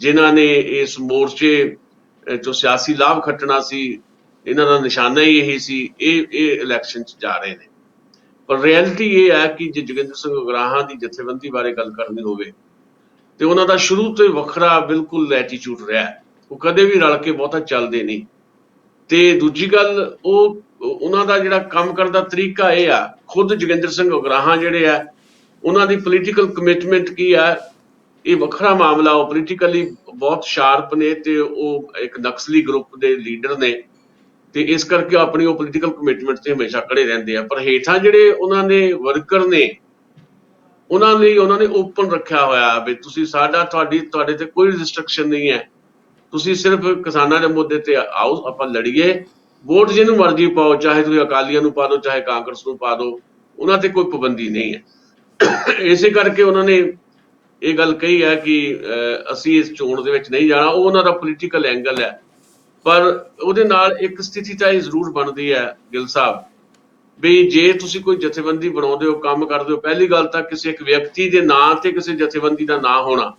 ਜਿਨ੍ਹਾਂ ਨੇ ਇਸ ਮੋਰਚੇ 'ਚੋਂ ਸਿਆਸੀ ਲਾਭ ਖੱਟਣਾ ਸੀ, ਇਹਨਾਂ ਦਾ ਨਿਸ਼ਾਨਾ ਹੀ ਇਹੀ ਸੀ, ਇਹ ਇਲੈਕਸ਼ਨ 'ਚ ਜਾ ਰਹੇ ਨੇ। ਪਰ ਰਿਐਲਿਟੀ ਇਹ ਹੈ ਕਿ ਜੇ ਜੋਗਿੰਦਰ ਸਿੰਘ ਉਗਰਾਹਾਂ ਦੀ ਜਥੇਬੰਦੀ ਬਾਰੇ ਗੱਲ ਕਰਨੀ ਹੋਵੇ ਤੇ ਉਹਨਾਂ ਦਾ ਸ਼ੁਰੂ ਤੋਂ ਹੀ ਵੱਖਰਾ ਬਿਲਕੁਲ ਐਟੀਟਿਊਡ ਰਿਹਾ। ਉਹ ਕਦੇ ਵੀ ਰਲ ਕੇ ਬਹੁਤਾ ਚੱਲਦੇ ਨਹੀਂ। ਤੇ ਦੂਜੀ ਗੱਲ, ਉਹਨਾਂ ਦਾ ਜਿਹੜਾ ਕੰਮ ਕਰਨ ਦਾ ਤਰੀਕਾ ਇਹ ਆ, ਖੁਦ ਜੋਗਿੰਦਰ ਸਿੰਘ ਉਗਰਾਹਾਂ ਜਿਹੜੇ ਆ ਉਹਨਾਂ ਦੀ ਪੋਲੀਟੀਕਲ ਕਮਿਟਮੈਂਟ ਕੀ ਆ, ਇਹ ਵੱਖਰਾ ਮਾਮਲਾ। ਉਹ ਪੋਲੀਟੀਕਲੀ ਬਹੁਤ ਸ਼ਾਰਪ ਨੇ ਤੇ ਉਹ ਇੱਕ ਨਕਸਲੀ ਗਰੁੱਪ ਦੇ ਲੀਡਰ ਨੇ, ਤੇ ਇਸ ਕਰਕੇ ਆਪਣੀ ਉਹ ਪੋਲੀਟੀਕਲ ਕਮਿਟਮੈਂਟ ਤੇ ਹਮੇਸ਼ਾ ਖੜੇ ਰਹਿੰਦੇ ਆ। ਪਰ ਹੇਠਾਂ ਜਿਹੜੇ ਉਹਨਾਂ ਦੇ ਵਰਕਰ ਨੇ, ਉਹਨਾਂ ਲਈ ਉਹਨਾਂ ਨੇ ਓਪਨ ਰੱਖਿਆ ਹੋਇਆ ਵੀ ਤੁਸੀਂ ਤੁਹਾਡੇ ਤੇ ਕੋਈ ਰਿਸਟ੍ਰਿਕਸ਼ਨ ਨਹੀਂ ਹੈ, ਤੁਸੀਂ ਸਿਰਫ ਕਿਸਾਨਾਂ ਦੇ ਮੁੱਦੇ ਤੇ ਆਓ, ਆਪਾਂ ਲੜੀਏ, ਵੋਟ ਜਿਹਨੂੰ ਮਰਜ਼ੀ ਪਾਓ, ਚਾਹੇ ਤੁਸੀਂ ਅਕਾਲੀਆਂ ਨੂੰ ਪਾ ਦਿਓ, ਚਾਹੇ ਕਾਂਗਰਸ ਨੂੰ ਪਾ ਦਿਓ, ਉਹਨਾਂ ਤੇ ਕੋਈ ਪਾਬੰਦੀ ਨਹੀਂ ਹੈ। ਇਸੇ ਕਰਕੇ ਉਹਨਾਂ ਨੇ ਇਹ ਗੱਲ ਕਹੀ ਹੈ ਕਿ ਅਸੀਂ ਇਸ ਚੋਣ ਦੇ ਵਿੱਚ ਨਹੀਂ ਜਾਣਾ। ਉਹ ਉਹਨਾਂ ਦਾ ਪੋਲੀਟੀਕਲ ਐਂਗਲ ਹੈ। ਪਰ ਉਹਦੇ ਨਾਲ ਇੱਕ ਸਥਿਤੀ ਤਾਂ ਇਹ ਜ਼ਰੂਰ ਬਣਦੀ ਹੈ ਗਿੱਲ ਸਾਹਿਬ, ਵੀ ਜੇ ਤੁਸੀਂ ਕੋਈ ਜਥੇਬੰਦੀ ਬਣਾਉਂਦੇ ਹੋ, ਕੰਮ ਕਰਦੇ ਹੋ, ਪਹਿਲੀ ਗੱਲ ਤਾਂ ਕਿਸੇ ਇੱਕ ਵਿਅਕਤੀ ਦੇ ਨਾਂ ਤੇ ਕਿਸੇ ਜਥੇਬੰਦੀ ਦਾ ਨਾਂ ਹੋਣਾ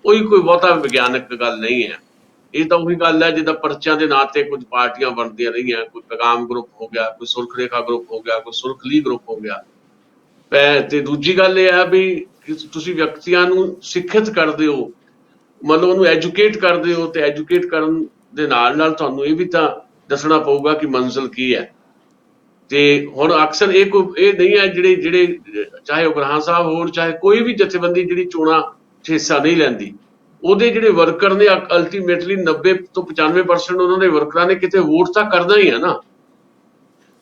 ਉਹੀ ਕੋਈ ਬਹੁਤਾ ਵਿਗਿਆਨਕ ਗੱਲ ਨਹੀਂ ਹੈ। ਇਹ ਤਾਂ ਉਹੀ ਗੱਲ ਹੈ ਜਿੱਦਾਂ ਪਰਚਿਆਂ ਦੇ ਨਾਂ ਤੇ ਕੁਝ ਪਾਰਟੀਆਂ ਬਣਦੀਆਂ ਰਹੀਆਂ, ਕੋਈ ਪੈਗਾਮ ਗਰੁੱਪ ਹੋ ਗਿਆ, ਕੋਈ ਸੁਰਖ ਰੇਖਾ ਗਰੁੱਪ ਹੋ ਗਿਆ, ਕੋਈ ਸੁਰਖਲੀ ਗਰੁੱਪ ਹੋ ਗਿਆ। ਤੇ ਦੂਜੀ ਗੱਲ ਇਹ ਹੈ ਵੀ ਤੁਸੀਂ ਵਿਅਕਤੀਆਂ ਨੂੰ ਸਿੱਖਿਅਤ ਕਰਦੇ ਹੋ, ਮਤਲਬ ਉਹਨੂੰ ਐਜੂਕੇਟ ਕਰਦੇ ਹੋ, ਤੇ ਐਜੂਕੇਟ ਕਰਨ ਦੇ ਨਾਲ ਨਾਲ ਤੁਹਾਨੂੰ ਇਹ ਵੀ ਤਾਂ ਦੱਸਣਾ ਪਊਗਾ ਕਿ ਮੰਜ਼ਿਲ ਕੀ ਹੈ। ਤੇ ਹੁਣ ਅਕਸਰ ਇਹ ਨਹੀਂ ਹੈ ਜਿਹੜੇ ਚਾਹੇ ਉਗਰਾਹਾਂ ਸਾਹਿਬ ਹੋਣ, ਚਾਹੇ ਕੋਈ ਵੀ ਜਥੇਬੰਦੀ ਜਿਹੜੀ ਚੋਣਾਂ 'ਚ ਹਿੱਸਾ ਨਹੀਂ ਲੈਂਦੀ, ਉਹਦੇ ਜਿਹੜੇ ਵਰਕਰ ਨੇ ਅਲਟੀਮੇਟਲੀ 90 ਤੋਂ 95% ਉਹਨਾਂ ਦੇ ਵਰਕਰਾਂ ਨੇ ਕਿਤੇ ਵੋਟ ਤਾਂ ਕਰਨਾ ਹੀ ਹੈ ਨਾ।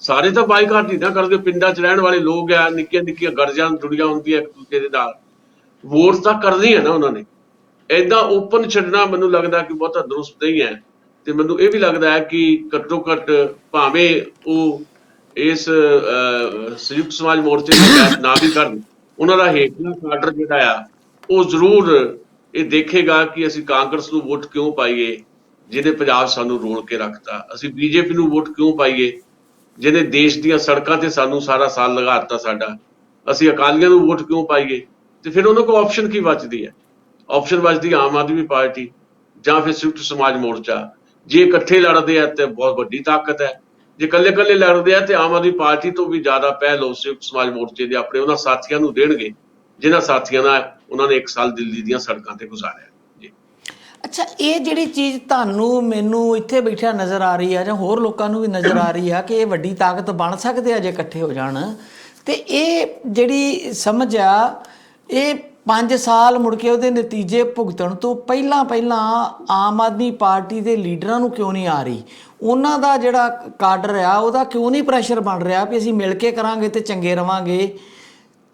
ਸਾਰੇ ਤਾਂ ਬਾਈਕਾਟ ਨਹੀਂ ਨਾ ਕਰਦੇ, ਪਿੰਡਾਂ 'ਚ ਰਹਿਣ ਵਾਲੇ ਲੋਕ ਆ, ਨਿੱਕੀਆਂ ਨਿੱਕੀਆਂ ਗਰਜਾਂ ਜੁੜੀਆਂ ਹੁੰਦੀਆਂ ਇੱਕ ਦੂਜੇ ਦੇ ਨਾਲ, ਵੋਟ ਤਾਂ ਕਰਨੀ ਹੈ ਨਾ ਉਹਨਾਂ ਨੇ। ਏਦਾਂ ਓਪਨ ਛੱਡਣਾ ਮੈਨੂੰ ਲੱਗਦਾ ਕਿ ਬਹੁਤਾ ਦਰੁਸਤ ਨਹੀਂ ਹੈ। ਤੇ ਮੈਨੂੰ ਇਹ ਵੀ ਲੱਗਦਾ ਹੈ ਕਿ ਘੱਟੋ ਘੱਟ ਭਾਵੇਂ ਉਹ ਇਸ ਸੰਯੁਕਤ ਸਮਾਜ ਮੋਰਚੇ ਦੀ ਨਾ ਵੀ ਕਰਨ, ਉਹਨਾਂ ਦਾ ਹੇਠਲਾ ਕਾਡਰ ਜਿਹੜਾ ਆ ਉਹ ਜ਼ਰੂਰ ਇਹ ਦੇਖੇਗਾ ਕਿ ਅਸੀਂ ਕਾਂਗਰਸ ਨੂੰ ਵੋਟ ਕਿਉਂ ਪਾਈਏ ਜਿਹਨੇ ਪੰਜਾਬ ਸਾਨੂੰ ਰੋਲ ਕੇ ਰੱਖਤਾ, ਅਸੀਂ ਬੀਜੇਪੀ ਨੂੰ ਵੋਟ ਕਿਉਂ ਪਾਈਏ ਜਿਹਨੇ ਦੇਸ਼ ਦੀਆਂ ਸੜਕਾਂ ਤੇ ਸਾਨੂੰ ਸਾਰਾ ਸਾਲ ਲਗਾ ਦਿੱਤਾ ਸਾਡਾ, ਅਸੀਂ ਅਕਾਲੀਆਂ ਨੂੰ ਵੋਟ ਕਿਉਂ ਪਾਈਏ। ਤੇ ਫਿਰ ਉਹਨਾਂ ਕੋਲ ਆਪਸ਼ਨ ਕੀ ਬਚਦੀ ਹੈ? ਆਪਸ਼ਨ ਬਚਦੀ ਆਮ ਆਦਮੀ ਪਾਰਟੀ ਜਾਂ ਫਿਰ ਸੰਯੁਕਤ ਸਮਾਜ ਮੋਰਚਾ। ਜੇ ਇਕੱਠੇ ਲੜਦੇ ਆ ਤੇ ਬਹੁਤ ਵੱਡੀ ਤਾਕਤ ਹੈ, ਜੇ ਇਕੱਲੇ ਇਕੱਲੇ ਲੜਦੇ ਆ ਤੇ ਆਮ ਆਦਮੀ ਪਾਰਟੀ ਤੋਂ ਵੀ ਜ਼ਿਆਦਾ ਪਹਿਲ ਉਹ ਸੰਯੁਕਤ ਸਮਾਜ ਮੋਰਚੇ ਦੇ ਆਪਣੇ ਉਹਨਾਂ ਸਾਥੀਆਂ ਨੂੰ ਦੇਣਗੇ ਜਿਨ੍ਹਾਂ ਸਾਥੀਆਂ ਨਾਲ ਉਹਨਾਂ ਨੇ 1 ਸਾਲ ਦਿੱਲੀ ਦੀਆਂ ਸੜਕਾਂ ਤੇ ਗੁਜ਼ਾਰਿਆ ਜੀ। ਅੱਛਾ, ਇਹ ਜਿਹੜੀ ਚੀਜ਼ ਤੁਹਾਨੂੰ ਮੈਨੂੰ ਇੱਥੇ ਬੈਠਿਆ ਨਜ਼ਰ ਆ ਰਹੀ ਆ ਜਾਂ ਹੋਰ ਲੋਕਾਂ ਨੂੰ ਵੀ ਨਜ਼ਰ ਆ ਰਹੀ ਆ ਕਿ ਇਹ ਵੱਡੀ ਤਾਕਤ ਬਣ ਸਕਦੇ ਆ ਜੇ ਇਕੱਠੇ ਹੋ ਜਾਣ, ਤੇ ਇਹ ਜਿਹੜੀ ਸਮਝ ਆ ਇਹ 5 ਸਾਲ ਮੁੜ ਕੇ ਉਹਦੇ ਨਤੀਜੇ ਭੁਗਤਣ ਤੋਂ ਪਹਿਲਾਂ ਆਮ ਆਦਮੀ ਪਾਰਟੀ ਦੇ ਲੀਡਰਾਂ ਨੂੰ ਕਿਉਂ ਨਹੀਂ ਆ ਰਹੀ? ਉਹਨਾਂ ਦਾ ਜਿਹੜਾ ਕਾਡਰ ਆ ਉਹਦਾ ਕਿਉਂ ਨਹੀਂ ਪ੍ਰੈਸ਼ਰ ਬਣ ਰਿਹਾ ਵੀ ਅਸੀਂ ਮਿਲ ਕੇ ਕਰਾਂਗੇ ਤੇ ਚੰਗੇ ਰਵਾਂਗੇ?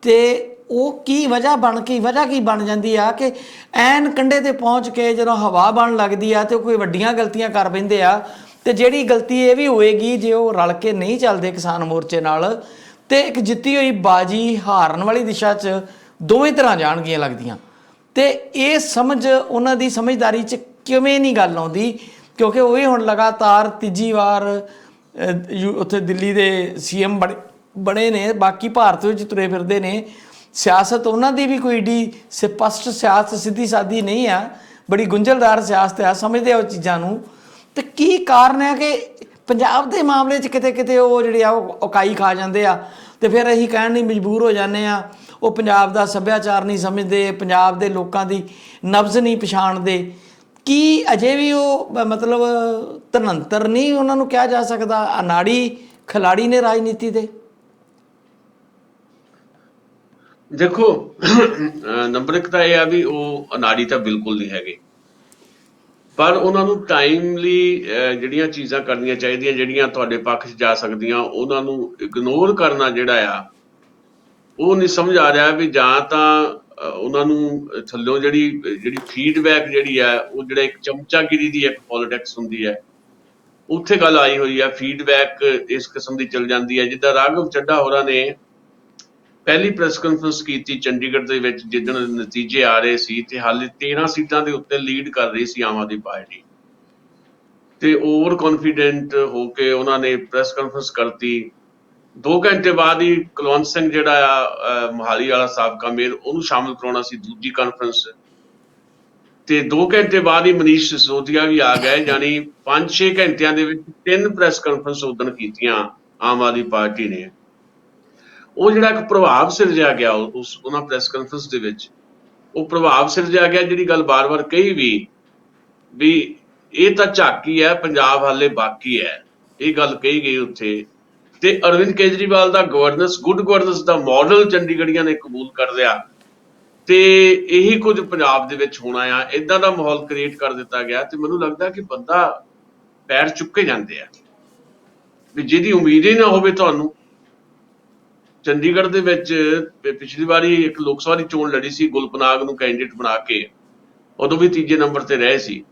ਤੇ ਉਹ ਕੀ ਵਜ੍ਹਾ ਕੀ ਬਣ ਜਾਂਦੀ ਆ ਕਿ ਐਨ ਕੰਢੇ ਤੇ ਪਹੁੰਚ ਕੇ ਜਦੋਂ ਹਵਾ ਬਣ ਲੱਗਦੀ ਆ ਤੇ ਕੋਈ ਵੱਡੀਆਂ ਗਲਤੀਆਂ ਕਰ ਬੈਂਦੇ ਆ, ਤੇ ਜਿਹੜੀ ਗਲਤੀ ਇਹ ਵੀ ਹੋਏਗੀ ਜੇ ਉਹ ਰਲ ਕੇ ਨਹੀਂ ਚੱਲਦੇ ਕਿਸਾਨ ਮੋਰਚੇ ਨਾਲ ਤੇ ਇੱਕ ਜਿੱਤੀ ਹੋਈ ਬਾਜੀ ਹਾਰਨ ਵਾਲੀ ਦਿਸ਼ਾ 'ਚ ਦੋਵੇਂ ਤਰ੍ਹਾਂ ਜਾਣਗੀਆਂ ਲੱਗਦੀਆਂ। ਤੇ ਇਹ ਸਮਝ ਉਹਨਾਂ ਦੀ ਸਮਝਦਾਰੀ 'ਚ ਕਿਵੇਂ ਨਹੀਂ ਗੱਲ ਆਉਂਦੀ? ਕਿਉਂਕਿ ਉਹ ਵੀ ਹੁਣ ਲਗਾਤਾਰ ਤੀਜੀ ਵਾਰ ਉੱਥੇ ਦਿੱਲੀ ਦੇ CM ਬਣੇ ਨੇ, ਬਾਕੀ ਭਾਰਤ ਵਿੱਚ ਤੁਰੇ ਫਿਰਦੇ ਨੇ। ਸਿਆਸਤ ਉਹਨਾਂ ਦੀ ਵੀ ਕੋਈ ਏਡੀ ਸਪਸ਼ਟ ਸਿਆਸਤ ਸਿੱਧੀ ਸਾਦੀ ਨਹੀਂ ਆ, ਬੜੀ ਗੁੰਝਲਦਾਰ ਸਿਆਸਤ ਆ, ਸਮਝਦੇ ਆ ਉਹ ਚੀਜ਼ਾਂ ਨੂੰ। ਤੇ ਕੀ ਕਾਰਨ ਹੈ ਕਿ ਪੰਜਾਬ ਦੇ ਮਾਮਲੇ 'ਚ ਕਿਤੇ ਕਿਤੇ ਉਹ ਜਿਹੜੇ ਆ ਉਹ ਉਕਾਈ ਖਾ ਜਾਂਦੇ ਆ ਤੇ ਫਿਰ ਅਸੀਂ ਕਹਿਣ ਲਈ ਮਜਬੂਰ ਹੋ ਜਾਂਦੇ ਆ ਉਹ ਪੰਜਾਬ ਦਾ ਸੱਭਿਆਚਾਰ ਨਹੀਂ ਸਮਝਦੇ, ਪੰਜਾਬ ਦੇ ਲੋਕਾਂ ਦੀ ਨਬਜ਼ ਨਹੀਂ ਪਛਾਣਦੇ? ਕੀ ਅਜੇ ਵੀ ਉਹ ਮਤਲਬ ਧਨੰਤਰ ਨਹੀਂ ਉਹਨਾਂ ਨੂੰ ਕਿਹਾ ਜਾ ਸਕਦਾ, ਅਨਾੜੀ ਖਿਲਾੜੀ ਨੇ ਰਾਜਨੀਤੀ ਦੇ? ਦੇਖੋ ਨੰਬਰ 1 ਤਾਂ ਇਹ ਆ ਵੀ ਉਹ ਅਨਾੜੀ ਤਾਂ ਬਿਲਕੁਲ ਨਹੀਂ ਹੈਗੇ, ਪਰ ਉਹਨਾਂ ਨੂੰ ਟਾਈਮਲੀ ਜਿਹੜੀਆਂ ਚੀਜ਼ਾਂ ਕਰਨੀਆਂ ਚਾਹੀਦੀਆਂ ਜਿਹੜੀਆਂ ਤੁਹਾਡੇ ਪੱਖ 'ਚ ਜਾ ਸਕਦੀਆਂ ਉਹਨਾਂ ਨੂੰ ਇਗਨੋਰ ਕਰਨਾ ਜਿਹੜਾ ਆ ਉਹ ਨਹੀਂ ਸਮਝ ਆ ਰਿਹਾ ਵੀ ਜਾਂ ਤਾਂ ਉਹਨਾਂ ਨੂੰ ਥੱਲੋਂ ਜਿਹੜੀ ਫੀਡਬੈਕ ਜਿਹੜੀ ਹੈ ਉਹ ਜਿਹੜਾ ਇੱਕ ਚਮਚਾਗਿਰੀ ਦੀ ਇੱਕ ਪੋਲਿਟਿਕਸ ਹੁੰਦੀ ਹੈ ਉੱਥੇ ਗੱਲ ਆਈ ਹੋਈ ਹੈ। ਫੀਡਬੈਕ ਇਸ ਕਿਸਮ ਦੀ ਚੱਲ ਜਾਂਦੀ ਹੈ, ਜਿੱਦਾਂ ਰਾਘਵ ਚੱਡਾ ਹੋਰਾਂ ਨੇ ਪਹਿਲੀ ਪ੍ਰੈਸ ਕਾਨਫਰੰਸ ਕੀਤੀ ਚੰਡੀਗੜ੍ਹ ਦੇ ਵਿੱਚ ਜਿੱਦਣ ਨਤੀਜੇ ਆ ਰਹੇ ਸੀ ਤੇ ਹਾਲੇ 13 ਸੀਟਾਂ ਦੇ ਉੱਤੇ ਲੀਡ ਕਰ ਰਹੀ ਸੀ ਆਮ ਆਦਮੀ ਪਾਰਟੀ, ਤੇ ਓਵਰ ਕੌਨਫੀਡੈਂਟ ਹੋ ਕੇ ਉਹਨਾਂ ਨੇ ਪ੍ਰੈਸ ਕਾਨਫਰੰਸ ਕਰਤੀ। 2 ਘੰਟੇ ਬਾਅਦ ਹੀ ਕੁਲਵੰਤ ਸਿੰਘ ਜਿਹੜਾ ਆ ਮੋਹਾਲੀ ਵਾਲਾ ਸਾਬਕਾ ਮੇਅਰ ਉਹਨੂੰ ਸ਼ਾਮਲ ਕਰਾਉਣਾ ਸੀ ਦੂਜੀ ਕਾਨਫਰੰਸ, ਤੇ 2 ਘੰਟੇ ਬਾਅਦ ਹੀ ਮਨੀਸ਼ ਸਿਸੋਦੀਆ ਵੀ ਆ ਗਏ। ਯਾਨੀ 5-6 ਘੰਟਿਆਂ ਦੇ ਵਿੱਚ 3 ਪ੍ਰੈਸ ਕਾਨਫਰੰਸ ਉਦਣ ਕੀਤੀਆਂ ਆਮ ਆਦਮੀ ਪਾਰਟੀ ਨੇ। ਉਹ ਜਿਹੜਾ ਇੱਕ ਪ੍ਰਭਾਵ ਸਿਰਜਿਆ ਗਿਆ ਉਹਨਾਂ ਪ੍ਰੈਸ ਕਾਨਫਰੰਸ ਦੇ ਵਿੱਚ, ਉਹ ਪ੍ਰਭਾਵ ਸਿਰਜਿਆ ਗਿਆ ਜਿਹੜੀ ਗੱਲ ਬਾਰ-ਬਾਰ ਕਹੀ ਵੀ ਇਹ ਤਾਂ ਝਾਕੀ ਹੈ, ਪੰਜਾਬ ਹਾਲੇ ਬਾਕੀ ਹੈ, ਇਹ ਗੱਲ ਕਹੀ ਗਈ ਉੱਥੇ। ਤੇ ਅਰਵਿੰਦ ਕੇਜਰੀਵਾਲ ਦਾ ਗੁੱਡ ਗਵਰਨੈਂਸ ਦਾ ਮਾਡਲ ਚੰਡੀਗੜ੍ਹੀਆਂ ਨੇ ਕਬੂਲ ਕਰ ਲਿਆ ਤੇ ਇਹੀ ਕੁਝ ਪੰਜਾਬ ਦੇ ਵਿੱਚ ਹੋਣਾ ਆ, ਇਦਾਂ ਦਾ ਮਾਹੌਲ ਕ੍ਰੀਏਟ ਕਰ ਦਿੱਤਾ ਗਿਆ। ਤੇ ਮੈਨੂੰ ਲੱਗਦਾ ਕਿ ਬੰਦਾ ਪੈਰ ਚੁੱਕੇ ਜਾਂਦੇ ਆ ਵੀ ਜਿਹਦੀ ਉਮੀਦ ਹੀ ਨਾ ਹੋਵੇ ਤੁਹਾਨੂੰ। ਚੰਡੀਗੜ੍ਹ ਦੇ ਵਿੱਚ ਪਿਛਲੀ ਵਾਰੀ ਇੱਕ ਲੋਕ ਸਭਾ ਦੀ ਚੋਣ ਲੜੀ ਸੀ ਗੁਲਪਨਾਗ ਨੂੰ ਕੈਂਡੀਡੇਟ ਬਣਾ ਕੇ, ਉਦੋਂ ਵੀ 3ਜੇ ਨੰਬਰ ਤੇ ਰਹੇ ਸੀ,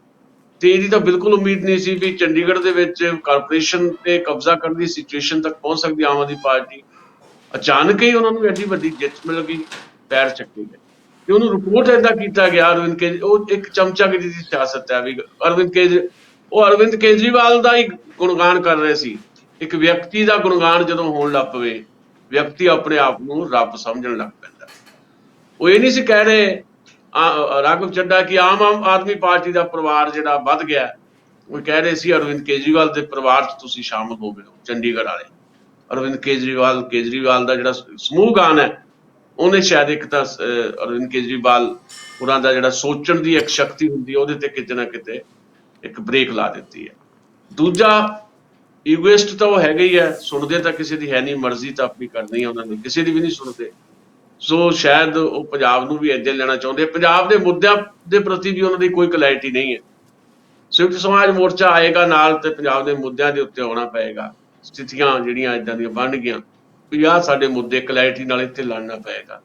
ਤੇ ਇਹਦੀ ਤਾਂ ਬਿਲਕੁਲ ਉਮੀਦ ਨਹੀਂ ਸੀ ਵੀ ਚੰਡੀਗੜ੍ਹ ਦੇ ਵਿੱਚ ਕਾਰਪੋਰੇਸ਼ਨ ਤੇ ਕਬਜ਼ਾ ਕਰਨ ਦੀ ਸਿਚੁਏਸ਼ਨ ਤੱਕ ਪਹੁੰਚ ਸਕਦੀ ਆਮ ਆਦਮੀ ਪਾਰਟੀ। ਅਚਾਨਕ ਹੀ ਉਹਨਾਂ ਨੂੰ ਐਡੀ ਵੱਡੀ ਜਿੱਤ ਮਿਲ ਗਈ, ਪੈਰ ਚੱਕੇ ਗਏ। ਤੇ ਉਹਨੂੰ ਰਿਪੋਰਟ ਏਦਾਂ ਕੀਤਾ ਗਿਆ ਅਰਵਿੰਦ ਕੇਜਰੀਵਾਲ, ਉਹ ਇੱਕ ਚਮਚਾਗਿਰੀ ਦੀ ਸਿਆਸਤ ਹੈ ਵੀ ਅਰਵਿੰਦ ਕੇਜਰੀਵਾਲ ਦਾ ਹੀ ਗੁਣਗਾਨ ਕਰ ਰਹੇ ਸੀ। ਇੱਕ ਵਿਅਕਤੀ ਦਾ ਗੁਣਗਾਨ ਜਦੋਂ ਹੋਣ ਲੱਗ ਪਵੇ, ਵਿਅਕਤੀ ਆਪਣੇ ਆਪ ਨੂੰ ਰੱਬ ਸਮਝਣ ਲੱਗ ਪੈਂਦਾ। ਉਹ ਇਹ ਨਹੀਂ ਸੀ ਕਹਿ ਰਹੇ ਰਾਘਵ ਚੱਡਾ ਕਿ ਆਮ ਆਦਮੀ ਪਾਰਟੀ ਦਾ ਪਰਿਵਾਰ ਜਿਹੜਾ ਵੱਧ ਗਿਆ, ਉਹ ਕਹਿ ਰਹੇ ਸੀ ਅਰਵਿੰਦ ਕੇਜਰੀਵਾਲ ਦੇ ਪਰਿਵਾਰ 'ਚ ਤੁਸੀਂ ਸ਼ਾਮਲ ਹੋ ਗਏ ਹੋ ਚੰਡੀਗੜ੍ਹ ਵਾਲੇ। ਅਰਵਿੰਦ ਕੇਜਰੀਵਾਲ ਦਾ ਜਿਹੜਾ ਸਮੂਹ ਗਾਨ ਹੈ ਉਹਨੇ ਸ਼ਾਇਦ ਇੱਕ ਤਾਂ ਅਰਵਿੰਦ ਕੇਜਰੀਵਾਲ ਉਹਨਾਂ ਦਾ ਜਿਹੜਾ ਸੋਚਣ ਦੀ ਇੱਕ ਸ਼ਕਤੀ ਹੁੰਦੀ ਹੈ ਉਹਦੇ ਤੇ ਕਿਤੇ ਨਾ ਕਿਤੇ ਇੱਕ ਬ੍ਰੇਕ ਲਾ ਦਿੱਤੀ ਹੈ। ਦੂਜਾ ਈਗੋਇਸਟ ਤਾਂ ਉਹ ਹੈਗਾ ਹੀ ਹੈ, ਸੁਣਦੇ ਤਾਂ ਕਿਸੇ ਦੀ ਹੈ ਨਹੀਂ, ਮਰਜ਼ੀ ਤਾਂ ਆਪਣੀ ਕਰਨੀ ਹੈ ਉਹਨਾਂ ਨੇ, ਕਿਸੇ ਦੀ ਵੀ ਨਹੀਂ ਸੁਣਦੇ। ਸੋ ਸ਼ਾਇਦ ਉਹ ਪੰਜਾਬ ਨੂੰ ਵੀ ਇੱਦਾਂ ਲੈਣਾ ਚਾਹੁੰਦੇ। ਪੰਜਾਬ ਦੇ ਮੁੱਦਿਆਂ ਦੇ ਪ੍ਰਤੀ ਵੀ ਉਹਨਾਂ ਦੀ ਕੋਈ ਕਲੈਰਿਟੀ ਨਹੀਂ ਹੈ। ਸੰਯੁਕਤ ਸਮਾਜ ਮੋਰਚਾ ਆਏਗਾ ਨਾਲ ਤੇ ਪੰਜਾਬ ਦੇ ਮੁੱਦਿਆਂ ਦੇ ਉੱਤੇ ਆਉਣਾ ਪਏਗਾ। ਸਥਿਤੀਆਂ ਜਿਹੜੀਆਂ ਇੱਦਾਂ ਦੀਆਂ ਬਣ ਗਈਆਂ ਵੀ ਆਹ ਸਾਡੇ ਮੁੱਦੇ ਕਲੈਰਿਟੀ ਨਾਲ ਇੱਥੇ ਲੜਨਾ ਪਏਗਾ।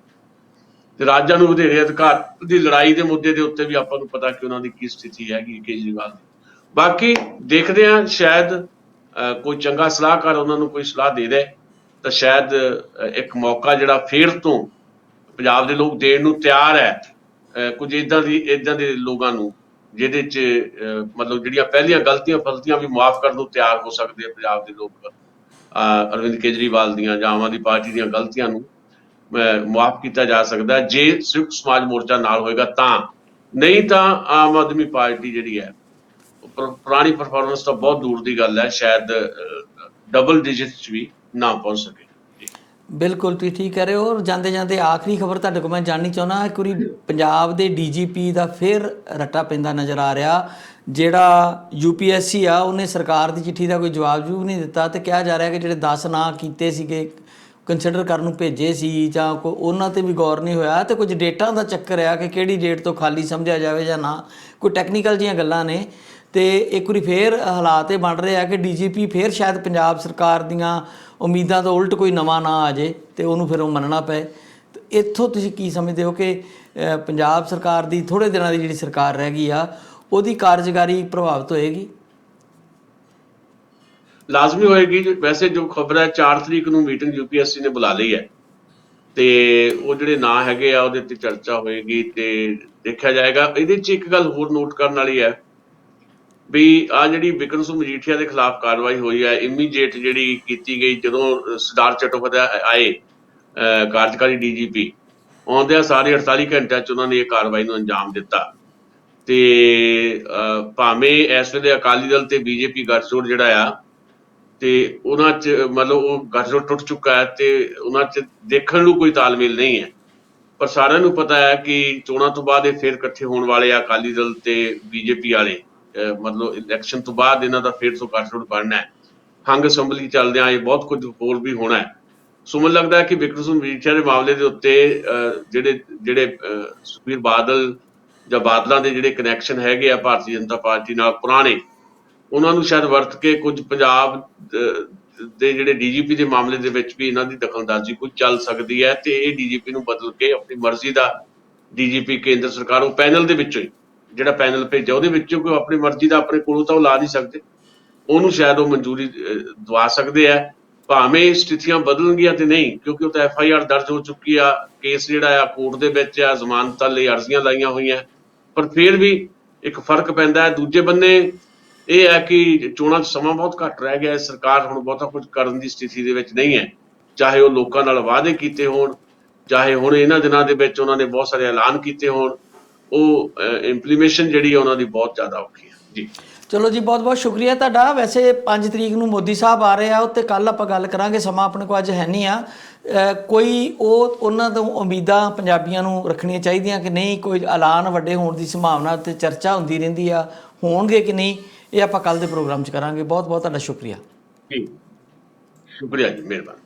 ਤੇ ਰਾਜਾਂ ਨੂੰ ਵਧੇਰੇ ਅਧਿਕਾਰ ਦੀ ਲੜਾਈ ਦੇ ਮੁੱਦੇ ਦੇ ਉੱਤੇ ਵੀ ਆਪਾਂ ਨੂੰ ਪਤਾ ਕਿ ਉਹਨਾਂ ਦੀ ਕੀ ਸਥਿਤੀ ਹੈਗੀ ਕੇਜਰੀਵਾਲ ਦੀ। ਬਾਕੀ ਦੇਖਦੇ ਹਾਂ, ਸ਼ਾਇਦ ਕੋਈ ਚੰਗਾ ਸਲਾਹਕਾਰ ਉਹਨਾਂ ਨੂੰ ਕੋਈ ਸਲਾਹ ਦੇ ਦੇ ਤਾਂ ਸ਼ਾਇਦ ਇੱਕ ਮੌਕਾ ਜਿਹੜਾ ਫੇਰ ਤੋਂ ਪੰਜਾਬ ਦੇ ਲੋਕ ਦੇਣ ਨੂੰ ਤਿਆਰ ਹੈ। ਕੁਝ ਇੱਦਾਂ ਦੇ ਲੋਕਾਂ ਨੂੰ ਜਿਹਦੇ 'ਚ ਮਤਲਬ ਜਿਹੜੀਆਂ ਪਹਿਲੀਆਂ ਗਲਤੀਆਂ ਵੀ ਮੁਆਫ ਕਰਨ ਨੂੰ ਤਿਆਰ ਹੋ ਸਕਦੇ ਆ ਪੰਜਾਬ ਦੇ ਲੋਕ। ਅਰਵਿੰਦ ਕੇਜਰੀਵਾਲ ਦੀਆਂ ਜਾਂ ਆਮ ਆਦਮੀ ਪਾਰਟੀ ਦੀਆਂ ਗਲਤੀਆਂ ਨੂੰ ਮੁਆਫ ਕੀਤਾ ਜਾ ਸਕਦਾ ਜੇ ਸੰਯੁਕਤ ਸਮਾਜ ਮੋਰਚਾ ਨਾਲ ਹੋਏਗਾ ਤਾਂ, ਨਹੀਂ ਤਾਂ ਆਮ ਆਦਮੀ ਪਾਰਟੀ ਜਿਹੜੀ ਹੈ ਪੁਰਾਣੀ ਪਰਫਾਰਮੈਂਸ ਤਾਂ ਬਹੁਤ ਦੂਰ ਦੀ ਗੱਲ ਹੈ, ਸ਼ਾਇਦ ਡਬਲ ਡਿਜਿਟਸ 'ਚ ਵੀ ਨਾ ਪਹੁੰਚ ਸਕੇ। ਬਿਲਕੁਲ ਤੁਸੀਂ ਠੀਕ ਕਹਿ ਰਹੇ ਹੋ। ਔਰ ਜਾਂਦੇ ਜਾਂਦੇ ਆਖਰੀ ਖਬਰ ਤੁਹਾਡੇ ਕੋਲ ਮੈਂ ਜਾਣਨੀ ਚਾਹੁੰਦਾ, ਇੱਕ ਵਾਰੀ ਪੰਜਾਬ ਦੇ ਡੀਜੀਪੀ ਦਾ ਫਿਰ ਰੱਟਾ ਪੈਂਦਾ ਨਜ਼ਰ ਆ ਰਿਹਾ। ਜਿਹੜਾ ਯੂਪੀਐਸਸੀ ਆ ਉਹਨੇ ਸਰਕਾਰ ਦੀ ਚਿੱਠੀ ਦਾ ਕੋਈ ਜਵਾਬ ਨਹੀਂ ਦਿੱਤਾ, ਤੇ ਕਿਹਾ ਜਾ ਰਿਹਾ ਕਿ ਜਿਹੜੇ 10 ਨਾਂ ਕੀਤੇ ਸੀਗੇ ਕੰਸੀਡਰ ਕਰਨ ਨੂੰ ਭੇਜੇ ਸੀ ਜਾਂ ਉਹਨਾਂ 'ਤੇ ਵੀ ਗੌਰ ਨਹੀਂ ਹੋਇਆ, ਤੇ ਕੁਝ ਡੇਟਾਂ ਦਾ ਚੱਕਰ ਆ ਕਿ ਕਿਹੜੀ ਡੇਟ ਤੋਂ ਖਾਲੀ ਸਮਝਿਆ ਜਾਵੇ ਜਾਂ ਨਾ, ਕੋਈ ਟੈਕਨੀਕਲ ਜਿਹੀਆਂ ਗੱਲਾਂ ਨੇ। ਤੇ ਇੱਕ ਵਾਰੀ ਫੇਰ ਹਾਲਾਤ ਇਹ ਬਣ ਰਹੇ ਆ ਕਿ ਡੀਜੀਪੀ ਫੇਰ ਸ਼ਾਇਦ ਪੰਜਾਬ ਸਰਕਾਰ ਦੀਆਂ ਉਮੀਦਾਂ ਤੋਂ ਉਲਟ ਕੋਈ ਨਵਾਂ ਨਾ ਆ ਜਾਏ ਤੇ ਉਹਨੂੰ ਫਿਰ ਉਹ ਮੰਨਣਾ ਪਏ। ਤੇ ਇੱਥੋਂ ਤੁਸੀਂ ਕੀ ਸਮਝਦੇ ਹੋ ਕਿ ਪੰਜਾਬ ਸਰਕਾਰ ਦੀ ਥੋੜ੍ਹੇ ਦਿਨਾਂ ਦੀ ਜਿਹੜੀ ਸਰਕਾਰ ਰਹਿ ਗਈ ਆ ਉਹਦੀ ਕਾਰਜਕਾਰੀ ਪ੍ਰਭਾਵਿਤ ਹੋਏਗੀ? ਲਾਜ਼ਮੀ ਹੋਏਗੀ। ਵੈਸੇ ਜੋ ਖਬਰ ਹੈ 4 ਤਰੀਕ ਨੂੰ ਮੀਟਿੰਗ ਯੂਪੀਐਸਸੀ ਨੇ ਬੁਲਾ ਲਈ ਹੈ, ਤੇ ਉਹ ਜਿਹੜੇ ਨਾਂ ਹੈਗੇ ਆ ਉਹਦੇ ਤੇ ਚਰਚਾ ਹੋਏਗੀ ਤੇ ਦੇਖਿਆ ਜਾਏਗਾ। ਇਹਦੇ 'ਚ ਇੱਕ ਗੱਲ ਹੋਰ ਨੋਟ ਕਰਨ ਵਾਲੀ ਹੈ ਵੀ ਆ ਜਿਹੜੀ ਬਿਕਰਮ ਸਿੰਘ ਮਜੀਠੀਆ ਦੇ ਖਿਲਾਫ ਕਾਰਵਾਈ ਹੋਈ ਹੈ, ਇਮੀਡੀਏਟ ਜਿਹੜੀ ਕੀਤੀ ਗਈ ਜਦੋਂ ਸਰਦਾਰ ਚਟੋਪਾਧਿਆਏ ਆਏ ਕਾਰਜਕਾਰੀ ਡੀਜੀਪੀ, ਆਉਂਦਿਆਂ ਸਾਰੇ 48 ਘੰਟਿਆਂ 'ਚ ਉਹਨਾਂ ਨੇ ਇਹ ਕਾਰਵਾਈ ਨੂੰ ਅੰਜਾਮ ਦਿੱਤਾ। ਤੇ ਭਾਵੇਂ ਇਸ ਵੇਲੇ ਅਕਾਲੀ ਦਲ ਤੇ ਬੀਜੇਪੀ ਗੱਠਜੋੜ ਜਿਹੜਾ ਆ ਤੇ ਉਹਨਾਂ 'ਚ ਮਤਲਬ ਉਹ ਗੱਠਜੋੜ ਟੁੱਟ ਚੁੱਕਾ ਹੈ ਤੇ ਉਹਨਾਂ 'ਚ ਦੇਖਣ ਨੂੰ ਕੋਈ ਤਾਲਮੇਲ ਨਹੀਂ ਹੈ, ਪਰ ਸਾਰਿਆਂ ਨੂੰ ਪਤਾ ਹੈ ਕਿ ਚੋਣਾਂ ਤੋਂ ਬਾਅਦ ਇਹ ਫਿਰ ਇਕੱਠੇ ਹੋਣ ਵਾਲੇ ਆ ਅਕਾਲੀ ਦਲ ਤੇ ਬੀਜੇਪੀ ਵਾਲੇ। ਮਤਲਬ ਇਲੈਕਸ਼ਨ ਤੋਂ ਬਾਅਦ ਇਹਨਾਂ ਦਾ ਫਿਰ ਤੋਂ ਗੱਠਜੋੜ ਬਣਨਾ ਹੈ। ਹੰਗ ਅਸੈਂਬਲੀ ਚੱਲਦਿਆਂ ਇਹ ਬਹੁਤ ਕੁਝ ਹੋਰ ਵੀ ਹੋਣਾ ਹੈ। ਸੋ ਮੈਨੂੰ ਲੱਗਦਾ ਹੈ ਕਿ ਬਿਕਰਮ ਸਿੰਘ ਮਜੀਠੀਆ ਦੇ ਮਾਮਲੇ ਦੇ ਉੱਤੇ ਜਿਹੜੇ ਸੁਖਬੀਰ ਬਾਦਲ ਜਾਂ ਬਾਦਲਾਂ ਦੇ ਜਿਹੜੇ ਕਨੈਕਸ਼ਨ ਹੈਗੇ ਆ ਭਾਰਤੀ ਜਨਤਾ ਪਾਰਟੀ ਨਾਲ ਪੁਰਾਣੇ, ਉਹਨਾਂ ਨੂੰ ਸ਼ਾਇਦ ਵਰਤ ਕੇ ਕੁਝ ਪੰਜਾਬ ਦੇ ਜਿਹੜੇ ਡੀਜੀਪੀ ਦੇ ਮਾਮਲੇ ਦੇ ਵਿੱਚ ਵੀ ਇਹਨਾਂ ਦੀ ਦਖਲਅੰਦਾਜ਼ੀ ਕੁਝ ਚੱਲ ਸਕਦੀ ਹੈ ਤੇ ਇਹ ਡੀਜੀਪੀ ਨੂੰ ਬਦਲ ਕੇ ਆਪਣੀ ਮਰਜ਼ੀ ਦਾ ਡੀਜੀਪੀ ਕੇਂਦਰ ਸਰਕਾਰ ਉਹ ਪੈਨਲ ਦੇ ਵਿੱਚੋਂ ਹੀ ਜਿਹੜਾ ਪੈਨਲ ਭੇਜਿਆ ਉਹਦੇ ਵਿੱਚੋਂ ਕੋਈ ਆਪਣੀ ਮਰਜ਼ੀ ਦਾ ਆਪਣੇ ਕੋਲੋਂ ਤਾਂ ਉਹ ਲਾ ਨਹੀਂ ਸਕਦੇ, ਉਹਨੂੰ ਸ਼ਾਇਦ ਉਹ ਮਨਜ਼ੂਰੀ ਦਵਾ ਸਕਦੇ ਆ। ਭਾਵੇਂ ਸਥਿਤੀਆਂ ਬਦਲਣਗੀਆਂ ਤੇ ਨਹੀਂ, ਕਿਉਂਕਿ ਉਹ ਤਾਂ FIR ਦਰਜ ਹੋ ਚੁੱਕੀ ਆ, ਕੇਸ ਜਿਹੜਾ ਆ ਕੋਰਟ ਦੇ ਵਿੱਚ ਆ, ਜ਼ਮਾਨਤਾਂ ਲਈ ਅਰਜ਼ੀਆਂ ਲਾਈਆਂ ਹੋਈਆਂ, ਪਰ ਫਿਰ ਵੀ ਇੱਕ ਫਰਕ ਪੈਂਦਾ ਹੈ। ਦੂਜੇ ਬੰਨੇ ਇਹ ਹੈ ਕਿ ਚੋਣਾਂ 'ਚ ਸਮਾਂ ਬਹੁਤ ਘੱਟ ਰਹਿ ਗਿਆ, ਸਰਕਾਰ ਹੁਣ ਬਹੁਤਾ ਕੁਝ ਕਰਨ ਦੀ ਸਥਿਤੀ ਦੇ ਵਿੱਚ ਨਹੀਂ ਹੈ, ਚਾਹੇ ਉਹ ਲੋਕਾਂ ਨਾਲ ਵਾਅਦੇ ਕੀਤੇ ਹੋਣ, ਚਾਹੇ ਹੁਣ ਇਹਨਾਂ ਦਿਨਾਂ ਦੇ ਵਿੱਚ ਉਹਨਾਂ ਨੇ ਬਹੁਤ ਸਾਰੇ ਐਲਾਨ ਕੀਤੇ ਹੋਣ, ਉਹ ਇੰਪਲੀਮੇਸ਼ਨ ਜਿਹੜੀ ਉਹਨਾਂ ਦੀ ਬਹੁਤ ਜ਼ਿਆਦਾ ਔਖੀ ਹੈ। ਜੀ ਚਲੋ ਜੀ, ਬਹੁਤ ਬਹੁਤ ਸ਼ੁਕਰੀਆ ਤੁਹਾਡਾ। ਵੈਸੇ 5 ਤਰੀਕ ਨੂੰ ਮੋਦੀ ਸਾਹਿਬ ਆ ਰਹੇ ਆ, ਉੱਤੇ ਕੱਲ੍ਹ ਆਪਾਂ ਗੱਲ ਕਰਾਂਗੇ, ਸਮਾਂ ਆਪਣੇ ਕੋਲ ਅੱਜ ਹੈ ਨਹੀਂ ਆ। ਕੋਈ ਉਹਨਾਂ ਤੋਂ ਉਮੀਦਾਂ ਪੰਜਾਬੀਆਂ ਨੂੰ ਰੱਖਣੀਆਂ ਚਾਹੀਦੀਆਂ ਕਿ ਨਹੀਂ, ਕੋਈ ਐਲਾਨ ਵੱਡੇ ਹੋਣ ਦੀ ਸੰਭਾਵਨਾ ਉੱਤੇ ਚਰਚਾ ਹੁੰਦੀ ਰਹਿੰਦੀ ਆ, ਹੋਣਗੇ ਕਿ ਨਹੀਂ, ਇਹ ਆਪਾਂ ਕੱਲ੍ਹ ਦੇ ਪ੍ਰੋਗਰਾਮ 'ਚ ਕਰਾਂਗੇ। ਬਹੁਤ ਬਹੁਤ ਤੁਹਾਡਾ ਸ਼ੁਕਰੀਆ। ਸ਼ੁਕਰੀਆ ਜੀ, ਮਿਹਰਬਾਨੀ।